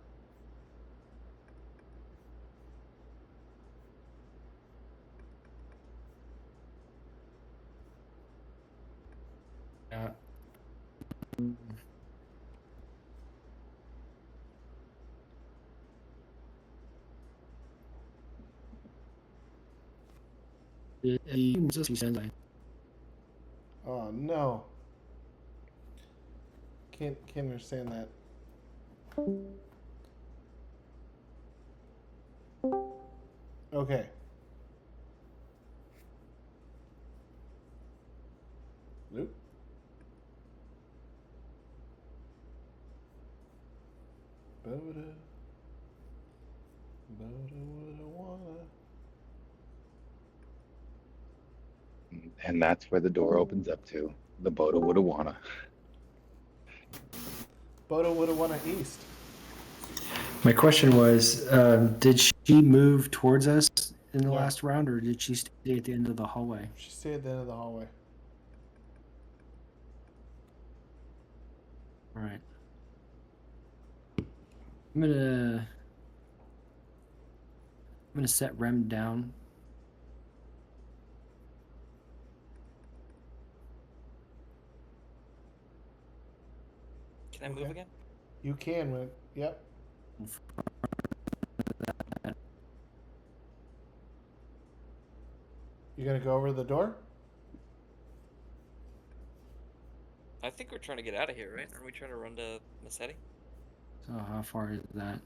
Oh no. Can't understand that. Okay. Nope. Bota woulda wanna. And that's where the door opens up to. The Bota woulda wanna. Bota woulda wanna east. My question was, did she move towards us in the No. last round, or did she stay at the end of the hallway? She stayed at the end of the hallway. All right. I'm gonna set Rem down. Can I move Okay. again? You can win. Yep. You gonna go over to the door? I think we're trying to get out of here, right? Aren't we trying to run to Mecetti? So how far is that?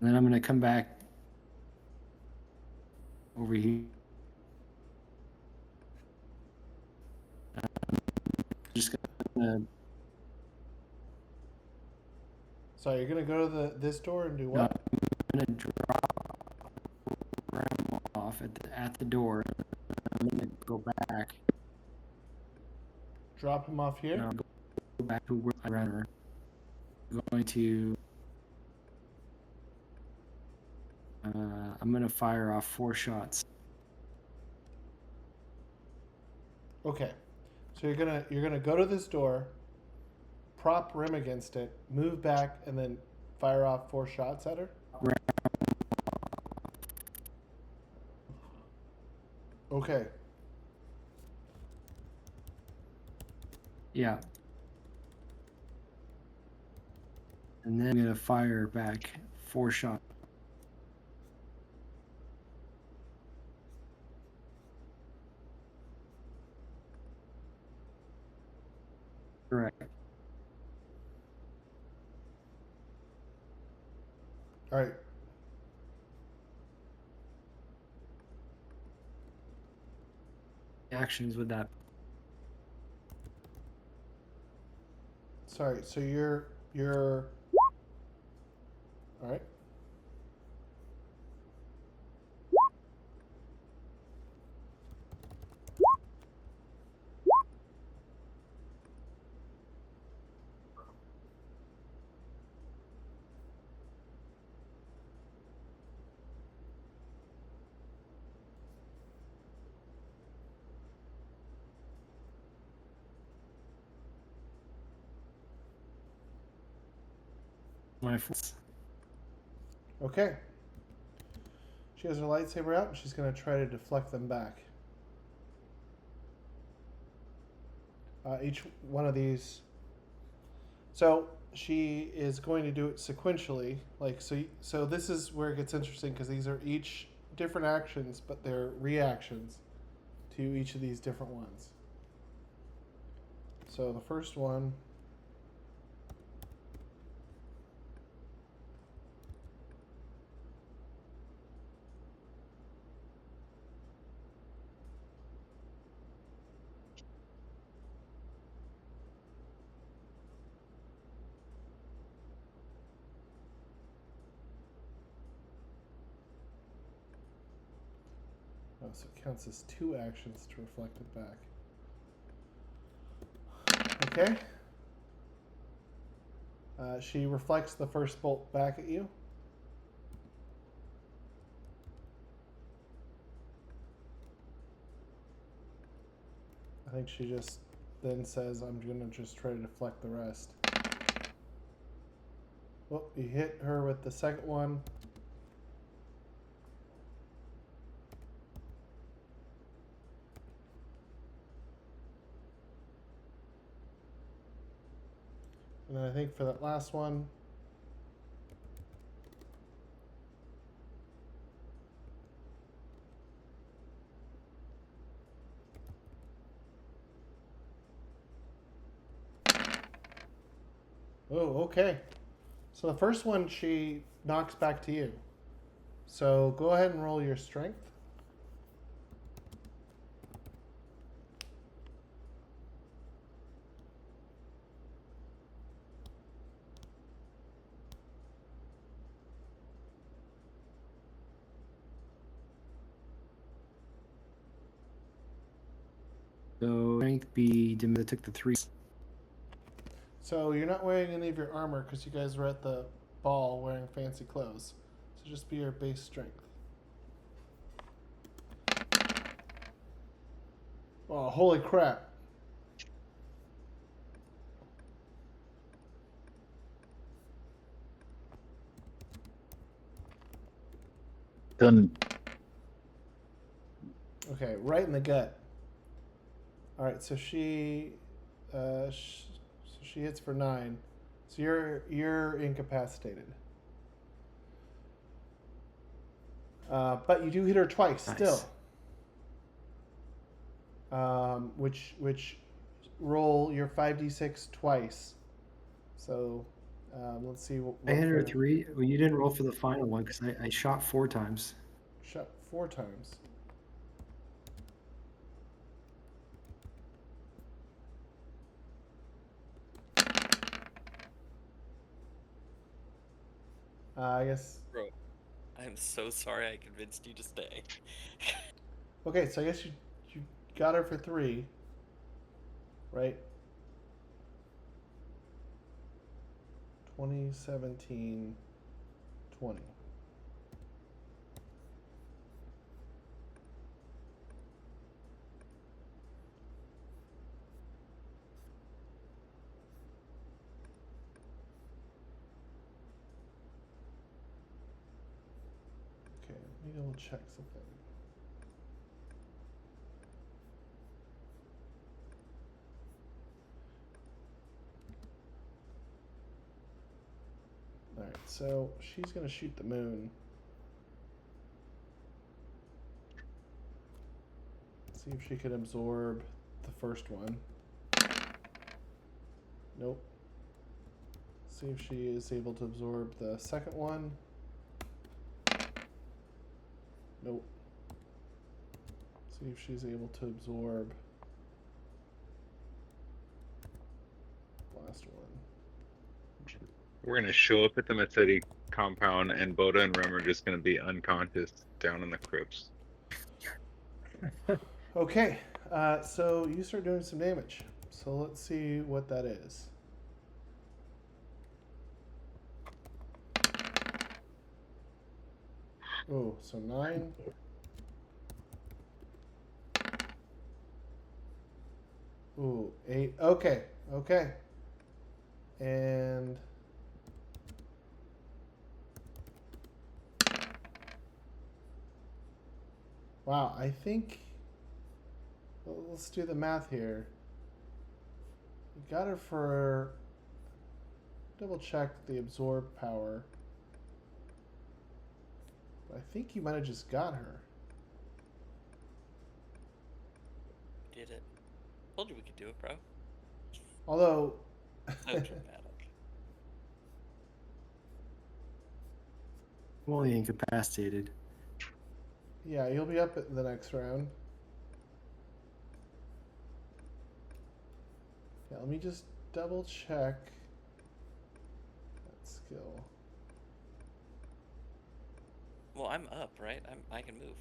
And then I'm gonna come back over here. Just gonna Sorry, you're gonna go to this door and do no, what? I'm gonna drop Rem off at the door. I'm gonna go back. Drop him off here. And I'll go back to where I ran her. I'm going to. I'm gonna fire off 4 shots. Okay. So you're gonna go to this door, prop Rim against it, move back, and then fire off 4 shots at her. Okay. Yeah. And then I'm gonna fire back 4 shots. Correct. All right. Actions with that. Sorry. So you're. All right. My force. Okay. She has her lightsaber out, and she's gonna try to deflect them back. Each one of these. So she is going to do it sequentially, like so. So this is where it gets interesting because these are each different actions, but they're reactions to each of these different ones. So the first one. Oh, so it counts as 2 actions to reflect it back. Okay. She reflects the first bolt back at you. I think she just then says, I'm going to just try to deflect the rest. Well, you hit her with the second one. And then I think for that last one, oh, okay. So the first one she knocks back to you. So go ahead and roll your strength. So strength be I took the 3. So you're not wearing any of your armor because you guys were at the ball wearing fancy clothes. So just be your base strength. Oh, holy crap. Done. Okay, right in the gut. All right, so she hits for 9. So you're incapacitated. But you do hit her twice Nice. still. Which roll your 5d6 twice. So let's see. What I hit her for- 3. Well, you didn't roll for the final one because I shot 4 times. Shot 4 times. I guess. Bro, I'm so sorry I convinced you to stay. Okay, so I guess you got her for 3, right? 20, 17, 20. Okay, let me double check something. Alright, so she's gonna shoot the moon. See if she can absorb the first one. Nope. See if she is able to absorb the second one. Nope. See if she's able to absorb the last one. We're gonna show up at the Mecetti compound, and Bota and Rem are just gonna be unconscious down in the crypts. Okay, so you start doing some damage. So let's see what that is. Oh, so 9. Ooh, 8. Okay, okay. And wow, I think let's do the math here. You got her for double check the absorb power. But I think you might have just got her. Did it? Told you we could do it, bro. Although So dramatic. I'm only incapacitated. yeah, you'll be up at the next round. Yeah, let me just double check that skill. Well, I'm up, right? I can move.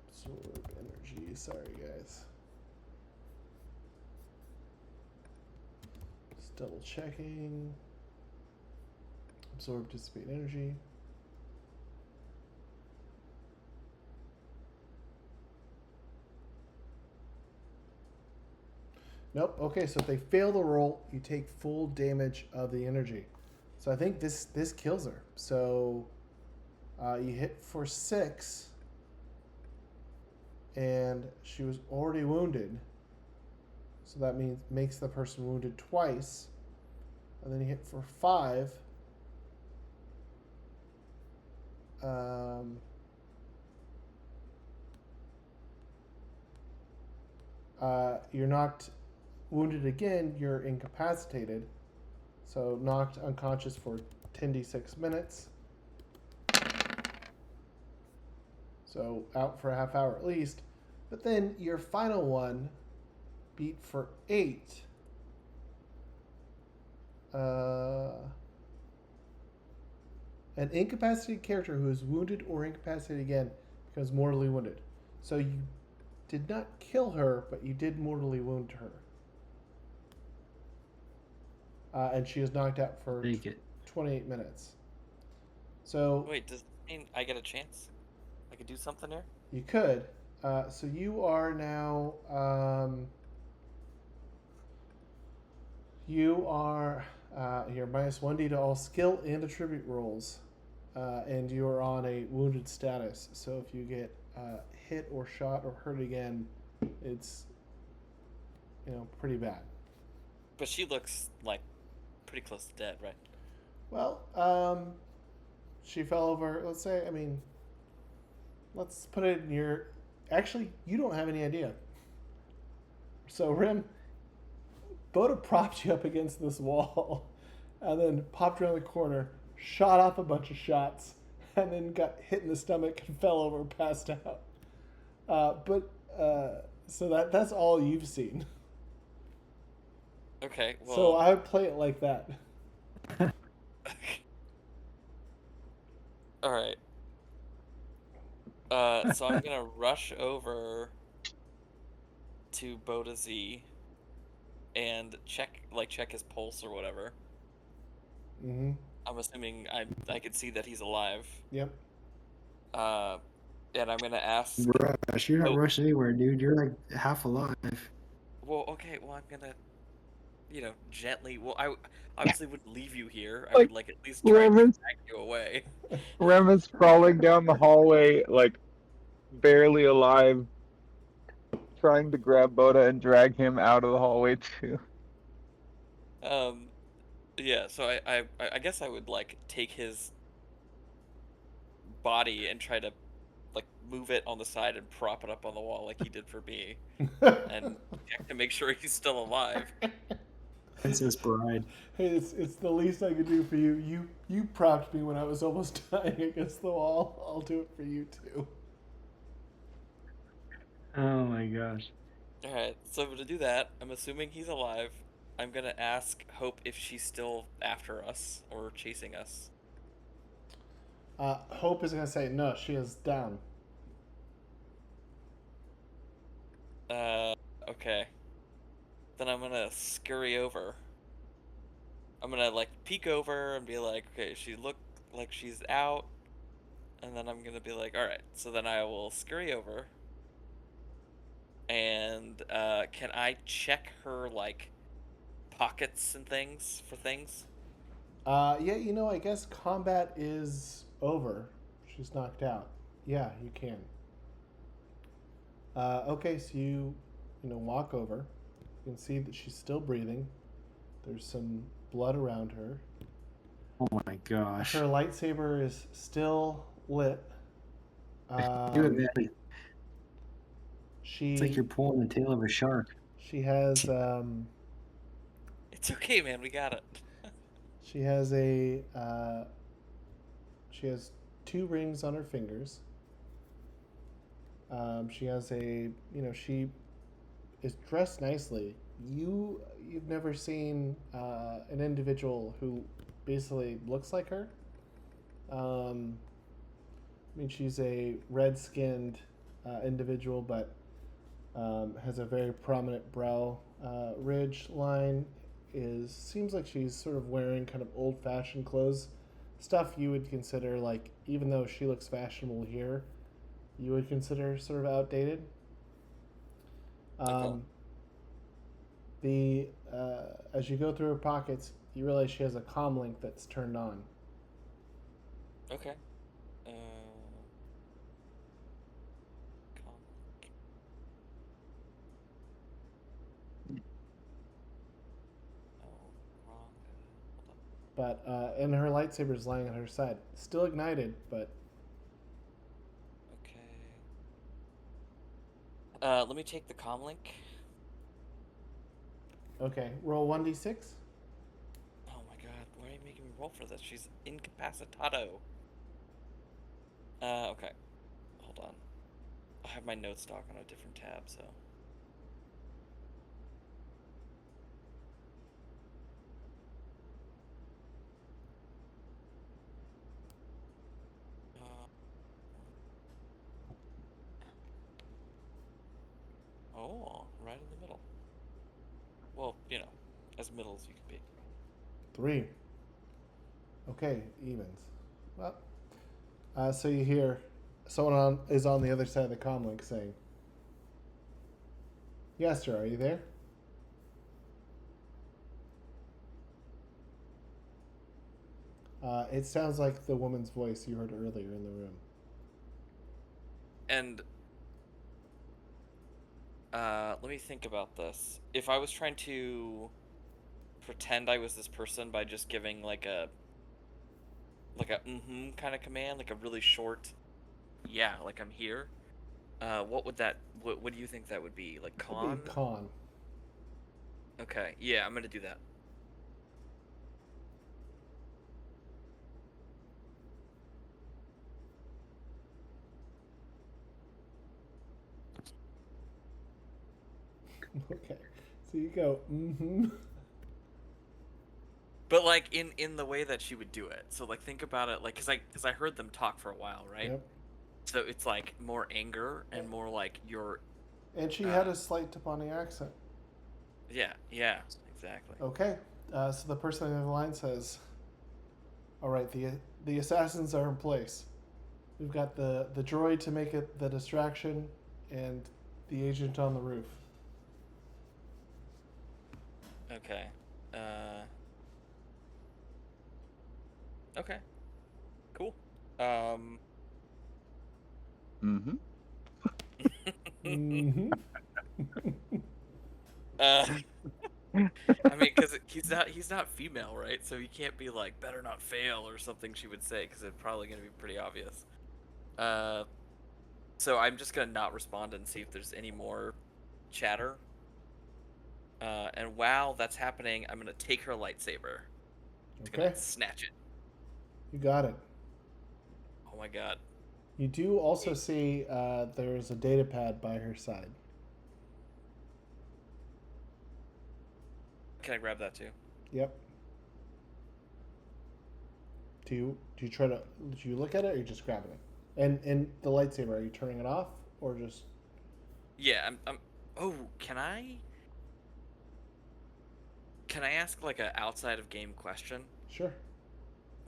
Absorb energy. Sorry, guys. Just double checking. Absorb, dissipate energy. Nope. Okay, so if they fail the roll, you take full damage of the energy. So I think this kills her. So you hit for 6, and she was already wounded. So that means makes the person wounded twice, and then you hit for 5. You're knocked wounded again, you're incapacitated. So knocked unconscious for 10d6 minutes. So out for a half hour at least. But then your final one beat for 8. An incapacitated character who is wounded or incapacitated again becomes mortally wounded. So you did not kill her, but you did mortally wound her. And she is knocked out for Take it. 28 minutes. So Wait, does that mean I get a chance? I could do something here? you could. So you are now. You are. You're minus 1d to all skill and attribute rolls. And you are on a wounded status. So if you get hit or shot or hurt again, it's pretty bad. But she looks like pretty close to dead, right? Well, she fell over. Let's put it in your. Actually, you don't have any idea. So Rim, Bota propped you up against this wall, and then popped around the corner, shot off a bunch of shots, and then got hit in the stomach and fell over, passed out. So that's all you've seen. Okay, well. So I would play it like that. All right. So I'm gonna rush over to Bota Z and check his pulse or whatever. Mm-hmm. I'm assuming I could see that he's alive. Yep. And I'm gonna ask. Rush, you're not rushing anywhere, dude. You're like half alive. Well, okay. Well, I'm gonna, gently. Well, I obviously wouldn't leave you here. I Like, would at least try to Rem drag you away. is crawling down the hallway, like barely alive, trying to grab Bota and drag him out of the hallway too. Yeah. So I guess I would take his body and try to move it on the side and prop it up on the wall like he did for me, and check to make sure he's still alive. Princess Bride. Hey, it's the least I could do for you. You propped me when I was almost dying against the wall. I'll do it for you too. Oh my gosh. All right. So to do that, I'm assuming he's alive. I'm gonna ask Hope if she's still after us or chasing us. Hope is gonna say no. She is down. Okay. Then I'm gonna scurry over. I'm gonna peek over and be like, okay, she looked like she's out. And then I'm gonna be like, alright, so then I will scurry over. And can I check her pockets and things for things? Yeah, I guess combat is over. She's knocked out. Yeah, you can. Okay, so you walk over. You can see that she's still breathing. There's some blood around her. Oh my gosh. Her lightsaber is still lit. Do it, man. She. It's like you're pulling the tail of a shark. She has. It's okay, man. We got it. She has She has 2 rings on her fingers. She has she is dressed nicely. You've never seen an individual who basically looks like her. She's a red-skinned individual, but has a very prominent brow ridge line. Seems like she's sort of wearing kind of old-fashioned clothes, stuff you would consider even though she looks fashionable here, you would consider sort of outdated. As you go through her pockets, you realize she has a comm link that's turned on. Okay. But and her lightsaber is lying on her side, still ignited, but. Okay. Let me take the comm link. Okay, roll 1d6. Oh my god, why are you making me roll for this? She's incapacitado. Okay. Hold on. I have my notes doc on a different tab, so. Oh, right in the middle. Well, as middle as you can be. 3. Okay, evens. Well, so you hear someone is on the other side of the comm link saying, "Yes, sir. Are you there?" It sounds like the woman's voice you heard earlier in the room. And let me think about this. If I was trying to pretend I was this person by just giving like a kind of command, like a really short, yeah, like I'm here. What would that? What do you think that would be? Like Could be con. Okay, yeah, I'm gonna do that. Okay, so you go. But like in the way that she would do it. So like think about it, like because I heard them talk for a while, right? Yep. So it's like more anger and more like you're. And she had a slight Tapani accent. Yeah, exactly. Okay, so the person on the other line says, "All right, the assassins are in place. We've got the droid to make it the distraction, and the agent on the roof." Okay. Okay. Cool. Mm-hmm. Mm-hmm. I mean, because he's not female, right? So he can't be like better not fail or something. She would say because it's probably gonna be pretty obvious. So I'm just gonna not respond and see if there's any more chatter. And while that's happening, I'm gonna take her lightsaber. I'm Okay, gonna snatch it. you got it. Oh my god. You do also see there's a data pad by her side. Can I grab that too? Yep. Do you look at it or are you just grabbing it? And the lightsaber, are you turning it off or just? Yeah, I'm. Oh, can I ask like a outside of game question? Sure.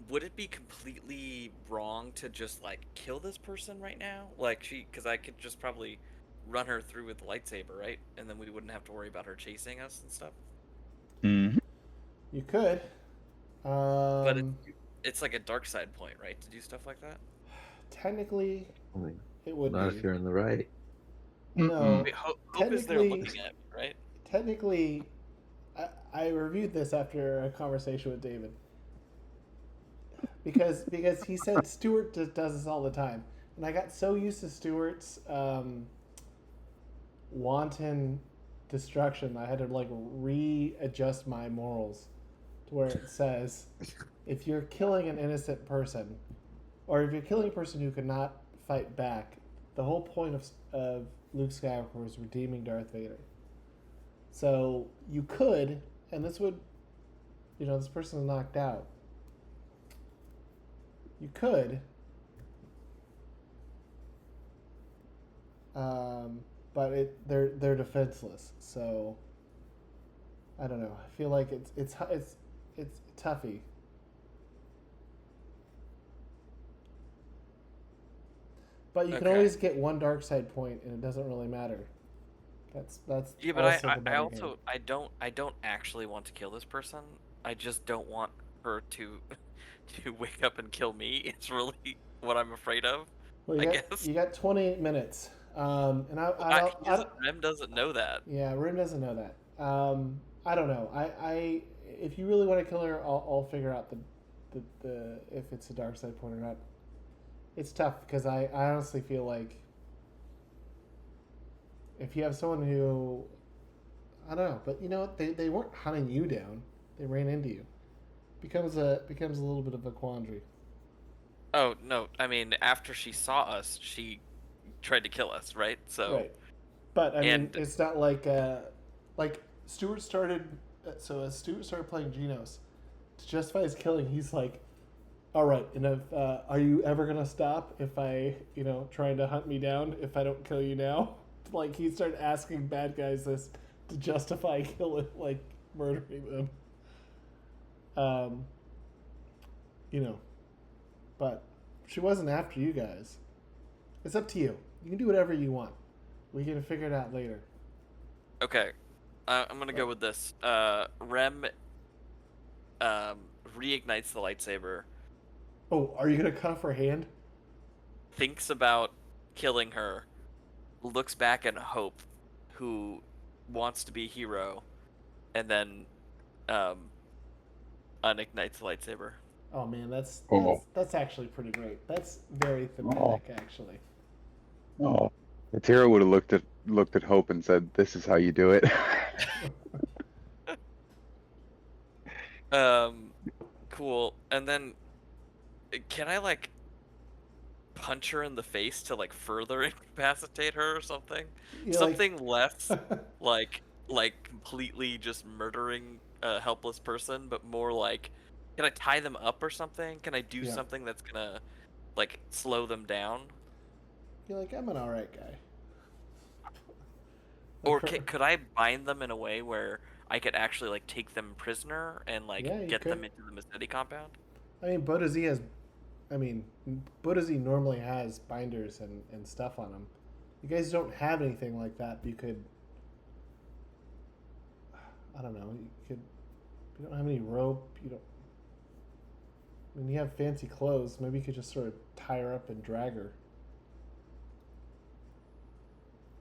Would it be completely wrong to just like kill this person right now? Like because I could just probably run her through with the lightsaber, right? And then we wouldn't have to worry about her chasing us and stuff. Mm-hmm. You could. But it's like a dark side point, right? To do stuff like that. Technically, I mean, it would not be. if you're in the right. No. Wait, Hope is there technically- looking at me, right? Technically, I reviewed this after a conversation with David. Because he said Stuart does this all the time, and I got so used to Stuart's wanton destruction, I had to like readjust my morals to where it says, if you're killing an innocent person, or if you're killing a person who cannot fight back, the whole point of Luke Skywalker was redeeming Darth Vader. So you could, and this would, this person is knocked out. You could, but they're defenseless. So I don't know. I feel like it's toughy. Okay. But you can always get one dark side point, and it doesn't really matter. That's Yeah, but also the I better also game. I don't actually want to kill this person. I just don't want her to wake up and kill me. It's really what I'm afraid of. Well, I guess. you got 28 minutes, and Rem doesn't know that. Yeah, Rim doesn't know that. I don't know. I if you really want to kill her, I'll figure out the if it's a dark side point or not. It's tough because I honestly feel like if you have someone who, I don't know, but they weren't hunting you down; they ran into you. Becomes a little bit of a quandary. Oh no! I mean, after she saw us, she tried to kill us, right? So. Right. But I mean, it's not like Stuart started. So as Stuart started playing Genos, to justify his killing, he's like, "All right, and if are you ever gonna stop if I, trying to hunt me down if I don't kill you now?" Like he started asking bad guys this to justify killing, like murdering them. But she wasn't after you guys. It's up to you. You can do whatever you want. We can figure it out later. Okay, I'm gonna go with this. Rem reignites the lightsaber, Oh, are you gonna cut off her hand? thinks about killing her, looks back at Hope, who wants to be a hero, and then unignites the lightsaber. Oh man, Oh. that's actually pretty great. That's very Oh. thematic, actually. Oh. Katira would have looked at Hope and said, "This is how you do it." Cool. And then, can I like punch her in the face to like further incapacitate her or something? You're Something less like completely just murdering a helpless person, but more like, can I tie them up or something? Can I do Yeah. something that's gonna like slow them down? You're like, I'm an alright guy. Or Like her- could I bind them in a way where I could actually like take them prisoner and like Yeah, you get them could. into the Mecetti compound? I mean, Bota Z normally has binders and stuff on them. You guys don't have anything like that. But you could, I don't know. You don't have any rope. You don't. I mean, you have fancy clothes. Maybe you could just sort of tie her up and drag her.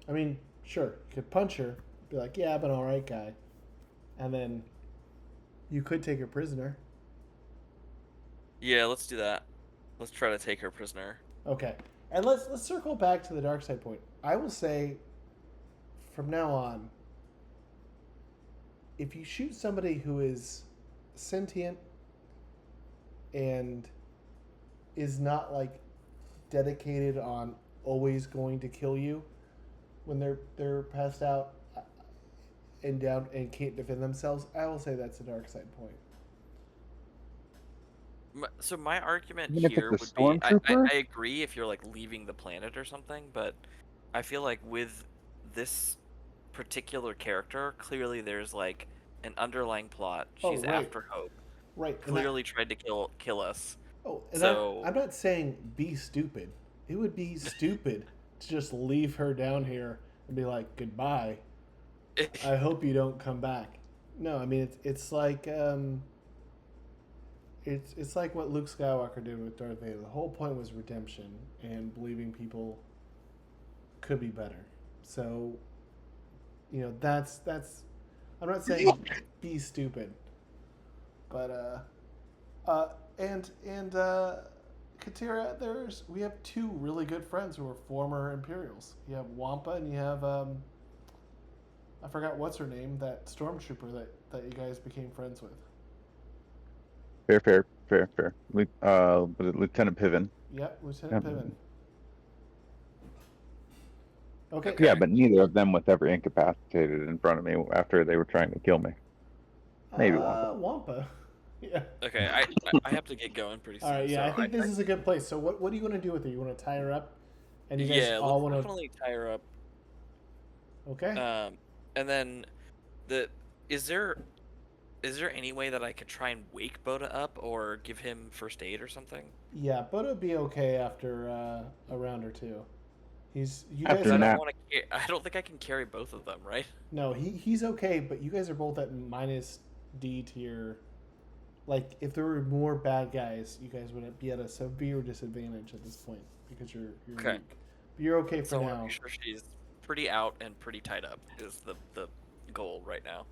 I mean, sure, you could punch her, be like, "Yeah, I'm an all right guy," and then you could take her prisoner. Yeah, let's do that. Let's try to take her prisoner. Okay, and let's circle back to the dark side point. I will say, from now on, if you shoot somebody who is sentient and is not like dedicated on always going to kill you when they're passed out and down and can't defend themselves, I will say that's a dark side point. So my argument Even if here it's a would be, stormtrooper? I agree if you're like leaving the planet or something, but I feel like with this particular character, clearly there's like an underlying plot. Oh, She's right. after Hope. Right. Clearly tried to kill us. Oh, and So I'm not saying be stupid. It would be stupid to just leave her down here and be like, goodbye. I hope you don't come back. No, I mean it's like it's like what Luke Skywalker did with Darth Vader. The whole point was redemption and believing people could be better. So, that's I'm not saying be stupid, but Katira, we have two really good friends who are former Imperials. You have Wampa and you have I forgot what's her name, that stormtrooper that you guys became friends with. Fair. Lieutenant Piven. Yep, Lieutenant Piven. Okay. Yeah, but neither of them was ever incapacitated in front of me after they were trying to kill me. Maybe Wampa. Wampa. Yeah. okay, I have to get going pretty soon. All right. Yeah, so I think this is a good place. So what do you want to do with her? You want to tie her up, and you guys all let's want to. definitely tie her up. Okay. And then is there any way that I could try and wake Bota up or give him first aid or something? Yeah, Bota would be okay after a round or two. You After guys. I nap. don't want to. I don't think I can carry both of them, right? No, he's okay, but you guys are both at minus D tier. Like, if there were more bad guys, you guys would be at a severe disadvantage at this point because you're Okay. weak. But you're okay for So I want now. to make sure she's pretty out and pretty tied up is the goal right now.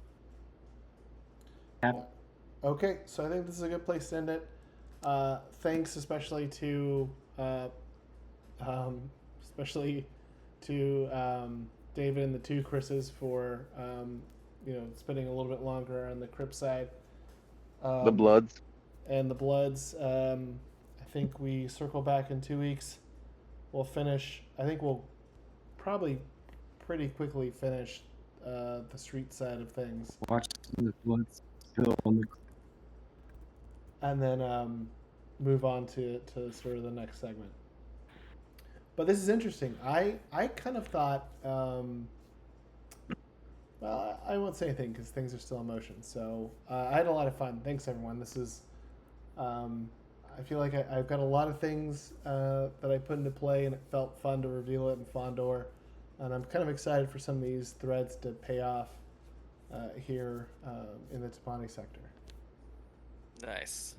Okay, so I think this is a good place to end it. Thanks especially to David and the two Chris's for spending a little bit longer on the Crypt side. The Bloods. And the Bloods. I think we circle back in 2 weeks. We'll finish. I think we'll probably pretty quickly finish the street side of things. Watch the Bloods still on the. And then move on to sort of the next segment. But this is interesting. I kind of thought, well, I won't say anything because things are still in motion. So I had a lot of fun. Thanks, everyone. This is, I feel like I've got a lot of things that I put into play, and it felt fun to reveal it in Fondor. And I'm kind of excited for some of these threads to pay off here in the Tapani sector. Nice.